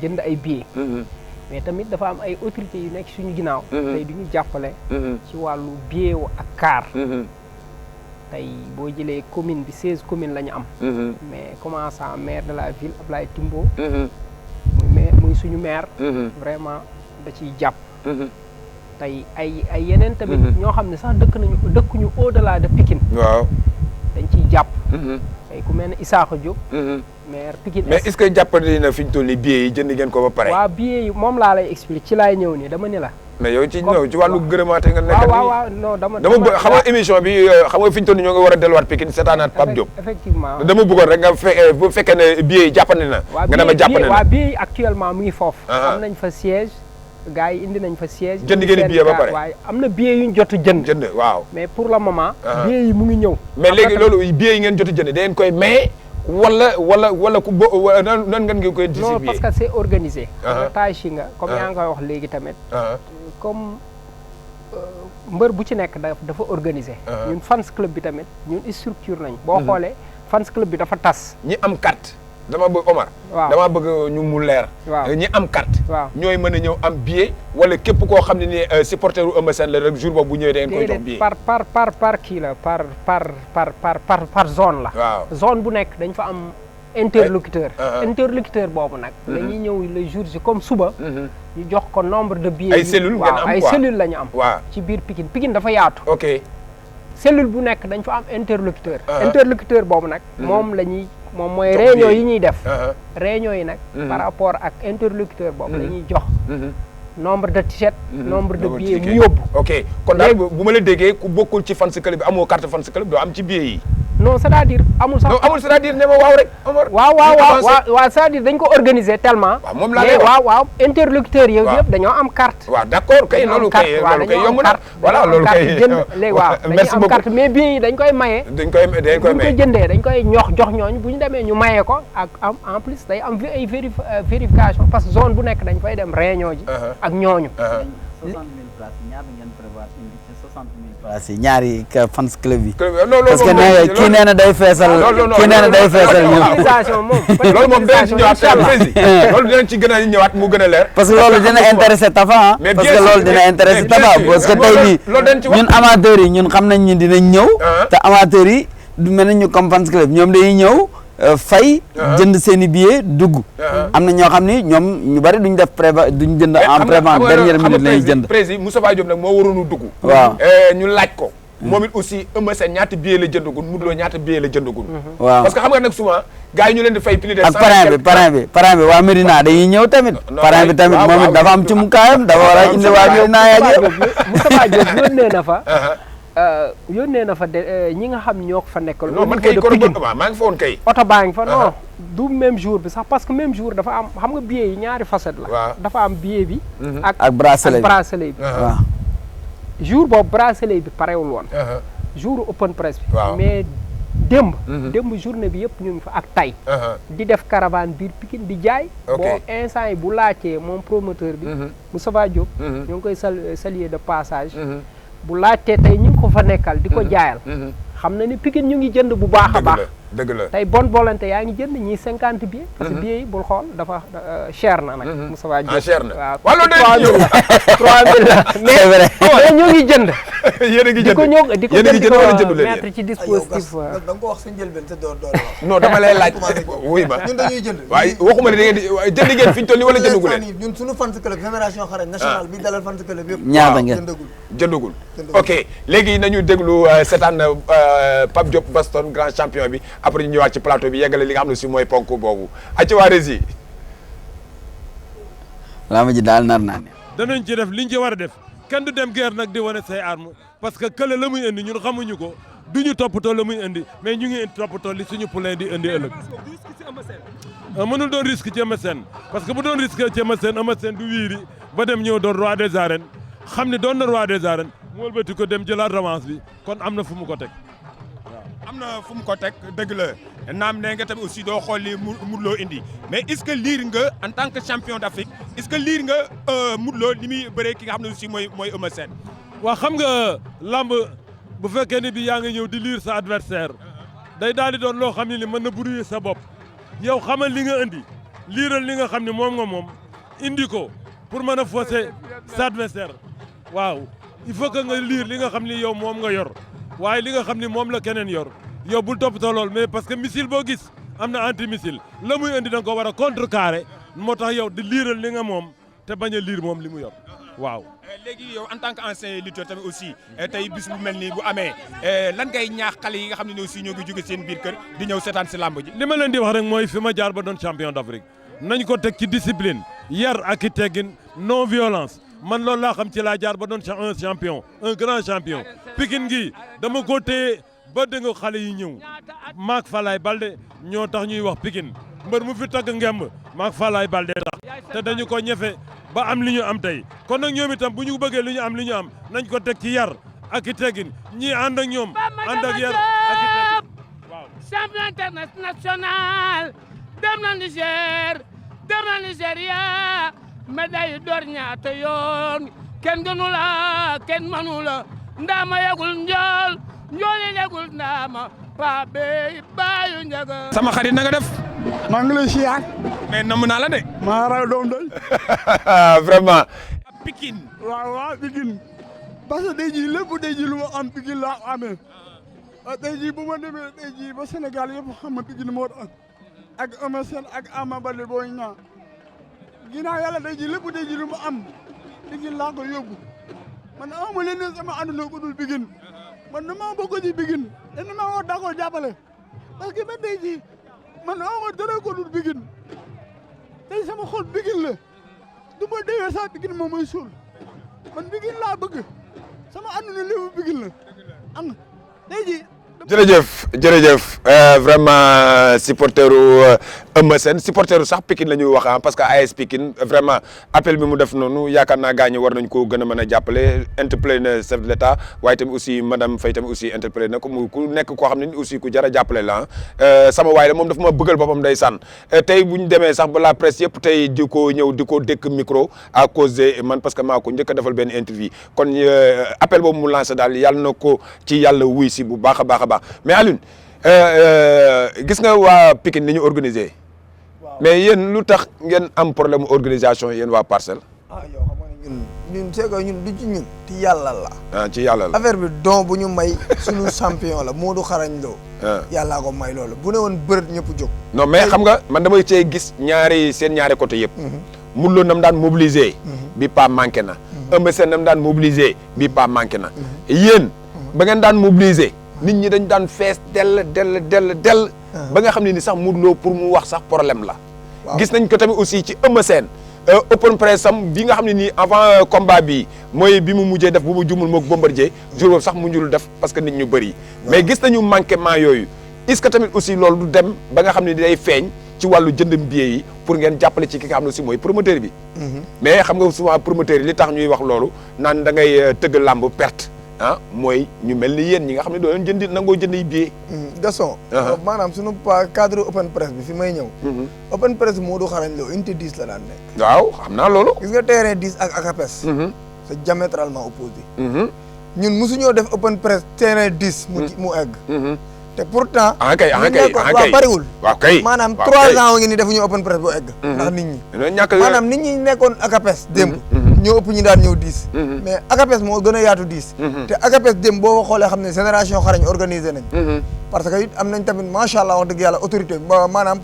Speaker 2: jënd ay billets. mais tamit dafa am ay autorités yu nekk suñu ginnaaw. tey du ñu jàppale. ci wàllu billet ak car. tey boo jëlee commune bi 16 communes la ñu am. mais commençant maire de la ville Ablaye Timbo. muy suñu maire. vraiment da ciy jàpp. tey ay yeneen tamit. ñoo xam ne sax dëkkuñu au delà de Pikine. waaw dañ ciy jàpp. tey ku mel ne Isaaxa Diop. maire Pikine.
Speaker 1: mais est-ce que jàppandi na fi ñu toll nii billets yi jënd ngeen ko ba pare.
Speaker 2: waaw billets yi moom laa lay expliquer ci laay ñëw nii dama ni la.
Speaker 1: mais yow ci wàllu gërëmaate nga nekk.
Speaker 2: waaw non dama
Speaker 1: xam nga émission bi xam nga fi ñu toll nii ñoo ngi war a delluwaat Pikine seetaanaat Pape Diop.
Speaker 2: effectivement
Speaker 1: dama bëggoon rek nga bu fekkee ne billets yi jàppandi na. nga dama jàppandi na
Speaker 2: waaw billets yi actuellement mu ngi foofu. am nañ fa siège. gars yi indi nañ fa siège.
Speaker 1: jënd ngeen billet ba pare
Speaker 2: waaye am na billet yu ñu jot a jënd.
Speaker 1: waaw
Speaker 2: mais pour le moment. billet yi mu ngi ñëw.
Speaker 1: mais léegi loolu billet yi ngeen jot a jënd da ngeen koy maye. wala ku nan ngeen koy distribuer.
Speaker 2: non parce que c'est organisé. tâche yi nga comme yaa ngi koy wax léegi tamit. comme mbër bu ci nekk dafa organisé. ñun fans club bi tamit ñun structure nañ boo xoolee fans club bi dafa tas.
Speaker 1: ñi am carte dama bëgg Omar. waaw dama bëgg ñu mu leer. waaw ñi am carte. waaw ñooy mën a ñëw am billet. wala képp koo xam ne ni supporter u Eumeu Sène la rek jour boobu bu ñëwee da ngeen koy jox billet.
Speaker 2: par kii la par zone la. waaw zone bu nekk dañ fa am interlocuteur. interlocuteur boobu nag. dañuy ñëw le jour ji comme suba. ñu jox ko nombre de billets.
Speaker 1: ay cellules ngeen am
Speaker 2: ay cellules la ñu am. waaw ci biir Pikine dafa yaatu.
Speaker 1: ok
Speaker 2: cellule bu nekk dañ fa am interlocuteur. interlocuteur boobu nag. moom mooy réunion yi ñuy def. réunion yi nag. par rapport ak interlocuteur boobu la ñuy jox. nombre de t-shirt. nombre de billets mu yóbbu.
Speaker 1: ok kon daal bu ma la déggee ku bokkul ci fans club bi amoo carte fans club doo am ci billets yi.
Speaker 2: non c'est-à-dire amul sax.
Speaker 1: non amul c'est-à-dire ne ma waaw rek Omar.
Speaker 2: waaw c'est-à-dire dañ ko organiser tellement.
Speaker 1: waaw moom laa lay wax
Speaker 2: waaw interlocuteurs yow yëpp dañoo am carte.
Speaker 1: waaw d'accord kay loolu kay yomb na. voilà loolu kay
Speaker 2: léegi waaw dañuy am carte mais billets yi dañ koy maye.
Speaker 1: dañ koy maye
Speaker 2: buñ ko jëndee dañ koy jox ñooñu bu ñu demee ñu maye ko ak en plus day am ay vérification parce que zone bu nekk dañ fay dem réunion ji. ak ñooñu.
Speaker 4: 60 000 places ñaata ngeen prévoir indi ci 60 000 places yi ñaari fans club yi.
Speaker 1: parce
Speaker 4: que kii nee na day feesal. kii nee na day feesal ñëpp.
Speaker 1: loolu moom dinañ ci ñëwaat président loolu dinañ ci gën a ñëwaat mu gën a leer.
Speaker 4: parce que loolu dina intéressé Tafa parce que loolu dina intéressé Tafa parce que tey nii ñun amateurs yi ñun xam nañ ni dinañ ñëw. te amateurs yi du mel ni ñu comme fans club ñoom dañuy ñëw. fay jënd seen i billet dugg. am na ñoo xam ni ñoom ñu bari duñ def duñ jënd en prévente dernière minute lañuy jënd.
Speaker 1: président Moustapha Diop nag moo waroon a dugg.
Speaker 4: waaw
Speaker 1: ñu laaj ko. moom it aussi Eumeu Sène ñaata billet la jëndagul Modou Lo ñaata billet la jëndagul.
Speaker 4: waaw
Speaker 1: parce que xam nga nag souvent gars yi ñu leen di fay plus de.
Speaker 4: ak parrain bi waa Médina dañuy ñëw tamit. parrain bi tamit moom it dafa am ci mu kaayam dafa war a indi waa Médina yaa
Speaker 2: Moustapha Diop yónnee na fa. yónnee na fa ñi nga xam ñoo ko fa nekkal.
Speaker 1: non man kay maa ngi fa woon kay.
Speaker 2: oto baa ngi fa non du même jour bi sax parce que même jour dafa am xam nga billet yi ñaari facette la.
Speaker 1: waaw
Speaker 2: dafa am billet bi.
Speaker 4: ak bracelet
Speaker 2: bi
Speaker 4: waaw.
Speaker 2: jour boobu bracelet bi parewul woon. jour open press bi. mais démb journée bi yëpp ñu ngi fa ak tay di def caravane biir Pikine di jaay boo instant yi bu laajtee moom promoteur bi Moustapha Diop ñu ngi koy saluer de passage bu laajtee tey ñu ngi ko fa nekkal di ko jaayal xam na ni Pikine ñu ngi jënd bu baax a baax
Speaker 1: dëgg la
Speaker 2: tey bonne volonté yaa ngi jënd ñii 50 billets parce que billets yi bul xool dafa cher na nag Moustapha Diop
Speaker 1: cher na
Speaker 2: waaw
Speaker 1: wala
Speaker 2: 3000 la mais ñu ngi jënd
Speaker 1: yéen a ngi jënd
Speaker 2: di ko mettre ci dispositif
Speaker 3: da nga ko wax sa njëlbeen te door
Speaker 1: non dama lay laaj wuy ma
Speaker 3: ñun dañuy jënd
Speaker 1: waaye waxuma ne da ngeen di jënd ngeen fi ñu toll nii wala jëndagu leen
Speaker 3: ñun suñu fans club génération xarañ national bi dalal fans club yëpp
Speaker 4: ñaata ngeen
Speaker 1: jëndagul ok léegi nañu déglu seetaan Pape Diop Baston grand champion bi après ñu ñëwaat ci plateau bi yeggale li nga xam ne si mooy ponk boobu acca waa Rési
Speaker 4: lama ji daal nar naa ne
Speaker 15: danañ ci def liñ ci war a def kenn du dem guerre nag di wane say arme parce que kële la muy indi ñun xamuñu ko duñu toppatoo la muy indi mais ñu ngi toppatoo li suñu poulain di indi ëllëg mënul doon risque ci Eumeu Sène parce que bu doon risque ci Eumeu Sène du wiiri ba dem ñëw doon roi des arènes xam ne doon na roi des arènes mu wëlbati ko dem jëlaat revanche bi kon am na fu mu ko teg
Speaker 5: am na fu mu ko teg dëgg la naam ne nga tamit aussi doo xool li Modou Lo indi mais est-ce que liir nga en tant que champion d'Afrique est-ce que liir nga Modou Lo li muy bëree ki nga xam ne aussi mooy Eumeu Sène
Speaker 15: waaw xam nga lamb bu fekkee ni bi yaa ngi ñëw di liir sa adversaire day daal di doon loo xam ne ni mën na brouiller sa bopp yow xamal li nga indi liiral li nga xam ne moom nga moom indi ko pour mën a fausser sa adversaire waaw il faut que nga liir li nga xam ni yow moom nga yor waaye li nga xam ni moom la keneen yor yow bul toppatoo lool mais parce que missile boo gis am na anti missile la muy indi da nga ko war a contrecarrer moo tax yow di liiral li nga moom te bañ a liir moom li mu yor waaw.
Speaker 5: léegi yow en tant que ancien lutteur tamit aussi tey bis bu mel nii bu amee lan ngay ñaax xale yi nga xam ne aussi ñoo ngi jóge seen biir kër di ñëw seetaan si làmb ji.
Speaker 15: li ma leen di wax rek mooy fi ma jaar ba doon champion d'Afrique nañ ko teg ci discipline yar ak i teggin non violence. man loolu laa xam ci laa jaar ba doon un champion un grand champion Pikine gi dama ko téye ba dégg nga xale yi ñëw maak Falaye Balde ñoo tax ñuy wax Pikine mbër mu fi tagg ngemb maak Falaye Balde tax te dañu ko ñefe ba am li ñu am tey kon nag ñoom itam bu ñu bëggee li ñu am nañ ko teg ci yar ak i teggin ñii ànd ak ñoom ànd ak yar ak i teggin
Speaker 16: waaw. champion international dem na Niger dem na Nigeria médaille d'or ñaata yoon kenn gënu la kenn mënu la ndaama yegul njool njooli yegul ndaama paa bey baayu njaga
Speaker 5: sama xarit na nga def.
Speaker 17: maa ngi lay siyaar.
Speaker 5: mais namm naa la de.
Speaker 17: maa raw doom doy.
Speaker 1: vraiment.
Speaker 5: Pikine.
Speaker 17: waaw Pikine parce que tey jii lépp tey jii lu ma am Pikine laa amee tey jii bu ma demee tey jii ba Sénégal yëpp xam ma Pikine moo tax ak Eumeu Sène ak Ama Baldé Boy Niang ginnaaw yàlla tey jii lépp tey jii lu ma am Pikine laa ko yóbbu man awma leneen sama ànduna ko dul Pikine man dama bokk ci Pikine te dama war daa ko jàppale parce que ba tey jii man awma dara ko dul Pikine tey sama xol Pikine la du ma déwee sax Pikine moom mooy suul man Pikine laa bëgg sama ànduna lépp Pikine la am tey jii
Speaker 1: jërëjëf vraiment supporteru Eumeu Sène supporteru sax Pikine la ñuy wax parce que AS Pikine vraiment appel bi mu def noonu yaakaar naa gaañu war nañ ko gën a mën a jàppale interpellé na chef de l'État waaye tamit aussi madame Faye tamit aussi interpellé na ko mu ku nekk koo xam ne aussi ku jar a jàppale la sama waay la moom dafa ma bëggal boppam ndeysaan tey bu ñu demee sax ba la presse yëpp tey di ko ñëw di ko dékk micro à cause de man parce que maa ko njëkk a defal benn interview kon appel boobu mu lancé daal yàlla na ko ci yàlla wuy si bu baax a baax a baax mais Alioune gis nga waa Pikine ni ñu organisé mais yéen lu tax ngeen am problème organisation yéen waa Parcelles.
Speaker 3: yow xam nga ñun c'est que ñun du ci ñun. ci yàlla la.
Speaker 1: ci yàlla la
Speaker 3: affaire bi don bu ñu may suñu champion la Modou Xarañ Lo. yàllaa ko may loolu bu ne woon bërët ñëpp jóg.
Speaker 1: non mais xam nga man damay cee gis seen ñaari côté yëpp. Modou Lo nam daan mobiliser. bi pas manqué na. Eumeu Sène nam daan mobiliser bi pas manqué na. yéen ba ngeen daan mobiliser. nit ñi dañ daan fees dell ba nga xam ne ni sax Modou Lo pour mu wax sax problème la. gis nañ ko tamit aussi ci Eumeu Sène open press am bi nga xam ne nii avant combat bi mooy bi mu mujjee def bu mu jumul moog Bombardier jour boobu sax mu njul def parce que nit ñu bëri mais gis nañu manquement yooyu est-ce que tamit aussi loolu du dem ba nga xam ne day feeñ ci wàllu jëndam billet yi pour ngeen jàppale ci ki nga xam ne aussi mooy promoteur bi mais xam nga souvent promoteur yi li tax ñuy wax loolu naan da ngay tëgg làmb perte mooy ñu mel ni yéen ñi nga xam ne doo leen jëndi nangoo jënd yi billet.
Speaker 3: Gaston. maanaam sunu cadre open press bi fi may ñëw. open press Modou Xarañ Lo unité 10 la daan nekk.
Speaker 1: waaw xam naa loolu.
Speaker 3: gis nga terrain 10 ak ACAPES. c'est diamétralement opposé. ñun mosuñoo def open press terrain 10. mu egg. te pourtant.
Speaker 1: kay
Speaker 3: bariwul.
Speaker 1: waaw kay
Speaker 3: maanaam 3 ans wa ngi ni defuñu open press bu egg. ndax nit ñi. maanaam nit ñi nekkoon ACAPES démb. ñoo ëpp ñu daan ñëw 10. mais ACAPES moo gën a yaatu 10. te ACAPES démb boo xoolee xam ne génération xarañ organisé nañ. parce que it am nañ tamit macha allah wax dëgg yàlla autorité maanaam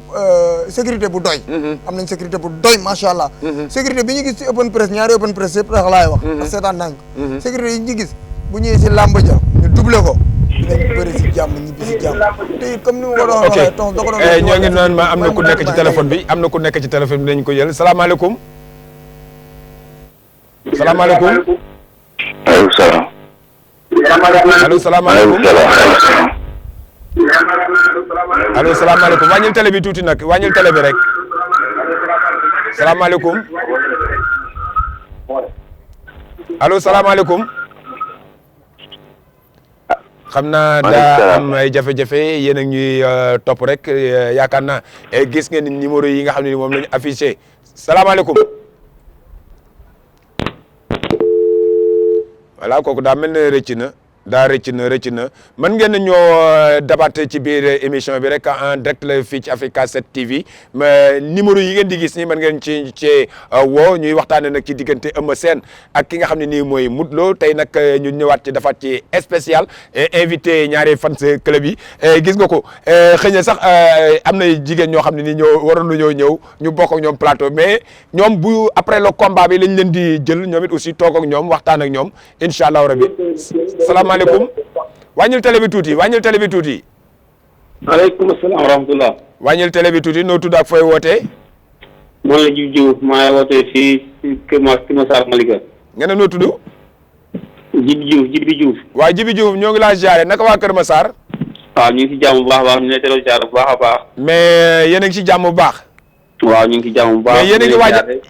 Speaker 3: sécurité bu doy. am nañ sécurité bu doy macha allah. sécurité bi ñu gis ci open press ñaari open press yëpp tax laay wax. ndax seetaan naa ko. sécurité yi ñu gis bu ñëwee si làmb ja ñu doublé ko. dinañ bëri si jàmm ñibbi si jàmm te it comme ni ma ko doon waxee. ok
Speaker 1: ñoo ngi naan ma am na ku nekk ci téléphone bi am na ku nekk ci téléphone bi nañ ko jël salaamaaleykum. salaamaaleykum.
Speaker 18: allo salaam.
Speaker 1: allo salaamaaleykum. allo salaamaaleykum wàññil télé bi tuuti nag wàññil télé bi rek. salaamaaleykum. allo salaamaaleykum. xam naa daa am ay jafe-jafe yéen a ñuy topp rek yaakaar naa gis ngeen ni numéro yi nga xam ne moom la ñu affiché salaamaaleykum. voilà kooku daa mel ne rëcc na mën ngeen ñoo débattre ci biir émission bi rek en direct la fii ci Africa 7 TV mais numéro yi ngeen di gis nii mën ngeen ci woo ñuy waxtaane nag ci diggante Eumeu Sène ak ki nga xam ne nii mooy Modou Lo tey nag ñu ñëwaat ci defaat ci spécial invité ñaari fans club yi gis nga ko xëy na sax am na jigéen ñoo xam ne nii ñoo waroon nañoo ñëw ñu bokk ak ñoom plateau mais ñoom bu après le combat bi lañ leen di jël ñoom it aussi toog ak ñoom waxtaan ak ñoom incha allah rabi salaamaaleykum wàññil télé bi tuuti
Speaker 18: maaleykum salaam wa rahmatulah.
Speaker 1: wàññil télé bi tuuti noo tudd ak fooy wootee.
Speaker 18: man la Djibi Diouf maa ngi wootee fii Kër Masar Malika.
Speaker 1: nga ne noo tudd.
Speaker 18: Djibi Diouf.
Speaker 1: waaw Djibi Diouf ñoo ngi laa ziare naka waa Kër Masar.
Speaker 18: waaw ñu ngi si jàmm bu baax a baax ñu ngi lay ziare bu baax a baax.
Speaker 1: mais yéen a ngi si jàmm bu baax.
Speaker 18: waaw ñu ngi si jàmm bu baax.
Speaker 1: mais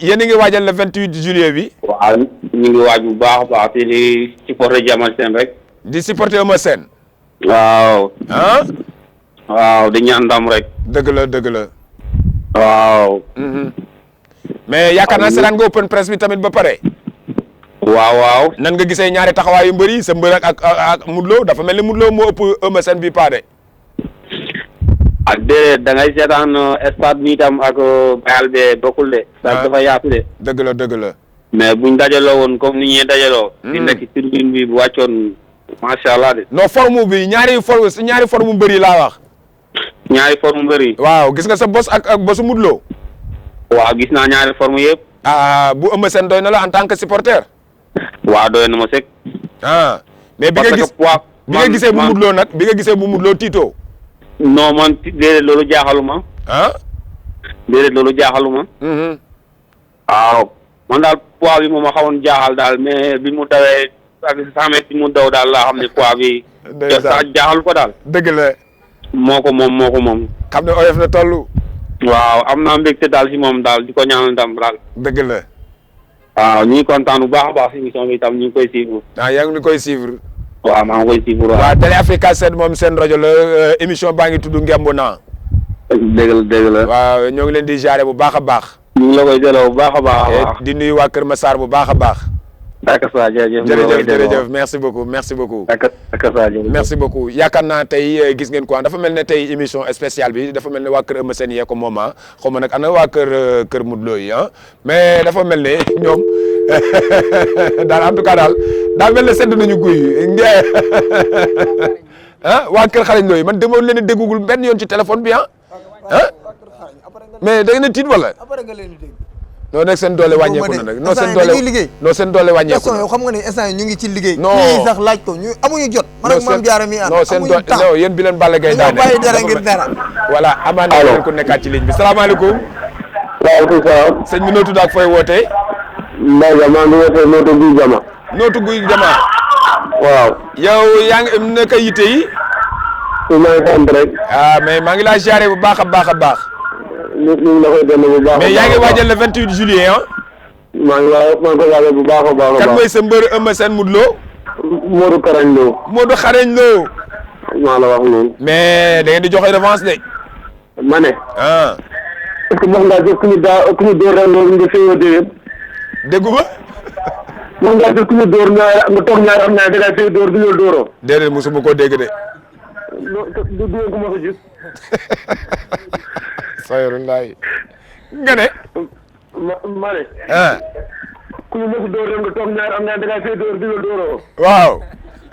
Speaker 1: yéen a ngi waajal le 28 juillet bi.
Speaker 18: waaw ñu ngi waaj bu baax a baax te di supporter Eumeu Sène rek.
Speaker 1: di supporter Eumeu Sène.
Speaker 18: waaw. waaw di ñaan ndam rek.
Speaker 1: dëgg la.
Speaker 18: waaw.
Speaker 1: mais yaakaar naa seetaan nga open press bi tamit ba pare.
Speaker 18: waaw.
Speaker 1: nan nga gisee ñaari taxawaayu mbër yi sa mbër ak Modou Lo dafa mel ni Modou Lo moo ëpp Eumeu Sène bi paade.
Speaker 18: ak déedéet da ngay seetaan stade bi itam ak bayal be bokkul de. dafa yaatu de.
Speaker 1: dëgg la.
Speaker 18: mais buñ dajaloo woon comme ni ñuy dajaloo. di nekk ci tribune bi bu wàccoon macha allah de.
Speaker 1: non forme bi ñaari forme mbër yi laa wax.
Speaker 18: ñaari forme mbër yi.
Speaker 1: waaw gis nga sa bos ak bosu Modou Lo.
Speaker 18: waaw gis naa ñaari forme yëpp.
Speaker 1: bu Eumeu Sène doy na la en tant que supporter.
Speaker 18: waaw doy na ma sëkk.
Speaker 1: mais bi nga gisee bu Modou Lo nag bi nga gisee bu Modou Lo tiito.
Speaker 18: non man déedéet loolu jaaxaluma. déedéet loolu jaaxaluma. waaw man daal poids bi moom a xawoon jaaxal daal mais bi mu dawee ak 100 mètres bi mu daw daal laa xam ne poids bi. jaaxal ko daal.
Speaker 1: dëgg la.
Speaker 18: moo ko moom.
Speaker 1: xam ne oyof na toll.
Speaker 18: waaw am naa mbégte daal si moom daal di ko ñaanal ndam daal.
Speaker 1: dëgg la.
Speaker 18: waaw ñu ngi kontaan bu baax a baax si émission bi itam ñu ngi koy suivre.
Speaker 1: yaa ngi koy suivre.
Speaker 18: waaw maa ngi koy suivre waaw.
Speaker 1: waaw Télé Africa 7 moom seen rajo la émission baa ngi tudd Ngemb naa.
Speaker 18: dëgg la.
Speaker 1: waaw ñoo ngi leen di jaare bu baax a baax.
Speaker 18: ñu ngi la koy delloo bu baax a baax.
Speaker 1: di nuyu waa Kër Massar bu baax a baax. jërëjëf merci beaucoup. merci beaucoup yaakaar naa tey gis ngeen quoi dafa mel ne tey émission spéciale bi dafa mel ne waa kër Eumeu Sène yee ko moom xaw ma nag ana waa kër Modou Lo yi mais dafa mel ne ñoom daal en tout cas daal mel ne sedd nañu guy waa kër Xarañ Lo yi man demoon leen a déggugul benn yoon ci téléphone bi mais da ngeen a tiit wala. non nag seen doole wàññeeku na nag seen doole wàññeeku na
Speaker 3: yow xam nga ne instant ñu ngi ci liggéey
Speaker 1: non
Speaker 3: ñii sax laaj ko ñu amuñu jot man ak maam Diarra mi
Speaker 1: non seen doole non yéen bi leen Balla Gaye daane
Speaker 3: bàyyi dara ngir dara
Speaker 1: voilà amaan na leen ku nekkaat ci ligne bi salaamaaleykum
Speaker 18: waaleykum salaam
Speaker 1: sëñ bi noo tudd ak fooy wootee
Speaker 18: Mbaye maa ngi wootee Nootu Guy Jama
Speaker 1: Nootu Guy Jama
Speaker 18: waaw
Speaker 1: yow yaa ngi naka yitte yi
Speaker 18: maa ngi sant rek
Speaker 1: mais maa ngi laa ziare bu baax a baax a baax
Speaker 18: ñu ngi la koy dellu bu baax.
Speaker 1: mais yaa ngi waajal le 28 juillet
Speaker 18: maa ngi koy waajal bu baax a baax.
Speaker 1: kan mooy sa mbër Eumeu Sène Modou Lo.
Speaker 19: Modou Xarañ Lo.
Speaker 1: Modou Xarañ Lo.
Speaker 19: maa la wax loolu.
Speaker 1: mais da ngeen di joxe revanche de.
Speaker 19: ma ne.
Speaker 1: ah.
Speaker 19: est-ce que mos ngaa jël ku ñu door ren loolu nga féewoo déwén.
Speaker 1: déggu ma.
Speaker 19: mos ngaa jël ku ñu door nga toog ñaari am naa da ngaa féew door du ñu dooroo.
Speaker 1: déedéet mosuma koo dégg de.
Speaker 19: du du ko mos a gis.
Speaker 1: sayrullaay. nga ne.
Speaker 19: ma ne.
Speaker 1: ah.
Speaker 19: ku ñu mos a door ren nga toog ñaari am naa da ngaa féew door du ñu dooroo.
Speaker 1: waaw.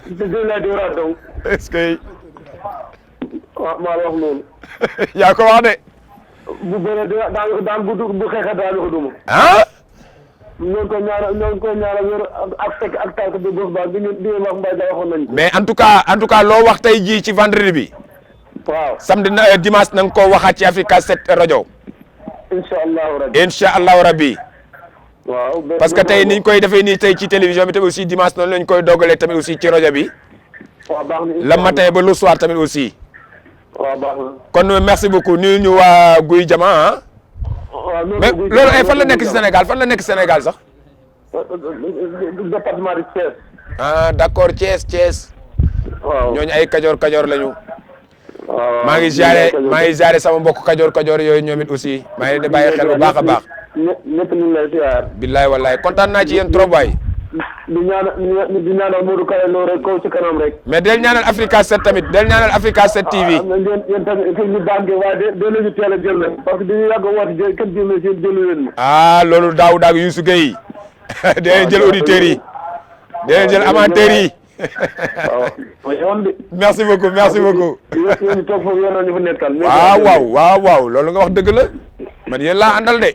Speaker 19: dégg naa dooraat donc.
Speaker 1: est-ce que.
Speaker 19: waaw maa la wax loolu.
Speaker 1: yaa ko wax de.
Speaker 19: bu bëree daan bu xeexee daal ko duma.
Speaker 1: ah.
Speaker 19: ñoo ngi ko ñaanal yor ak fekk ak tànk bi bés ba di wax Mbaye Dia waxoon nañu ko.
Speaker 1: mais en tout cas loo wax tey jii ci vendredi bi.
Speaker 19: waaw
Speaker 1: samedi dimanche na nga koo waxaat ci Africa 7 rajo.
Speaker 19: incha allahu rabi.
Speaker 1: incha allahu rabi.
Speaker 19: waaw
Speaker 1: parce que tey niñ koy defee nii tey ci télévision bi tamit aussi dimanche noonu lañ koy dogalee tamit aussi ci rajo bi.
Speaker 19: waaw baax na
Speaker 1: le matin ba le soir tamit aussi.
Speaker 19: waaw baax na.
Speaker 1: kon merci beaucoup nuyu ñu waa Guy Jama ah. mais loolu ay fan la nekk ci Sénégal fan la nekk Sénégal sax.
Speaker 19: département de Thiès.
Speaker 1: ah d'accord Thiès.
Speaker 19: waaw
Speaker 1: ñooñu ay kajoor lañu.
Speaker 19: waaw
Speaker 1: maa ngi jaare sama mbokk kajoor yooyu ñoom it aussi maa ngi leen di bàyyi xel bu baax a baax.
Speaker 19: ñëpp ñu ngi lay ziar.
Speaker 1: billaay wallaay kontaan naa ci yéen trop waay.
Speaker 19: di ñaanal Modou Xarañ Lo rek kaw ci kanam rek.
Speaker 1: mais del ñaanal Africa 7 tamit del ñaanal Africa 7 TV.
Speaker 19: yéen tamit fi ñu daan waaye de lañu teel a jël nag parce que dañuy yàgg a woote kenn jëlu leen ma.
Speaker 1: ah loolu daaw daag Youssou Gueye dinañ jël auditeurs yi dinañ jël amateurs yi. merci beaucoup.
Speaker 19: yéen toog foofu yéen ñu fa nekkal.
Speaker 1: waaw loolu nga wax dëgg la man yéen laa àndal de.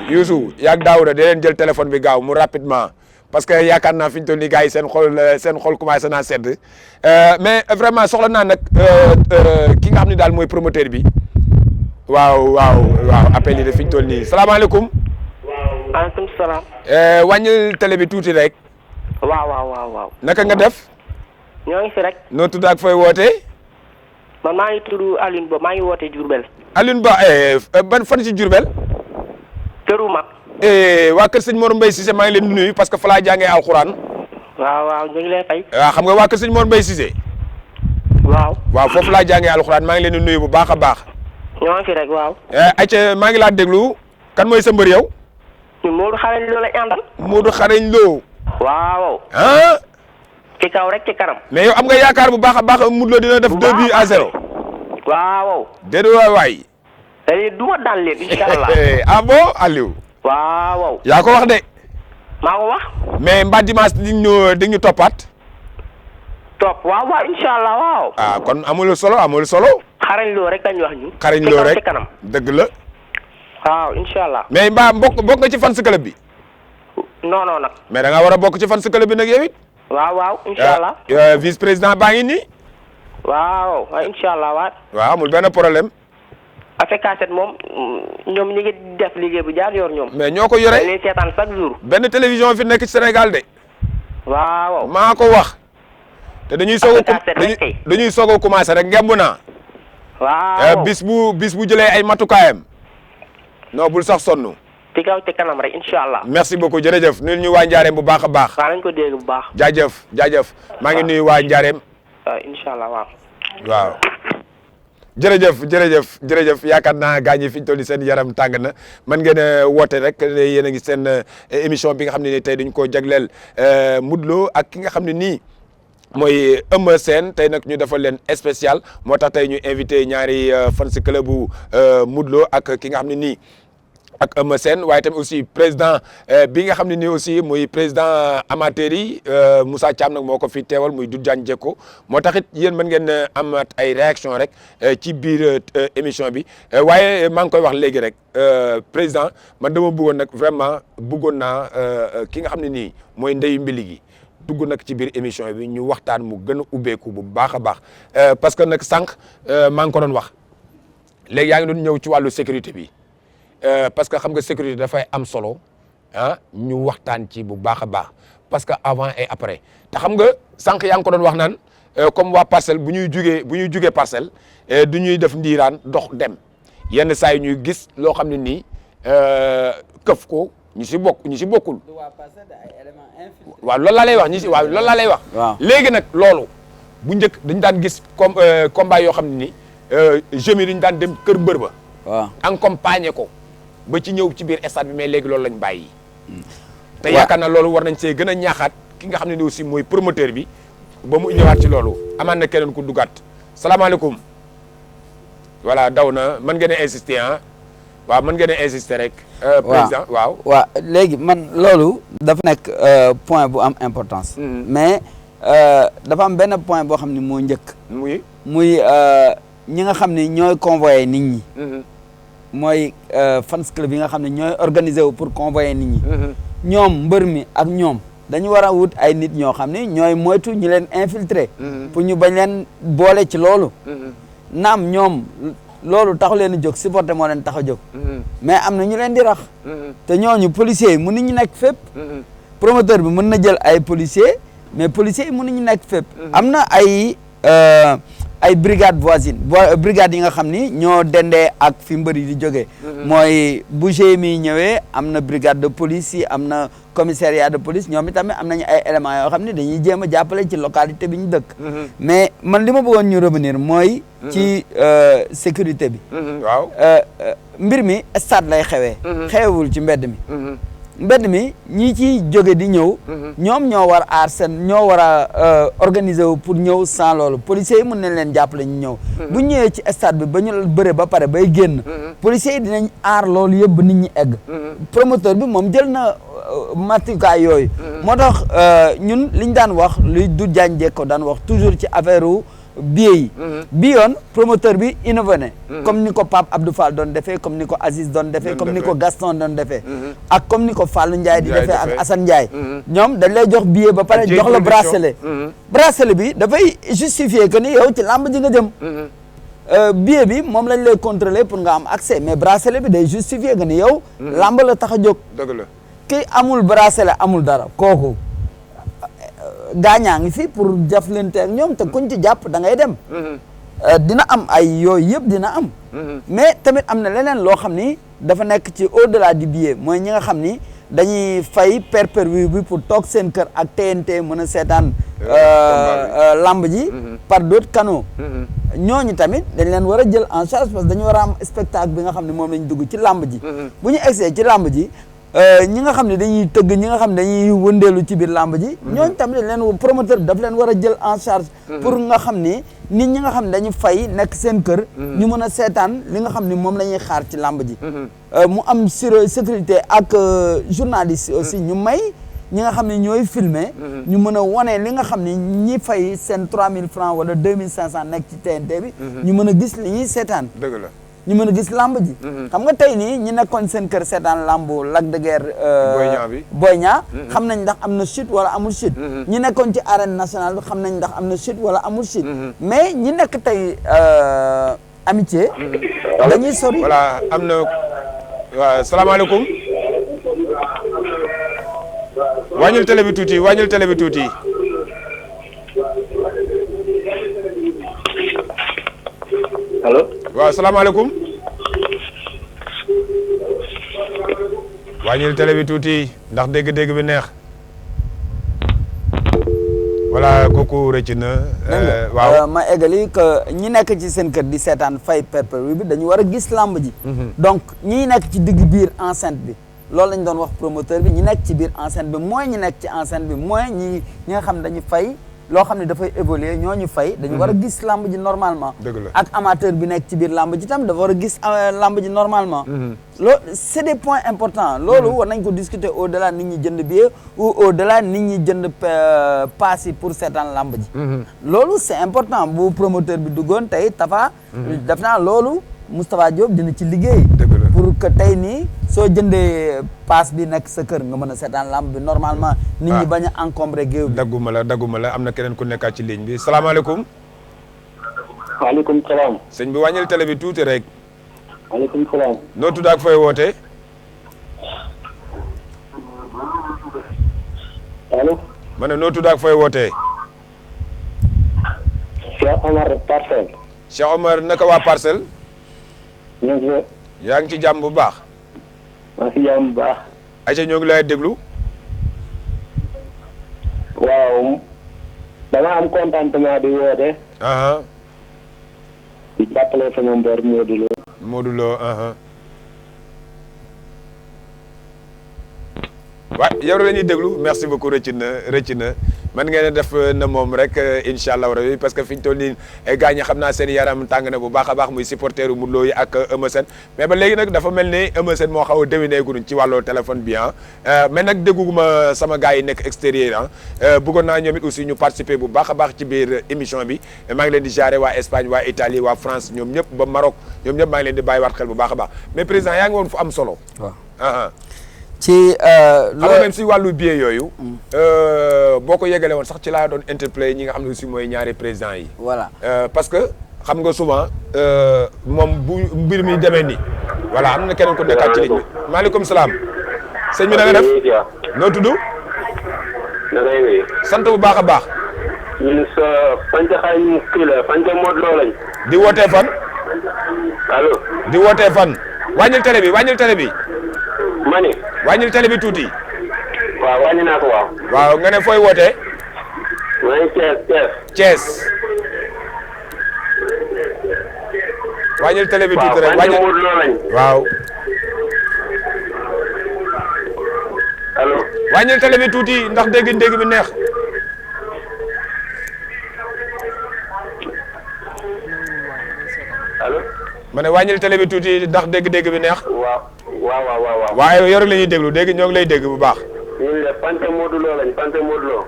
Speaker 1: Youssou yaag Daouda da leen jël téléphone bi gaaw mu rapidement parce que yaakaar naa fi ñu toll nii gars yi seen xol commencé naa sedd mais vraiment soxla naa nag ki nga xam ne daal mooy promoteur bi waaw appel yi de fi ñu toll nii salaamaaleykum.
Speaker 20: maaleykum salaam.
Speaker 1: wàññil télé bi tuuti rek.
Speaker 20: waaw.
Speaker 1: naka nga def.
Speaker 20: ñoo ngi fi rek.
Speaker 1: noo tudd ak fooy wootee.
Speaker 20: man maa ngi tudd Alioune Ba maa ngi wootee Diourbel.
Speaker 1: Alioune Ba ban fan ci Diourbel.
Speaker 20: Kër Ouma.
Speaker 1: waa kër sëñ Mor Mbaye Cissé maa ngi leen di nuyu parce que fa laa jàngee alxuraan.
Speaker 20: waaw ñu ngi lay fay.
Speaker 1: waaw xam nga waa kër sëñ Mor Mbaye Cissé. waaw foofu laa jàngee alxuraan maa ngi leen di nuyu bu baax a baax.
Speaker 20: ñoo ngi fi rek waaw.
Speaker 1: ayca maa ngi laa déglu kan mooy sa mbër yow.
Speaker 20: Modou Xarañ Lo lay àndal.
Speaker 1: Modou Xarañ Lo.
Speaker 20: waaw.
Speaker 1: ah.
Speaker 20: ci kaw rek ci kanam.
Speaker 1: mais yow am nga yaakaar bu baax a baax Modou Lo dina def 2-0.
Speaker 20: waaw.
Speaker 1: déedéet waay.
Speaker 20: te du ma daan leen incha allah.
Speaker 1: ah bon Aliou.
Speaker 20: waaw.
Speaker 1: yaa ko wax de.
Speaker 20: maa ko wax.
Speaker 1: mais mbaa dimanche di ñu toppaat.
Speaker 20: topp waaw incha allah waaw.
Speaker 1: ah kon amul solo.
Speaker 20: Xarañ Lo rek lañ wax ñu.
Speaker 1: Xarañ Lo rek
Speaker 20: ci kanam.
Speaker 1: dëgg la.
Speaker 20: waaw incha allah.
Speaker 1: mais mbaa bokk nga ci fans club bi.
Speaker 20: non nag.
Speaker 1: mais da nga war a bokk ci fans club bi nag yow it.
Speaker 20: waaw incha allah.
Speaker 1: vice président baa ngi nii.
Speaker 20: waaw incha allah waay.
Speaker 1: waaw amul benn problème.
Speaker 20: Africa 7 moom ñoom ñi ngi def liggéey bu jaar yoon ñoom.
Speaker 1: mais ñoo ko yore
Speaker 20: dañuy seetaan chaque jour.
Speaker 1: benn télévision fi nekk ci Sénégal de.
Speaker 20: waaw.
Speaker 1: maa ko wax. te dañuy soog a commencé rek ngemb naa.
Speaker 20: waaw
Speaker 1: bis bu jëlee ay matukaayam. non bul sax sonn.
Speaker 20: ci kaw ci kanam rek incha allah.
Speaker 1: merci beaucoup jërëjëf nuyu ñu waa Njaareem bu baax a baax.
Speaker 20: waaw nañ ko dégg bu baax.
Speaker 1: jaajëf maa ngi nuyu waa Njaareem.
Speaker 20: incha allah
Speaker 1: waaw. jërëjëf yaakaar naa gaañ yi fi ñu toll seen yaram tàng na man ngeen a woote rek yéen a ngi seen émission bi nga xam ne ni tey dañu koo jagleel Modou Lo ak ki nga xam ne nii mooy Eumeu Sène tey nag ñu defal leen spécial moo tax tey ñu invité ñaari fans club bu Modou Lo ak ki nga xam ne nii ak Eumeu Sène waaye tamit aussi président bi nga xam ne nii aussi muy président amateur yi Moussa Thiam nag moo ko fi teewal muy Doudou Diagne Diecko moo tax it yéen mën ngeen amat ay réaction rek ci biir émission bi waaye maa ngi koy wax léegi rek président man dama bëggoon nag vraiment bëggoon naa ki nga xam ne nii mooy ndeyu mbili gi dugg nag ci biir émission bi ñu waxtaan mu gën a ubbeeku bu baax a baax parce que nag sànq maa ngi ko doon wax léegi yaa ngi doon ñëw ci wàllu sécurité bi. parce que xam nga sécurité dafay am solo ñu waxtaan ci bu baax a baax parce que avant et après te xam nga sànq yaa ngi ko doon wax naan comme waa parcelle bu ñuy jugee parcelle du ñuy def ndiiraan dox dem yenn saa yi ñuy gis loo xam ne nii këf ko ñu si bokkul waaw loolu laa lay wax waaw loolu laa lay wax léegi nag loolu bu njëkk dañu daan gis combat yoo xam ne ni jeunes yi dañu daan dem kër mbër ba waaw accompagner ko ba ci ñëw ci biir stade bi mais léegi loolu lañ bàyyi te yaakaar na loolu war nañ see gën a ñaaxaat ki nga xam ne ni aussi mooy promoteur bi ba mu ñëwaat ci loolu amaan na keneen ku dugaat salaamaaleykum voilà daw na mën ngeen a insister ah waaw mën ngeen a insister rek. président waaw.
Speaker 4: waaw léegi man loolu. dafa nekk point bu am importance. mais dafa am benn point boo xam ne moo njëkk. muy ñi nga xam ne ñooy convoyer nit ñi. mooy fans club yi nga xam ne ñooy organiser wu pour convoyer nit ñi. ñoom mbër mi ak ñoom. dañu war a wut ay nit ñoo xam ne ñooy moytu ñu leen infiltrer. pour ñu bañ leen boole ci loolu. naam ñoom loolu taxu leen a jóg supporter moo leen tax a jóg. mais am na ñu leen di rax. te ñooñu policiers yi mënuñu nekk fépp. promoteur bi mën na jël ay policiers mais policiers yi mënuñu nekk fépp. am na ay brigade voisine brigade yi nga xam ni ñoo dendee ak fi mbër yi di jógee. mooy bu GMI ñëwee am na brigade de police yi am na commissariat de police ñoom itamit am nañu ay éléments yoo xam ne dañuy jéem a jàppale ci localité bi ñu dëkk. mais man li ma bëggoon ñu revenir mooy. ci sécurité bi.
Speaker 1: waaw
Speaker 4: mbir mi stade lay xewee. xewewul ci mbedd mi. mbedd mi ñi ci jóge di ñëw. ñoom ñoo war a aar seen ñoo war a organiser wu pour ñëw sans loolu policiers yi mën nañ leen jàppale ñu ñëw. bu ñëwee ci stade bi ba ñu bëre ba pare bay génn. policiers yi dinañ aar loolu yëpp ba nit ñi egg. promoteur bi moom jël na matukaay yooyu. moo tax ñun liñ daan wax luy du jànjee ko daan wax toujours ci affaire billet yi. bi yoon promoteur bi innové ne comme ni ko Pape Abdou Fall doon defee comme ni ko Aziz doon defee comme ni ko Gaston doon defee ak comme ni ko Fallou Ndiaye di defee ak Assane Ndiaye ñoom dañ lay jox billet ba pare jox la bracelet bracelet bi dafay justifier que ni yow ci làmb ji nga jëm billet bi moom lañ lay contrôler pour nga am accès mais bracelet bi day justifier que ni yow làmb la tax a jóg
Speaker 1: dëgg la
Speaker 4: ki amul bracelet amul dara kooku gaañaa ngi fi pour jaflante ak ñoom te kuñ ci jàpp da ngay dem dina am ay yooyu yëpp dina am mais tamit am na leneen loo xam ni dafa nekk ci au delà du billet mooy ñi nga xam ni dañuy fay pay-per-view bi pour toog seen kër ak TNT mën a seetaan lamb ji par d'autres canaux ñooñu tamit dañ leen war a jël en charge parce que dañu war a am spectacle bi nga xam ne moom lañ dugg ci lamb ji bu ñu egsee ci lamb ji ñi nga xam ne dañuy tëgg ñi nga xam ne dañuy wëndeelu ci biir làmb ji ñooñu tamit leen promoteur bi daf leen war a jël en charge pour nga xam ni nit ñi nga xam ne dañu fay nekk seen kër ñu mën a seetaan li nga xam ni moom la ñuy xaar ci làmb ji mu am sécurité ak journaliste aussi ñu may ñi nga xam ne ñooy filmer ñu mën a wane li nga xam ne ñi fay seen 3000 francs wala 2500 nekk ci TNT bi ñu mën a gis li ñuy seetaan
Speaker 1: dëgg la
Speaker 4: ñu mën a gis lamb ji xam nga tey nii ñi nekkoon seen kër seetaan lambu Lac de Guiers Boy Niang xam nañ ndax am na chute wala amul chute ñi nekkoon ci arène nationale bi xam nañ ndax am na chute wala amul chute mais ñi nekk tey amitié dañuy sori
Speaker 1: voilà am na waaw salaamaaleykum wàññil télé bi tuuti wàññil télé bi tuuti
Speaker 10: allo
Speaker 1: waaw salaamaaleykum wàññil télé bi tuuti ndax dégg-dégg bi neex voilà kooku rëcc na waaw
Speaker 4: ma eggali que ñi nekk ci seen kër di seetaan fay pay-per-view bi dañu war a gis lamb ji donc ñi nekk ci digg biir enceinte bi loolu lañ doon wax promoteur bi ñi nekk ci biir enceinte bi mooy ñi nekk ci enceinte bi mooy ñi nga xam ne dañu fay loo xam ne dafay évoluer ñooñu fay dañu war a gis lamb ji normalement ak amateur bi nekk ci biir lamb ji tam dafa war a gis lamb ji normalement loolu c'est des points importants loolu war nañ ko discuter au delà nit ñi jënd billet ou au delà nit ñi jënd pass yi pour seetaan lamb ji loolu c'est important bu promoteur bi duggoon tey Tafa def naa loolu Moustapha Diop dina ci liggéey pour que tey nii soo jëndee paas bi nekk sa kër nga mën a seetaan lamb bi normalement nit ñi bañ a encombré géew bi
Speaker 1: dagguma la am na keneen ku nekkaat ci ligne bi salaamaaleykum
Speaker 19: waaleykum salaam
Speaker 1: sëñ bi wàññil télé bi tuuti rek
Speaker 19: waaleykum salaam
Speaker 1: noo tudd ak fooy wootee
Speaker 19: allo
Speaker 1: ma ne noo tudd ak fooy wootee
Speaker 19: Cheikh Omar Parcelles
Speaker 1: Cheikh Omar naka waa Parcelles
Speaker 19: ñu ngi
Speaker 1: yaa ngi ci jàmm bu baax
Speaker 19: maa ngi ci jàmm bu baax
Speaker 1: Aïcha ñoo ngi lay déglu.
Speaker 19: waaw dama am contentement di woote. di jàppale sama mbër Modou Lo.
Speaker 1: Modou Lo. waaw yow la ñuy déglu merci beaucoup rëcc na man ngeen def na moom rek incha allah rabi parce que fi ñu toll nii gars ñi xam naa seen yaram tàng na bu baax a baax muy supporteru Modou Lo yi ak Eumeu Sène mais ba léegi nag dafa mel ni Eumeu Sène moo xaw a déwénee guñ ci wàllu téléphone bi mais nag dégguma sama gars yi nekk extérieur bëggoon naa ñoom it aussi ñu participer bu baax a baax ci biir émission bi maa ngi leen di jaare waa Espagne waa Italie waa France ñoom ñëpp ba Maroc ñoom ñëpp maa ngi leen di bàyyiwaat xel bu baax a baax mais président yaa ngi woon fu am solo.
Speaker 4: waaw ci
Speaker 1: xam nga même si wàllu billet yooyu. boo ko yegalee woon sax ci laa doon interpellé ñi nga xam ne aussi mooy ñaari président yi.
Speaker 4: voilà
Speaker 1: parce que xam nga souvent moom bu mbir mi demee nii. voilà am na keneen ko nekkaat ci ligne bi. maaleykum salaam. sëñ bi na nga def. noo tudd.
Speaker 19: na ngay wéy.
Speaker 1: sant bu baax a baax.
Speaker 19: ñun sa Fanta xañ kii la Fanta Modou Lo lañ.
Speaker 1: di wootee fan.
Speaker 19: allo.
Speaker 1: di wootee fan. wàññil télé bi.
Speaker 19: mani.
Speaker 1: wàññil télé bi tuuti.
Speaker 19: waaw wàññi naa ko waaw.
Speaker 1: waaw nga ne fooy wootee.
Speaker 19: maa ngi
Speaker 1: Thiès. wàññil télé bi tuuti rek wàññil
Speaker 19: Modou Lo lañ.
Speaker 1: waaw.
Speaker 19: allo.
Speaker 1: wàññil télé bi tuuti ndax dégg bi neex.
Speaker 19: allo.
Speaker 1: ma ne wàññil télé bi tuuti ndax dégg bi neex.
Speaker 19: waaw.
Speaker 1: waaye yow rek la ñuy déglu ñoo ngi lay dégg bu baax.
Speaker 19: ñun de Fanta Modou Lo lañ Fanta Modou Lo.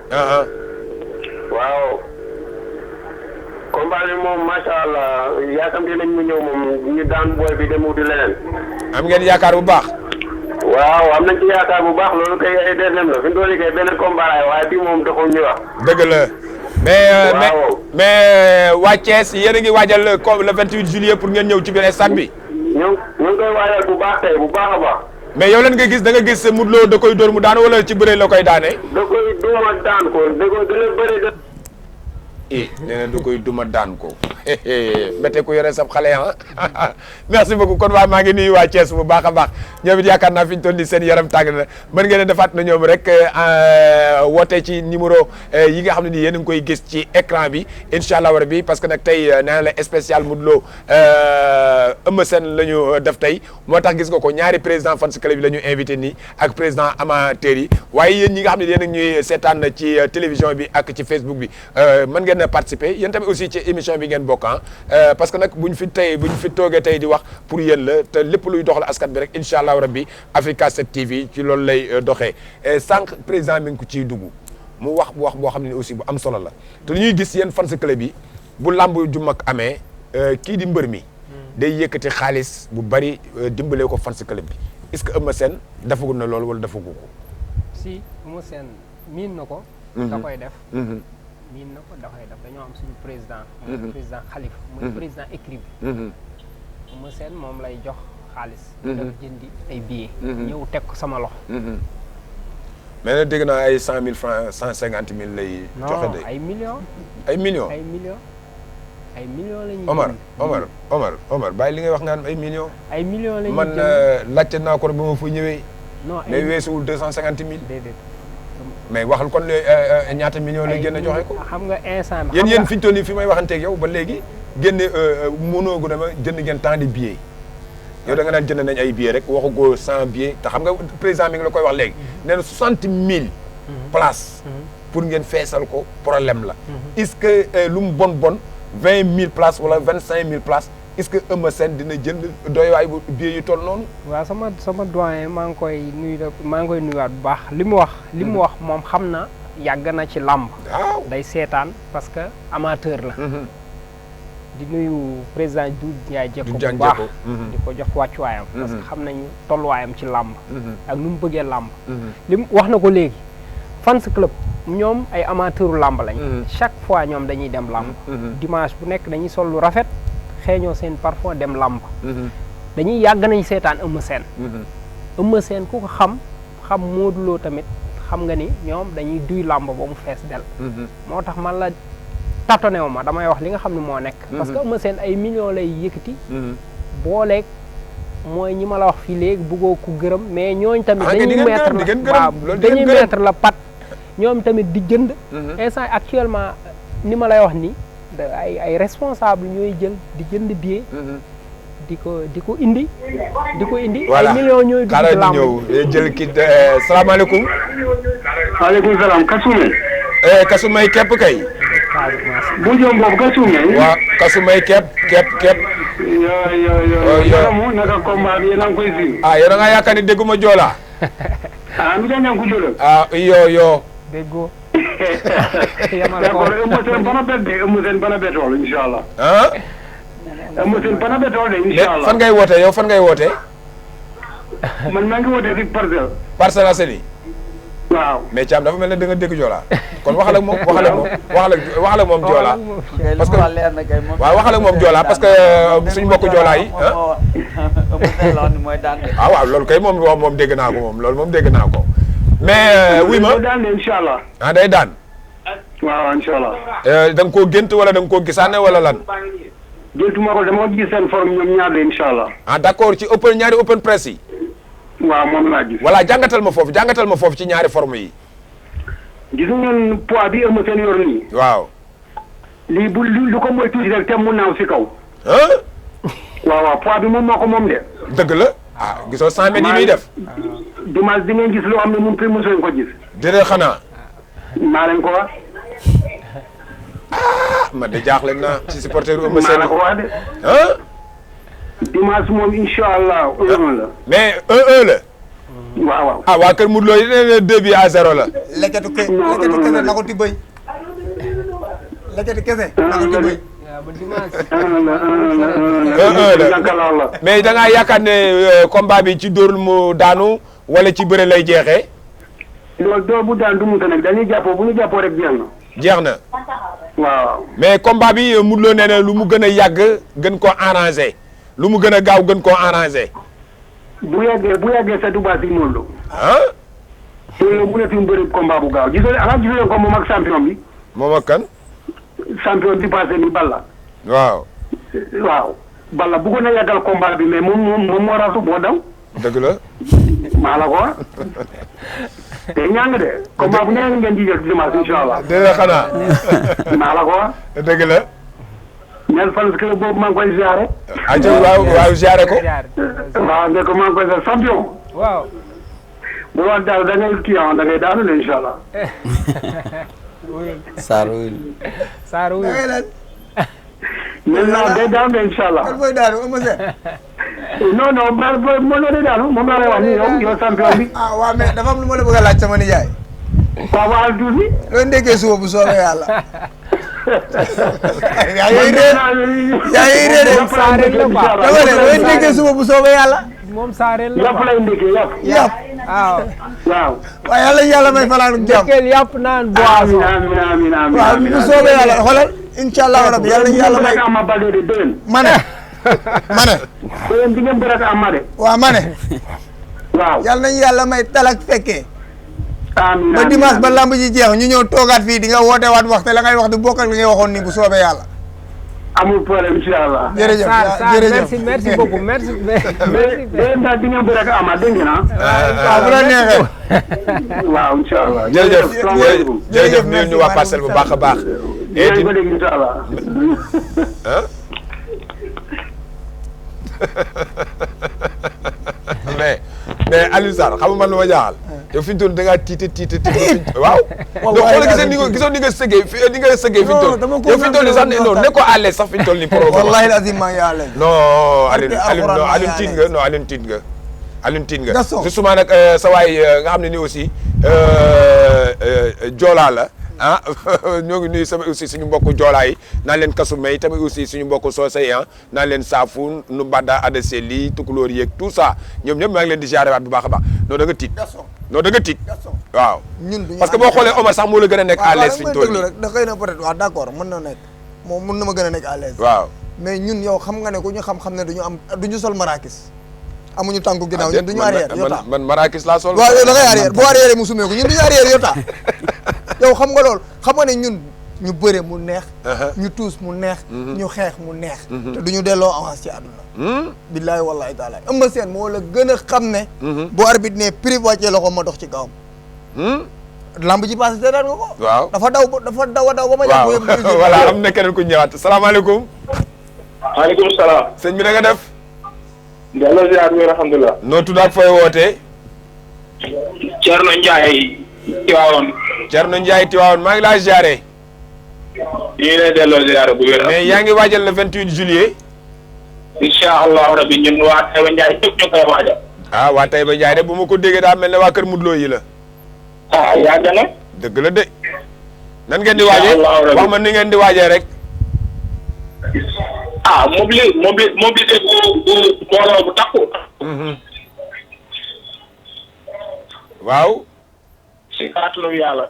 Speaker 19: waaw. combat bi moom macha allah yaakamti nañ mu ñëw moom ñu daan booy bi dem wuti leneen.
Speaker 1: am ngeen yaakaar bu baax.
Speaker 19: waaw am nañ ci yaakaar bu baax loolu kay ay deuxième la fi mu toll kay benn combat laay waaye bii moom doxul ñu wax.
Speaker 1: dëgg la mais waa Thiès yéen a ngi waajal le 28 juillet pour ngeen ñëw ci biir stade bi.
Speaker 19: ñu ngi koy waajal bu baax tey bu baax a baax.
Speaker 1: mais yow lan nga gis da nga gis Modou Lo da koy dóor mu daan wala ci bëre la koy daane.
Speaker 19: da koy duma daan ko da koy gën a bëri de.
Speaker 1: nee na da koy duma daan ko mbete ku yore sab xale merci beaucoup kon waa maa ngi nuyu waa Thiès bu baax a baax ñoom it yaakaar naa fi ñu toll nii seen yaram tàng na mën ngeen a defaat na ñoom rek woote ci numéro yi nga xam ne nii yéen a ngi koy gis ci écran bi incha allah rabbi parce que nag tey nee na la spécial Modou Lo Eumeu Sène la ñu def tey moo tax gis nga ko ñaari président fans club bi la ñu invité nii ak président amateur yi waaye yéen ñi nga xam ne yéen a ñuy seetaan ci télévision bi ak ci Facebook bi mën ngeen participer yéen tamit aussi ci émission bi ngeen bokk parce que nag buñ fi toogee tey di wax pour yéen la te lépp luy doxal askan bi rek incha allah rabbi Africa 7 TV ci loolu lay doxee sànq président mi ngi ko ciy dugg mu wax boo xam ne aussi bu am solo la te lu ñuy gis yéen fans club yi bu làmb ju mag amee kii di mbër mi day yëkkati xaalis bu bari dimbalee ko fans club bi est-ce que Eumeu Sène defagul na loolu wala defagu ko.
Speaker 2: si Eumeu Sène miin na ko. da koy def. miin na ko da koy def dañoo am suñu président. mooy président Khalifa. mooy président écrit bi. Eumeu Sène moom lay jox xaalis. def jëndi ay billets. ñëw teg ko sama loxo.
Speaker 1: mais nag dégg naa ay 100 000 francs 150 000 lay. joxe de
Speaker 2: non ay millions.
Speaker 1: ay millions
Speaker 2: ay millions la ñuy.
Speaker 1: Omar bàyyi li ngay wax nga ay millions.
Speaker 2: ay millions la ñuy
Speaker 1: man laajte naa ko ba ma fa ñëwee.
Speaker 2: non
Speaker 1: mais weesuwul 250 000.
Speaker 2: déedéet.
Speaker 1: mais waxal kon ñaata millions lay génne joxe ko.
Speaker 2: xam nga instant bi.
Speaker 1: yéen fi ñu toll nii fi may waxanteeg yow ba léegi génne mënoo gu dama jënd ngeen tant de billets. yow da nga naan jënd nañ ay billets rek waxu ko 100 billets te xam nga président mi ngi la koy wax léegi. nee na 60 000 places. pour ngeen feesal ko problème la. est-ce que lu mu bon 20 000 places wala 25 000 places est-ce que Eumeu Sène dina jënd doywaay bu billets yu toll noonu.
Speaker 2: waaw sama doyen maa ngi koy nuyuwaat bu baax li mu wax moom xam na yàgg na ci làmb.
Speaker 1: waaw
Speaker 2: day seetaan parce que amateur la. di nuyu président Doudou Ndiaye Diecko bu baax di ko jox wàccuwaayam. parce que xam nañu tolluwaayam ci làmb. ak nu mu bëggee làmb. li mu wax na ko léegi fans club ñoom ay amateuru làmb lañ. chaque fois ñoom dañuy dem làmb. dimanche bu nekk dañuy sol lu rafet xeeñoo seen parfum dem làmb. dañuy yàgg nañ seetaan Eumeu Sène. Eumeu Sène ku ko xam Modou Lo tamit xam nga ni ñoom dañuy duy làmb ba mu fees del. moo tax man la tatonewu ma damay wax li nga xam ne moo nekk. parce que Eumeu Sène ay millions lay yëkkati. booleeg mooy ñi ma la wax fii léegi bëggoo ko gërëm mais ñooñ tamit
Speaker 1: Ah,
Speaker 2: dañuy
Speaker 1: di ngeen
Speaker 2: mettre
Speaker 1: gërëm, di ngeen
Speaker 2: la
Speaker 1: gërëm,
Speaker 2: waaw
Speaker 1: loolu di ngeen
Speaker 2: dañuy
Speaker 1: gërëm.
Speaker 2: mettre la pat ñoom tamit di jënd instant actuellement ni ma lay wax ni ay responsable ñooy jël di jënd billet di ko indi
Speaker 1: voilà
Speaker 2: ay millions ñooy dugg ci
Speaker 1: xaaral
Speaker 2: lamb
Speaker 1: ñu ñëw jël ki salaamaaleykum
Speaker 19: waaleykum salaam Kasumé.
Speaker 1: Kasumay képp kay.
Speaker 19: bu jëm boobu Kasumé.
Speaker 1: waaw Kasumay képp.
Speaker 19: yoo naka combat bi yéen a ngi koy suivre.
Speaker 1: ah yow da ngaa yaakaar ni dégguma Joola.
Speaker 19: ah mi dañu ko jëloon.
Speaker 1: ah yoo.
Speaker 2: déggoo.
Speaker 19: d'accord Eumeu Sène bana bet de Eumeu Sène bana betool incha allah.
Speaker 1: ah.
Speaker 19: Eumeu Sène bana betool de incha allah.
Speaker 1: fan ngay wootee yow fan ngay wootee.
Speaker 19: man maa ngi wootee ci Parcelles.
Speaker 1: Parcelles Assainies.
Speaker 19: waaw.
Speaker 1: mais Thiam dafa mel ne da nga dégg Joola kon waxal ak moom waxal ak moom Joola. parce que waaw waxal ak moom Joola parce que suñu mbokku Joola yi. ah waaw loolu kay moom dégg naa ko moom loolu moom dégg naa ko. mais wuy ma
Speaker 19: daan incha allah.
Speaker 1: ah day daan.
Speaker 19: waaw incha allah.
Speaker 1: da nga koo gént wala da nga koo gisaane wala lan.
Speaker 19: géntuma ko dama gis seen forme ñoom ñaar de incha allah.
Speaker 1: ah d'accord ci ñaari open press yi.
Speaker 19: waaw moom laa gis.
Speaker 1: voilà jàngatal ma foofu ci ñaari forme yi.
Speaker 19: gis ngeen poids bi Eumeu Sène yor nii.
Speaker 1: waaw.
Speaker 19: lii bu lu ko mooy tuuti rek te mu naaw si kaw. waaw poids bi moom moo ko moom de.
Speaker 1: dëgg la ah gisoo 100 mètres yi muy def.
Speaker 19: dimanche di ngeen gis loo xam ne moom fi mosoon ko gis.
Speaker 1: déedéet xanaa.
Speaker 19: maa leen ko wax.
Speaker 1: man de jaaxle naa ci supporter Eumeu Sène.
Speaker 19: maa la ko wax de. dimanche moom incha allah 1-1 la.
Speaker 1: mais 1-1 la.
Speaker 19: waaw.
Speaker 1: ah waa Kër Modou Lo yi nee na 2-0 la.
Speaker 3: lekkatu kese na ko ti bëy. lekkatu kese na ko ti bëy.
Speaker 1: 1-1 la mais da ngaa yaakaar ne combat bi ci dóor mu daanu wala ci bëre lay jeexee.
Speaker 19: loolu dóor bu daan du mu nekk dañuy jàppoo bu ñu jàppoo rek jeex na.
Speaker 1: jeex na.
Speaker 19: waaw.
Speaker 1: mais combat bi Modou Lo nee na lu mu gën a yàgg gën koo arrangé lu mu gën a gaaw gën koo arrangé.
Speaker 19: bu yàggee sa Dubaay si Modou Lo.
Speaker 1: ah.
Speaker 19: loolu bu nekk mu bëri combat bu gaaw gisoo leen ko moom ak champion bi.
Speaker 1: moom ak kan.
Speaker 19: champion bi passé ni Balla.
Speaker 1: waaw.
Speaker 19: waaw Balla bëggoon na yàggal combat bi mais moom moo rasu boo daw.
Speaker 1: dëgg la.
Speaker 19: maa la ko wax. te ñàng de combat bu nekk ngeen di jël dimanche incha allah.
Speaker 1: dëgg xanaa.
Speaker 19: maa la ko wax.
Speaker 1: dëgg la.
Speaker 19: ñaan fan club boobu maa ngi koy ziare.
Speaker 1: waaw ziare ko.
Speaker 19: waaw ne ko maa ngi koy ziare champion.
Speaker 2: waaw.
Speaker 19: bu wax daal da ngay kii da ngay daanu de incha allah.
Speaker 4: Sarr wul.
Speaker 2: Sarr wul.
Speaker 19: maintenant day daanu de incha allah.
Speaker 3: kan mooy daanu Eumeu Sène.
Speaker 19: non moom la day daanu moom laa lay wax nii yow champion bi.
Speaker 3: ah waaw mais dafa am lu ma la bëgg a laaj sama nijaay.
Speaker 19: waaw waxal tuuti.
Speaker 3: loo ndekkee suba bu soobee yàlla. yaa ngi réer de. dama ne loo ndekkee suba bu soobee yàlla.
Speaker 2: moom saareel la
Speaker 19: yàpp lay ndekkee yàpp.
Speaker 3: yàpp.
Speaker 19: waaw.
Speaker 3: waaw yàlla may fanaan ak jàmm.
Speaker 2: ndekkeel yàpp naan boisson.
Speaker 19: amiin
Speaker 3: waaw bu soobee yàlla xoolal. incha allah rabbi yàlla nañu yàlla may.
Speaker 19: Ama Baldé de déwén.
Speaker 3: ma ne.
Speaker 19: déwén di ngeen bëre ak Ama de.
Speaker 3: waaw ma ne.
Speaker 19: waaw.
Speaker 3: yàlla nañu yàlla may talak fekkee.
Speaker 19: amiin
Speaker 3: ba dimanche ba lamb ji jeex ñu ñëw toogaat fii di nga woote waat wax te la ngay wax di bokk ak li ngay waxoon ni bu soobee yàlla.
Speaker 19: amul problème incha allah.
Speaker 3: jërëjëf jërëjëf
Speaker 2: merci beaucoup merci.
Speaker 19: déwén daal di ngeen bëre ak Ama dégg nga
Speaker 3: waaw bu la neexee.
Speaker 19: waaw incha allah.
Speaker 1: jërëjëf nuyu ñu waa Parcelles bu baax a baax.
Speaker 19: di ko dégg incha allah.
Speaker 1: mais Alioune Sarr xam nga man lu ma jaaxal. yow fi ñu toll da ngaa tiite waaw. waaw gisoon ni nga sëggee fi ni nga sëggee fi ñu toll. yow fi ñu toll nii sax non ne ko à l'aise sax fi ñu toll nii.
Speaker 3: wallahi lazim maa ngi à l'aise.
Speaker 1: non Alioune tiit nga non Alioune tiit nga. Alioune tiit nga justement nag sa waay nga xam ne ni aussi joolaa la ah ñoo ngi nuyu sama aussi suñu mbokku joolaa yi naan leen kasu may tamit aussi suñu mbokku soosey ah naan leen saafu nu mbadda adaseli tukulóor yeeg tout ça ñoom ñëpp maa ngi leen di jaare waat bu baax a baax non da nga tiit non da nga tiit waaw parce que boo xoolee Omar sax moo la gën a nekk à l'aise fi ñu toll nii
Speaker 3: rek da xëy na peut-être waaw d'accord mën na nekk moom mën na ma gën a nekk à l'aise
Speaker 1: waaw
Speaker 3: mais ñun yow xam nga ne ku ñu xam ne duñu sol marakis amuñu tànku ginnaaw ñun duñu arrière yota
Speaker 1: man marakis laa sol
Speaker 3: waaw da ngay arrière boo arrière mu sumee ko ñun duñu arrière yota yow xam nga loolu xam nga ne ñun ñu bëre mu neex ñu tuus mu neex ñu xeex mu neex te du ñu delloo avance ci àdduna billaahi wallaahi taala Eumeu Sène moo la gën a xam ne bu arbitre ne prix wàccee loxo ma dox ci kawam lamb ji passé seetaan nga ko
Speaker 1: waaw
Speaker 3: dafa daw a daw ba ma jàpp
Speaker 1: voilà am na keneen ku ñëwaat salaamaaleykum
Speaker 10: maaleykum salaam
Speaker 1: sëñ bi na nga def
Speaker 10: delloo ziar bi alhamdulilah
Speaker 1: noo tudd ak fooy wootee
Speaker 10: Thierno Ndiaye Tivaouane
Speaker 1: Thierno Ndiaye Tivaouane maa ngi laa ziare
Speaker 10: ñu ngi lay delloo ziar bu wér
Speaker 1: mais yaa ngi waajal le 28 juillet
Speaker 10: incha allahu rabbi ñun waa Taïba Ndiaye ñëpp ñu koy waajal
Speaker 1: waa Taïba Ndiaye de bu ma ko déggee daa mel ne waa kër Modou Lo yi la
Speaker 10: yàgg na
Speaker 1: dëgg la de nan ngeen di waajee wax ma ni ngeen di waajee rek
Speaker 10: mobilité bu mbooloo bu takku
Speaker 1: waaw
Speaker 10: si kàttanu yàlla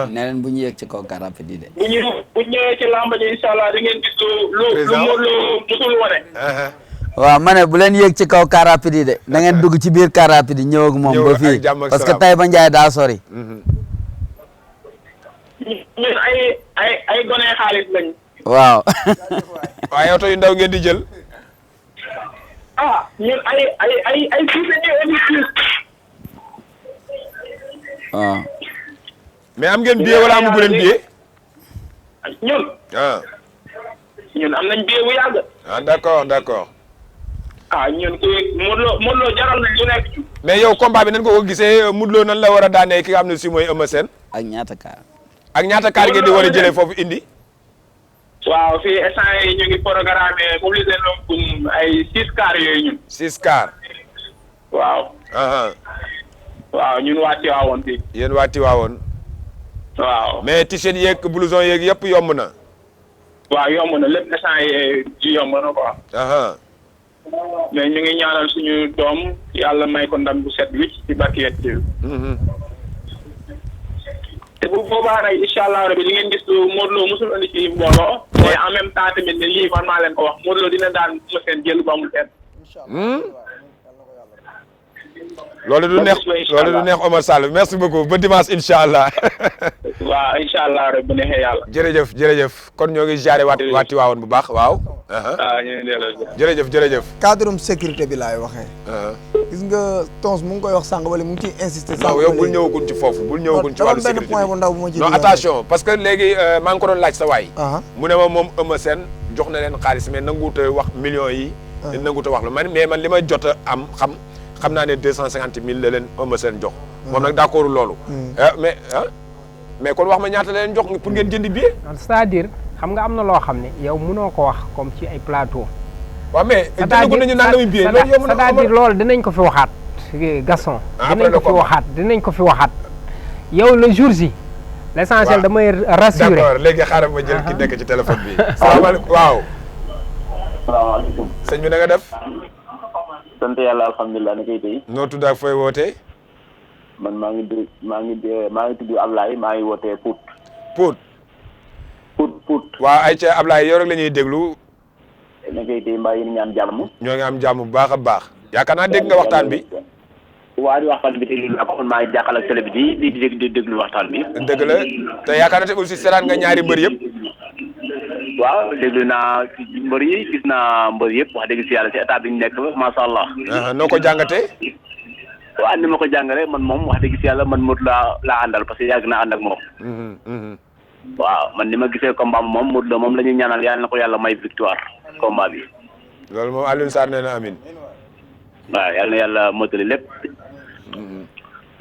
Speaker 4: ne leen bu ñu yegg ci kaw car rapide yi de
Speaker 10: bu ñëwee ci làmb ji incha allah di ngeen gis lu musul wane
Speaker 4: waaw ma ne bu leen yéeg ci kaw car rapide yi de da ngeen dugg ci biir car rapide yi ñëw ak moom ba fii parce que Taïba Ndiaye daa sori
Speaker 10: ñun ay gone xaalis lañ
Speaker 4: waaw
Speaker 1: waaye oto yu ndaw ngeen di jël
Speaker 10: ñun ay fii
Speaker 4: waaw
Speaker 1: mais am ngeen billet wala amagu leen billet
Speaker 10: ñun am nañ billet bu yàgg
Speaker 1: d'accord
Speaker 10: ñun Modou Lo jaral nañ lu nekk ci
Speaker 1: mais yow combat bi nan ko gisee Modou Lo nan la war a daanee ki nga xam ne si mooy Eumeu Sène
Speaker 4: ak ñaata kaar
Speaker 1: ngeen di war a jëlee foofu indi
Speaker 10: waaw fii instant yi ñu ngi programme mobilisé noonu ay 6 cars yooyu ñun
Speaker 1: 6 cars
Speaker 10: waaw ñun waa Tivaouane fii
Speaker 1: yéen waa Tivaouane
Speaker 10: waaw
Speaker 1: mais t-shirt yeeg blouson yeeg yëpp yomb na
Speaker 10: waaw yomb na lépp instant yi yomb na quoi mais ñu ngi ñaanal suñu doom yàlla may ko ndam bu set wicc ci barki yet ci te bu boobaa nag incha allah rabi li ngeen gis Modou Lo musul andi ci mbooloo mais en même temps tamit ne lii man maa leen ko wax Modou Lo dina daan Eumeu Sène jël bu amul fenn
Speaker 1: loolu du neex Omar Sall merci beaucoup ba dimanche incha allah
Speaker 10: waaw incha allah rek bu neexee yàlla
Speaker 1: jërëjëf kon ñoo ngi jaare waa Tivaouane bu baax waaw jërëjëf
Speaker 3: cadre sécurité bi laay waxee gis nga Tons mu ngi koy wax sànq wala mu ngi ciy insister
Speaker 1: non yow bul ñëwagul ci foofu bul ñëwagul ci wàllu sécurité
Speaker 3: benn point bu ndaw bu ma ci
Speaker 1: non attention parce que léegi maa ngi ko doon laaj sa waay mu ne ma moom Eumeu Sène jox na leen xaalis mais nanguwut a wax millions yi nanguwut a wax lu mais man li ma jot a am xam naa ne 250 000 la leen Eumeu Sène jox moom nag d'accord loolu mais kon wax ma ñaata la leen jox pour ngeen jëndi billet
Speaker 2: c'est-à-dire xam nga am na loo xam ne yow mënoo ko wax comme ci ay plateau
Speaker 1: waaw mais jënd ko nañu nangami billet
Speaker 2: c'est-à-dire loolu dinañ ko fi waxaat Gaston dinañ ko fi waxaat yow le jour ji l'essentiel damay rassurer
Speaker 1: d'accord léegi xaaral ma jël ki nekk ci téléphone bi salaamaaleykum waaw
Speaker 10: salaamaaleykum
Speaker 1: sëñ bi na nga def
Speaker 10: sant yàlla alhamdulilah na koy tey
Speaker 1: noo tudd ak fooy wootee
Speaker 10: man maa ngi tudd Ablaye maa ngi wootee Pout
Speaker 1: waaw ay ca Ablaye yow rek la ñuy déglu
Speaker 10: na koy tey mbaa yéen ñaan jàmm
Speaker 1: ñoo ngi am jàmm bu baax a baax yaakaar naa dégg nga waxtaan bi
Speaker 10: waa di waxtaan bi déglu naa ko man maa ngi jàkkal ak télé bi di déglu waxtaan bi
Speaker 1: dëgg la te yaakaar naa te aussi seetaan nga ñaari mbër yëpp
Speaker 10: waaw déglu naa mbër yi gis naa mbër yëpp wax dëgg si yàlla si état bi ñu nekk macha allah
Speaker 1: noo ko jàngatee
Speaker 10: waaw ni ma ko jàngalee man moom wax dëgg si yàlla man Modou laa àndal parce que yàgg naa ànd ak moom waaw man ni ma gisee combat moom Modou Lo moom la ñuy ñaanal yàlla na ko yàlla may victoire combat bi
Speaker 1: loolu moom Alioune Sarr nee na amin
Speaker 10: waaw yàlla na yàlla motali lépp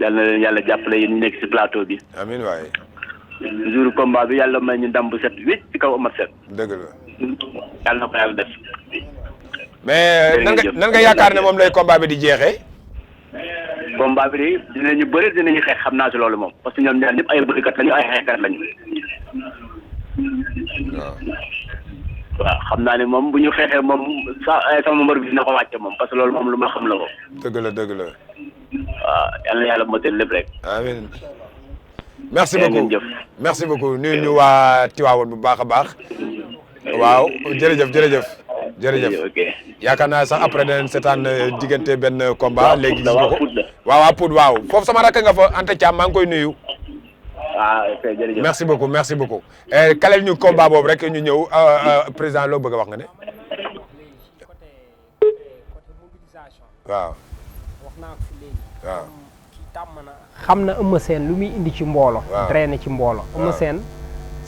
Speaker 10: yàlla na yàlla jàppale yéen ñu nekk si plateau bi
Speaker 1: amin waaye
Speaker 10: jour combat bi yàlla may ñu ndam bu set wécc ci kaw Eumeu Sène
Speaker 1: dëgg la
Speaker 10: yàlla na ko yàlla def
Speaker 1: mais nan nga yaakaar ne moom lay combat bi di jeexee
Speaker 10: combat bi de dinañu bëri dinañu xeex xam naa si loolu moom parce que ñoom ñaar ñëpp ay bërikat lañu ay xeexkat lañu waaw xam naa ne moom bu ñu xeexee moom sama mbër bi dina ko wàcce moom parce que loolu moom lu ma xam la ko
Speaker 1: dëgg la
Speaker 10: waaw yal na yàlla motal lépp rek
Speaker 1: amiin merci beaucoup nuyu ñu waa Tivaouane bu baax a baax waaw jërëjëf yaakaar naa sax après danañ seetaan diggante benn combat léegi gis nga ko waaw Pout waaw foofu sama rakk nga fa Anta Thiam maa ngi koy nuyu
Speaker 10: jërëjëf.
Speaker 1: merci beaucoup merci beaucoup. kaleel ñu combat boobu rek ñu ñëw président loo bëgg a wax nga ne. waaw.
Speaker 2: wax naa ko fi léegi.
Speaker 1: waaw.
Speaker 2: kii tàmm na xam na Eumeu Sène lu muy indi ci mboolo.
Speaker 1: waaw
Speaker 2: drainer ci mboolo. Eumeu Sène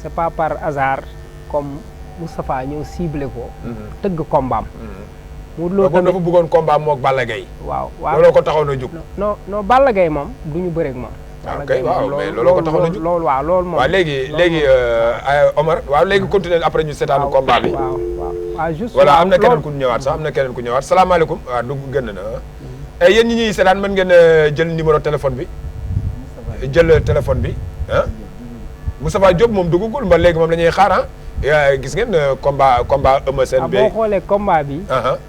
Speaker 2: c'est pas par hasard comme Moustapha ñëw ciblé ko. tëgg combat am. Modou Lo tamit
Speaker 1: dafa bëggoon combat moog Balla Gaye.
Speaker 2: waaw waaw
Speaker 1: looloo ko taxoon a jóg.
Speaker 2: non Balla Gaye moom du ñu bëreeg moom.
Speaker 1: ok waaw mais looloo ko taxoon a jóg
Speaker 2: loolu waaw loolu moom.
Speaker 1: waaw léegi Omar waaw léegi continuer après ñu seetaanu combat bi.
Speaker 2: waaw juste
Speaker 1: voilà am na keneen ku ñëwaat sax am na keneen ku ñëwaat salaamaaleykum waaw dugg gën na yéen ñi ñuy seetaan mën ngeen jël numéro téléphone bi jël téléphone bi ah Moustapha Diop moom duggagul ba léegi moom la ñuy xaar gis ngeen combat Eumeu Sène bi
Speaker 2: boo xoolee combat bi.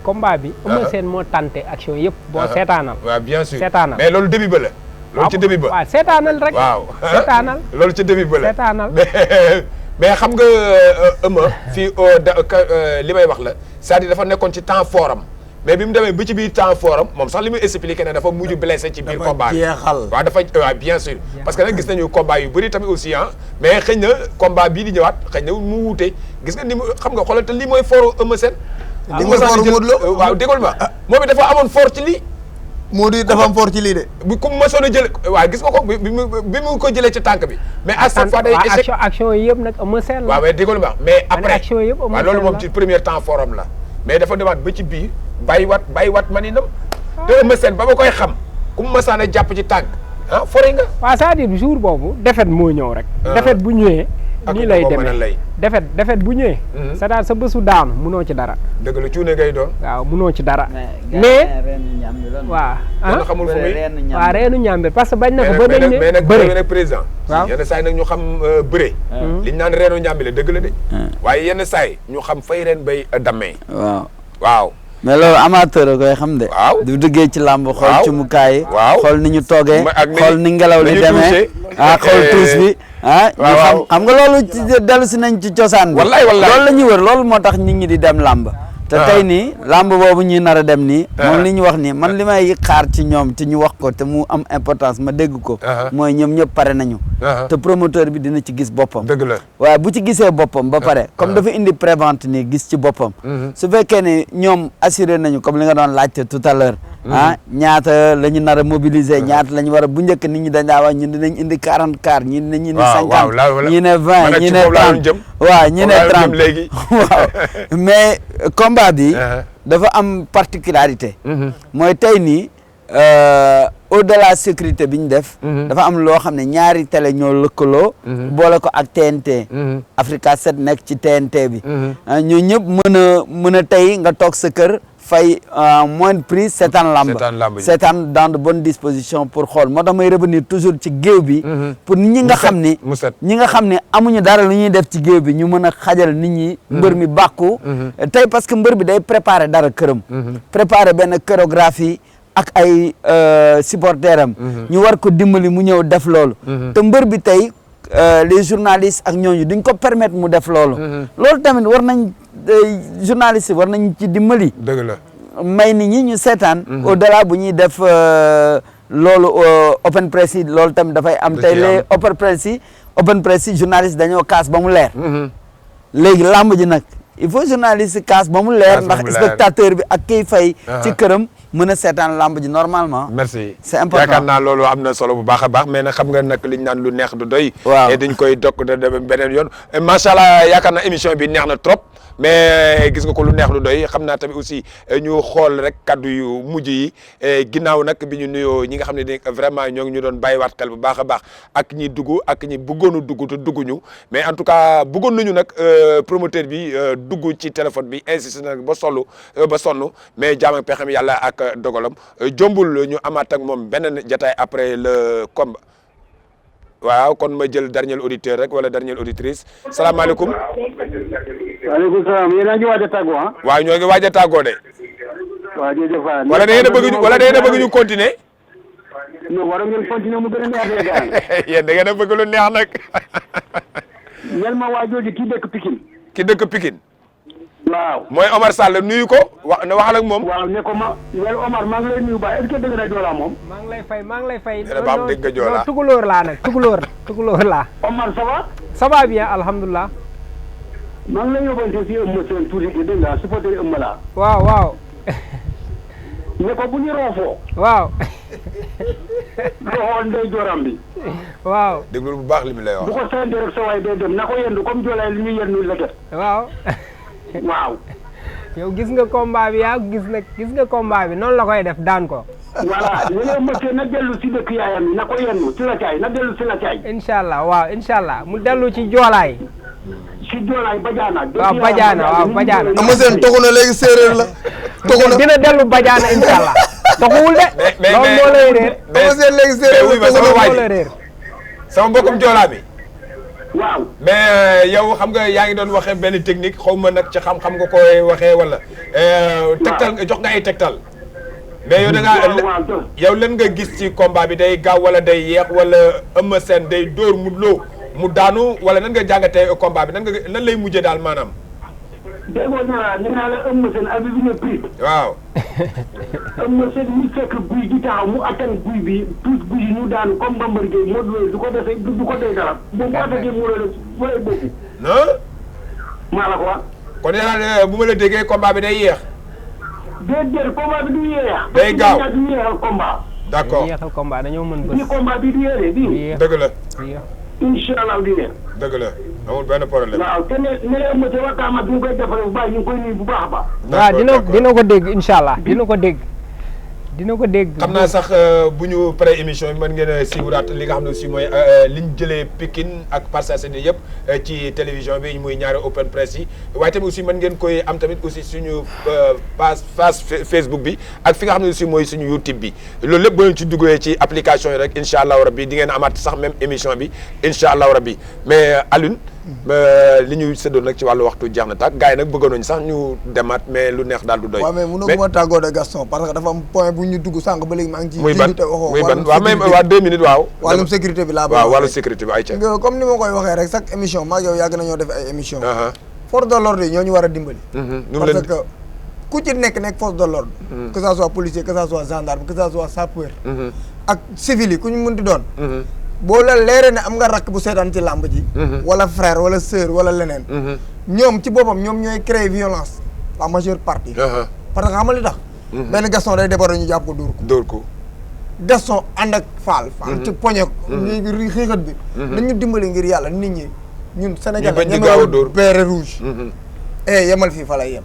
Speaker 2: combat bi Eumeu Sène moo tenté action yëpp. boo seetaanal.
Speaker 1: waaw bien sûr
Speaker 2: seetaanal
Speaker 1: mais loolu début ba la. loolu ci début ba
Speaker 2: waaw seetaanal rek.
Speaker 1: waaw
Speaker 2: seetaanal
Speaker 1: loolu ci début ba la
Speaker 2: seetaanal.
Speaker 1: mais xam nga Eumeu fii li may wax la c'est-à-dire dafa nekkoon ci temps fort am mais bi mu demee ba ci biir temps fort am moom sax li muy expliqué ne dafa mujj blessé ci biir combat bi waaw dafa waaw bien sûr parce que nag gis nañu combat yu bëri tamit aussi mais xëy na combat bii di ñëwaat xëy na mu wuute gis nga ni mu xam nga xoolal te lii mooy fort Eumeu Sène
Speaker 3: li mooy fort Modou Lo
Speaker 1: waaw déggul ma moom it dafa amoon fort ci lii
Speaker 3: Modou it dafa am fort ci lii de
Speaker 1: bu ku mësoon a jël waaw gis nga ko bi mu ko jëlee ci tànk bi mais à chaque fois day échec
Speaker 2: action yi yëpp nag Eumeu Sène
Speaker 1: waaw mais déggul ma mais après
Speaker 2: action yëpp
Speaker 1: waaw loolu moom ci premier temps fort am la mais dafa demaat ba ci biir bàyyiwaat maninam te Eumeu Sène ba ma koy xam ku mu mësaan a jàpp ci tànk fori nga
Speaker 2: waaw c'est-à-dire jour boobu défaite moo ñëw rek défaite bu ñëwee nii lay demee défaite bu ñëwee c'est-à-dire sa bésu daanu munoo ci dara
Speaker 1: dëgg la cuune ngay doon
Speaker 2: waaw munoo ci dara mais waaw
Speaker 1: dana xamul fu muy
Speaker 2: waaw reenu ñàmbi parce que bañ na ko ba dañ ne
Speaker 1: mais nag président yenn saa yi nag ñu xam bëre liñ naan reenu ñàmbi la dëgg la de waaye yenn saa yi ñu xam fay reen bay dammee waaw
Speaker 4: mais loolu amateur a koy xam de.
Speaker 1: waaw
Speaker 4: du duggee ci làmb. xool ci mukaay yi.
Speaker 1: waaw
Speaker 4: xool ni ñu toogee. xool ni ngelaw li demee. xool tuus bi. ñu xam nga loolu ci dellu si nañ ci cosaan bi.
Speaker 1: wallaay
Speaker 4: loolu la ñuy wër loolu moo tax nit ñi di dem làmb. te tey nii làmb boobu ñuy nar a dem nii. moom li ñu wax nii man li may xaar ci ñoom te ñu wax ko te mu am importance ma dégg ko. mooy ñoom ñëpp pare nañu. te promoteur bi dina ci gis boppam.
Speaker 1: dëgg la
Speaker 4: waaye bu ci gisee boppam ba pare. comme dafa indi prévente nii gis ci boppam. su fekkee ne ñoom assuré nañu comme li nga doon laajte tout à l'heure ñaata la ñu nar a mobiliser ñaata la ñu war a bu njëkk nit ñi dañ daa wax ñun dinañ indi 40 car ñii dinañ indi 50 ñii ne 20 ñii ne 30 waaw ñii ne 30
Speaker 1: léegi
Speaker 4: waaw mais combat bi dafa am particularité mooy tey nii au delà sécurité bi ñu def dafa am loo xam ne ñaari télé ñoo lëkkaloo boole ko ak TNT Africa 7 nekk ci TNT bi ñoo ñëpp mën a tey nga toog sa kër fay moins de prix seetaan lamb seetaan dans de bonnes dispositions pour xool moo tax may revenir toujours ci géew bi pour ñi nga xam ni ñi nga xam ne amuñu dara lu ñuy def ci géew bi ñu mën a xajal nit ñi mbër mi bàkku tey parce que mbër bi day préparer dara këram préparer benn chorégraphie ak ay supporteram ñu war ko dimbali mu ñëw def loolu te mbër bi tey les journalistes ak ñooñu duñ ko permettre mu def loolu loolu tamit war nañ journalistes yi war nañ ci dimbali
Speaker 1: dëgg la
Speaker 4: may nit ñi ñu seetaan au delà bu ñuy def loolu open press yi loolu tamit dafay am tey les open press yi journalistes dañoo kaas ba mu leer léegi làmb ji nag il faut journaliste kaas ba mu leer ndax spectateur bi ak kiy fay ci këram mën a seetaan lamb ji normalement.
Speaker 1: merci
Speaker 4: c'est important
Speaker 1: yaakaar naa loolu am na solo bu baax a baax mais nag xam nga nag liñ naan lu neex du doy.
Speaker 4: waaw
Speaker 1: et dañ koy dokk de beneen yoon macha allah yaakaar naa émission bi neex na trop. mais gis nga ko lu neex lu doy xam naa tamit aussi ñu xool rek kaddu yu mujj yi ginnaaw nag bi ñu nuyoo ñi nga xam ne vraiment ñoo ngi ñu doon bàyyiwaat xel bu baax a baax ak ñi dugg ak ñi bëggoonu dugg te dugguñu mais en tout cas bëggoon nañu nag promoteur bi dugg ci téléphone bi insisté nag ba sonn mais jaam ak pexem yàlla ak dogalam jombul ñu amaat ak moom beneen jataay après le combat. waaw kon ma jël dernier auditeur rek wala dernière auditrice salaamaaleykum.
Speaker 19: waaleykum salaam yéen a ngi waaj a tàggoo ah.
Speaker 1: waaw ñoo ngi waaj a tàggoo de.
Speaker 19: waaw jërëjëf waay.
Speaker 1: wala da ngeen a bëgg wala da ngeen a bëgg ñu continuer.
Speaker 19: non war ngeen continuer mu gën a neex de gars
Speaker 1: yéen da ngeen a bëgg lu neex nag.
Speaker 19: ñel ma waa jooju kii dëkk Pikine.
Speaker 1: ki dëkk Pikine.
Speaker 19: waaw
Speaker 1: mooy Omar Sall nuyu ko na waxal ak moom.
Speaker 19: waaw ne ko ñel Omar maa ngi lay nuyu ba est-ce que dëgg na Joola moom.
Speaker 2: maa ngi lay fay.
Speaker 1: dina ba am dégg nga Joola
Speaker 2: tukulóor laa nag tukulóor. tukulóor laa.
Speaker 19: Omar ça va.
Speaker 2: ça va bien alhamdulilah.
Speaker 19: maa ngi lay yóbbante si Eumeu Sène tuuti gi dégg nga supporter Eumeu la.
Speaker 2: waaw.
Speaker 19: ne ko bu ñu roofoo.
Speaker 2: waaw.
Speaker 19: roxoon ndey joram bi.
Speaker 2: waaw.
Speaker 1: déglu bu baax li mu lay wax.
Speaker 19: bu ko seen rek sa waay day dem na ko yendu comme joolaay li ñuy yendu la def.
Speaker 2: waaw.
Speaker 19: waaw.
Speaker 2: yow gis nga combat bi gis nga combat bi noonu la koy def daan ko.
Speaker 19: voilà léeg-léeg monsieur na dellu si dëkk yaayam yi na ko yendu si la caay na dellu si la caay.
Speaker 2: incha allah waaw incha allah mu dellu ci joolaay.
Speaker 19: si joolaay Badiana.
Speaker 2: waaw Badiana waaw Badiana.
Speaker 3: Eumeu Sène toxu na léegi séeréer la. toxu na
Speaker 2: dina dellu Badiana incha allah. toxuwul de. loolu moo lay réer.
Speaker 3: Eumeu Sène léegi séeréer la
Speaker 1: sama waay sama mbokkum joolaa bi.
Speaker 19: waaw
Speaker 1: mais yow xam nga yaa ngi doon waxee benn technique xaw ma nag ci xam-xam nga koy waxee wala. tegtal jox nga ay tegtal. mais yow da ngaa yow lan nga gis ci combat bi day gaaw wala day yeex wala Eumeu Sène day dóor mu daanu wala nan nga jàngatee combat bi nan lay mujjee daal maanaam.
Speaker 19: déggoo naa la Eumeu Sène abi bi nga prix.
Speaker 1: waaw.
Speaker 19: Eumeu Sène mu fekk guy gi taxaw mu attan guy bi tous guy yi ñu daanu comme Bombardier Modou Lô du ko defee du ko dee dara bu mu attaqué mu lay bokk.
Speaker 1: non.
Speaker 19: maa la ko wax.
Speaker 1: kon yàlla bu ma la déggee combat bi day yeex.
Speaker 19: déedéet combat bi du yeex.
Speaker 1: day gaaw
Speaker 19: parce que du yeexal combat.
Speaker 1: d'accord
Speaker 2: yeexal combat dañoo mën bës.
Speaker 19: bii combat bi du yeexee bii.
Speaker 1: dëgg la.
Speaker 19: incha allah di yeex.
Speaker 1: dëgg la amul benn problème.
Speaker 19: waaw te ne la Eumeu Sène waxtaan bi ñu koy defaree bu baax ñu ngi koy nuyu bu baax a baax.
Speaker 2: waaw dina ko dégg incha allah dina ko dégg.
Speaker 1: xam naa sax bu ñu paree émission bi mën ngeen a suivraat li nga xam ne aussi mooy li ñu jëlee Pikine ak Parcelles Assainies yëpp ci télévision bi muy ñaari open press yi waaye tamit aussi mën ngeen koy am tamit aussi suñu page Facebook bi ak fi nga xam ne aussi mooy suñu YouTube bi loolu lépp boo leen ci duggee ci application yi rek incha allahu rabbi di ngeen amaat sax même émission bi incha allahu rabbi mais Alioune li ñu séddoon nag ci wàllu waxtu jeex na tàkk gars yi nag bëggoon nañu sax ñu demaat mais lu neex daal du doy.
Speaker 3: waaw mais mënoo ma tàggoo de Gaston parce que dafa am point bu ñu dugg sànq ba léegi maa ngi ci.
Speaker 1: muy ban waaw même waa 2 minutes waaw.
Speaker 3: wàllum sécurité bi laa bëgg.
Speaker 1: waaw wàllu sécurité bi ay ca.
Speaker 3: comme ni ma koy waxee rek chaque émission maa yow yàgg nañoo def ay émission force de l'ordre yi ñoo ñu war a dimbali. parce que ku ci nekk force de l'ordre. que ça soit policier que ça soit gendarme que ça soit sapeur. ak civil yi ku ñu mënti doon. boo la leeree ne am nga rakk bu seetaan ci làmb ji. wala frère wala sœur wala leneen. ñoom ci boppam ñoom ñooy créer violence la majeure partie. parce que xam nga li tax. benn Gaston day déborder ñu jàpp ko dóor ko. Gaston ànd ak Fall. Fall ci poñe ñu xiixat bi. dañu dimbali ngir yàlla nit ñi ñun Sénégal la ñemewul béret rouge. yemal fii fa lay yem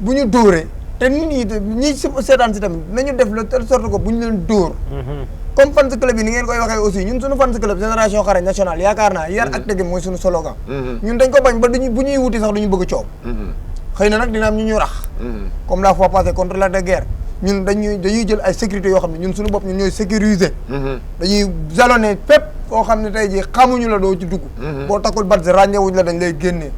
Speaker 3: bu ñu dóoree te nit ñi seetaan si tamit nañu def le telle sorte que bu ñu leen dóor. comme fans club yi ni ngeen koy waxee aussi ñun suñu fans club génération xarañ nationale yaakaar naa yar ak teggin mooy suñu slogan. ñun dañ ko bañ ba duñu bu ñuy wuti sax duñu bëgg coow. xëy na nag dina am ñu rax. comme la fois passée contre la de guerre ñun dañuy jël ay sécurité yoo xam ne ñun suñu bopp ñun ñooy sécuriser. dañuy jalonné fépp foo xam ne tey jii xamuñu la doo ci dugg. boo takkul bat si ràññewuñ la dañ lay génnee.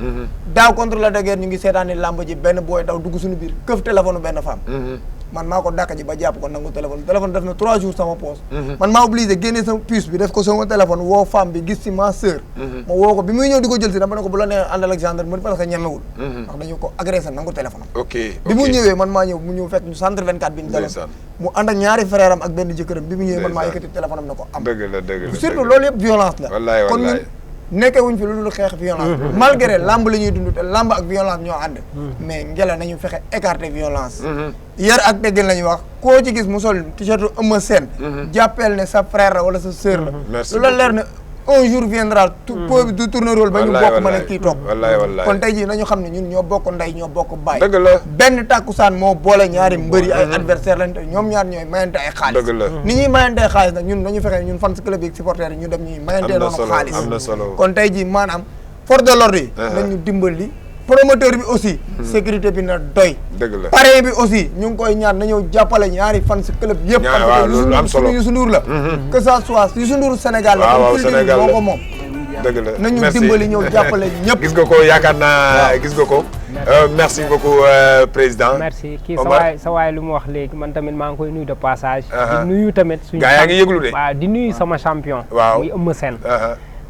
Speaker 3: daaw contre la de guerre ñu ngi seetaani làmb ji benn booy daw dugg suñu biir këf téléphone benn femme. man maa ko dàkk ji ba jàpp ko nangu téléphone def na 3 jours sama poche. man maa obligé génne sama puce bi def ko sama téléphone woo femme bi gis ci ma sœur. ma woo ko bi muy ñëw di ko jël si dama ne ko bu la nee àndal ak gendarmerie parce que ñemewul. ndax dañu ko agressé nangu téléphone am.
Speaker 1: ok
Speaker 3: bi mu ñëwee man maa ñëw mu ñëw fekk ñu centre 24 bi ñu daloon mu ànd ak ñaari frère am ak benn jëkkëram bi mu ñëwee man maa yëkkati téléphone am na ko am.
Speaker 1: dëgg la
Speaker 3: surtout loolu yëpp violence la.
Speaker 1: wallaay
Speaker 3: kon ñun nekkee wuñ fi lu dul xeex violence. malgré lamb la ñuy dund te lamb ak violence ñoo ànd. mais ngelaw nañu fexe écarter violence. yar ak teggin la ñuy wax koo ci gis mu sol t-shirt Eumeu Sène. jàppeel ne sa frère la wala sa sœur la.
Speaker 1: merci
Speaker 3: lu la leer ne un jour viendra. peu du tourner rôle ba ñu bokk mën a kii toog.
Speaker 1: wallaay
Speaker 3: kon tey jii nañu xam ne ñun ñoo bokk ndey ñoo bokk baay.
Speaker 1: dëgg la
Speaker 3: benn tàkkusaan moo boole ñaari mbëri ay adversaire lañ te ñoom ñaar ñooy mayante ay xaalis.
Speaker 1: dëgg la
Speaker 3: ni ñuy mayante ay xaalis nag ñun nañu fexe ñun fans club yi supporters yi ñu dem ñuy mayante noonu xaalis.
Speaker 1: am na solo
Speaker 3: kon tey jii maanaam force de l'ordre yi. nañu dimbali. promoteur bi aussi. sécurité bi na doy.
Speaker 1: dëgg la
Speaker 3: parrain bi aussi ñu ngi koy ñaan na ñëw jàppale ñaari fans club yëpp.
Speaker 1: waaw loolu am solo
Speaker 3: Youssou Ndour la. que ça soit Youssou Ndour Sénégal la.
Speaker 1: waaw Sénégal la
Speaker 3: moo ko moom.
Speaker 1: dëgg la
Speaker 3: nañu dimbali ñëw jàppale ñëpp.
Speaker 1: gis nga ko yaakaar naa gis nga ko. merci beaucoup président.
Speaker 2: merci kii sa waay lu mu wax léegi man tamit maa ngi koy nuyu de passage. di nuyu tamit suñu.
Speaker 1: gaa yaa ngi yëglu de.
Speaker 2: waaw di nuyu sama champion.
Speaker 1: waaw
Speaker 2: muy Eumeu Sène.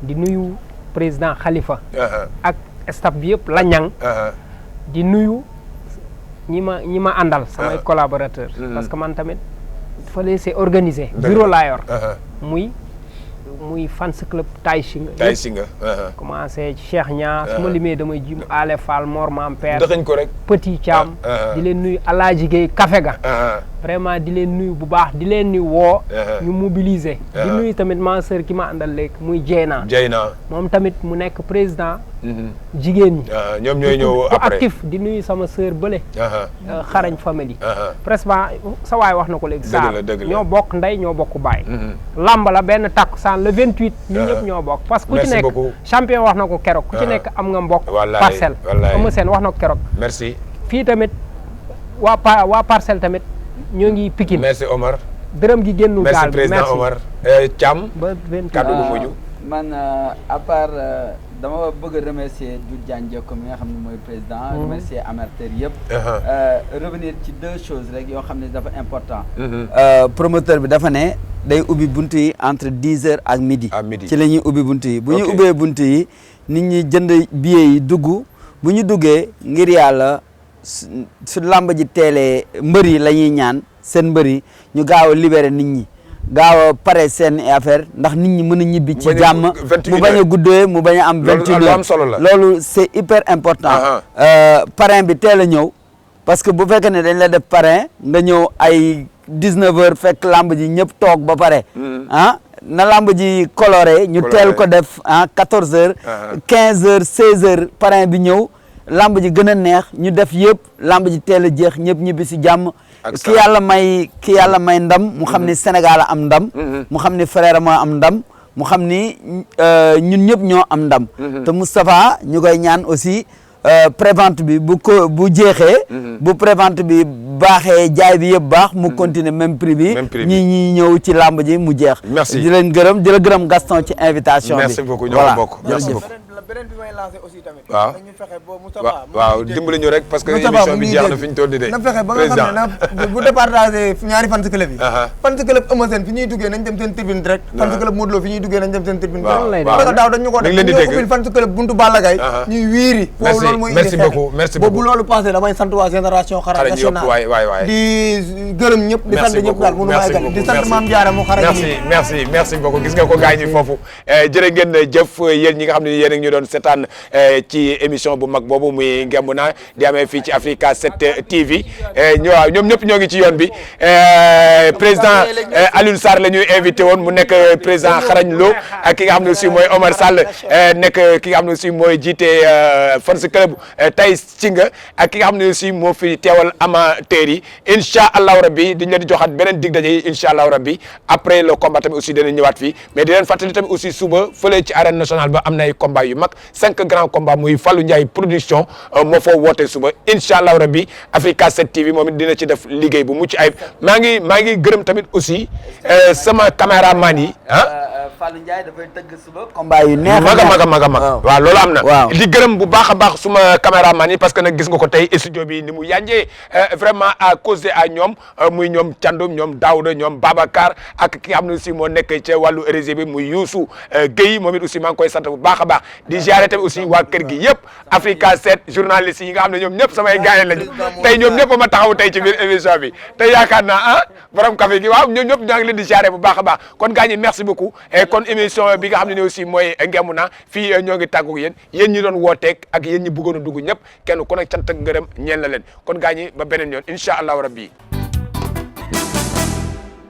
Speaker 2: di nuyu président Khalifa. ak staff bi yëpp la ñang di nuyu ñi ma àndal samay collaborateurs parce que man tamit fallait c'est organisé bureau laa yor muy muy fans club Tay Shinga.
Speaker 1: Tay Shinga.
Speaker 2: commencé ci Cheikh Niang. su ma limee damay jim Ale Fall Mor Mampère.
Speaker 1: dëxëñ ko rek.
Speaker 2: Petit Thiam. di leen nuyu Alaaji Gueye Café ga. vraiment di leen nuyu bu baax di leen nuyu woo. ñu mobiliser. di nuyu tamit ma sœur ki ma àndal léegi muy Dieyna. moom tamit mu nekk président. jigéen ñi.
Speaker 1: ñoom ñooy ñëw après
Speaker 2: actif di nuyu sama sœur bële. xarañ famille. presque sa waay wax na ko léegi.
Speaker 1: dëgg la
Speaker 2: ñoo bokk ndey ñoo bokk baay. lamba la benn takkusaan le 28. ñun ñëpp ñoo bokk parce que ku ci nekk champion wax na ko keroog. ku ci nekk am nga mbokk. parcelle Eumeu Sène wax na ko keroog.
Speaker 1: merci
Speaker 2: fii tamit waa parcelle tamit ñoo ngi Pikine.
Speaker 1: merci Omar.
Speaker 2: dërëm gi génnu gaal
Speaker 1: merci président Omar. Thiam.
Speaker 2: ba 28
Speaker 1: kaddu gu mujj.
Speaker 4: man à part dama bëgg a remercier Doudou Diagne Diocko mi nga xam ne mooy président. remercier amateur yëpp. revenir ci deux choses rek yoo xam ne dafa important. promoteur bi dafa ne day ubbi buntu yi entre 10h ak midi. ci la ñuy ubbi buntu yi. bu ñu ubbee buntu yi nit ñi jënd billet yi dugg bu ñu duggee ngir yàlla su làmb ji teelee mbër yi la ñuy ñaan seen mbër yi ñu gaaw a libéré nit ñi. gaaw a pare seen affaire ndax nit ñi mën a ñibbi ci jàmm mu bañ a guddee mu bañ a am 21 heures loolu c'est hyper important parrain bi teel a ñëw parce que bu fekkee ne dañ la def parrain nga ñëw ay 19 heures fekk lamb ji ñëpp toog ba pare na lamb ji coloré ñu teel ko def 14 heures 15 heures 16 heures parrain bi ñëw lamb ji gën a neex ñu def yëpp lamb ji teel a jeex ñëpp ñibbi si jàmm ki yàlla may ndam mu xam ni Sénégal am ndam mu xam ni frère moo am ndam mu xam ni ñun ñëpp ñoo am ndam te Moustapha ñu koy ñaan aussi prévente bi bu jeexee bu prévente bi baaxee jaay bi yëpp baax mu continuer même prix bi ñi ñëw ci làmb ji mu jeex di leen gërëm di la gërëm Gaston ci invitation bi
Speaker 1: merci beaucoup ñoo bokk merci beaucoup
Speaker 3: beneen bi may lancé aussi tamit
Speaker 1: ñu
Speaker 3: fexe ba Moustapha
Speaker 1: waaw dimbali ñu rek parce que émission bi jeex na fi ñu toll di de
Speaker 3: na fexe ba nga xam ne na bu départagé ñaari fans club yi fans club Eumeu Sène fi ñuy duggee nañ dem seen tribune direct fans club Modou Lo fi ñuy duggee nañ dem seen tribune direct parce que daaw dañ ñu ko def ñoo ubbil fans club buntu Balla Gaye ñuy wiiri foofu loolu mooy indi xeex boobu loolu passé damay sant waa génération xarañ national di gërëm ñëpp di sant ñëpp daal mënu maa gal di sant Mame Diarra mu xarañ
Speaker 1: merci beaucoup gis nga ko gaañ ñi foofu jërë ngeen jëf yéen ñi nga xam ne yéen a ngi ñu doon seetaan ci émission bu mag boobu muy ngemb naa di amee fii ci Africa 7 TV waaw ñoom ñëpp ñoo ngi ci yoon bi président Alioune Sarr la ñuy invité woon mu nekk président xarañ Lo ak ki nga xam ne aussi mooy Omar Sall nekk ki nga xam ne aussi mooy jiite fans club Tay Shinga ak ki nga xam ne aussi moo fi teewal amateurs yi incha allahu rabbi diñ leen di joxaat beneen dig daje yi incha allahu rabbi après le combat tamit aussi danañ ñëwaat fii mais di leen fàttali tamit aussi suba fële ci arène nationale ba am na ay combat yu mag 5 grands combats muy Fallou Ndiaye production moo foo woote suba incha allahu rabbi Africa 7 TV moom it dina ci def liggéey bu mucc ayib maa ngi gërëm tamit aussi sama caméraman yi
Speaker 4: Fallou Ndiaye dafay tëgg suba combat yu neex
Speaker 1: mag waaw loolu am na di gërëm bu baax a baax suma caméraman yi parce que nag gis nga ko tey studio bi ni mu yanjee vraiment à cause de à ñoom muy ñoom Thiandoum ñoom Daouda ñoom Babacar ak ki nga xam ne aussi moo nekk ca wàllu régie bi muy Youssou Guèye moom it aussi maa ngi koy sant bu baax a baax di ziare tamit aussi waa kër gi yëpp Africa 7 journalistes yi nga xam ne ñoom ñëpp samay gars lañu tey ñoom ñëpp ma taxaw tey ci biir émission bi tey yaakaar naa borom café gi waaw ñoom ñëpp ñaa ngi leen di ziare bu baax a baax kon gars ñi merci beaucoup et kon émission bi nga xam ne aussi mooy ngemb naa fii ñoo ngi tàggu yéen ñi doon wooteeg ak yéen ñi bëggoon a dugg ñëpp kenn ku nekk cant ak ngërëm ñeel na leen kon gars ñi ba beneen yoon incha allahu rabbi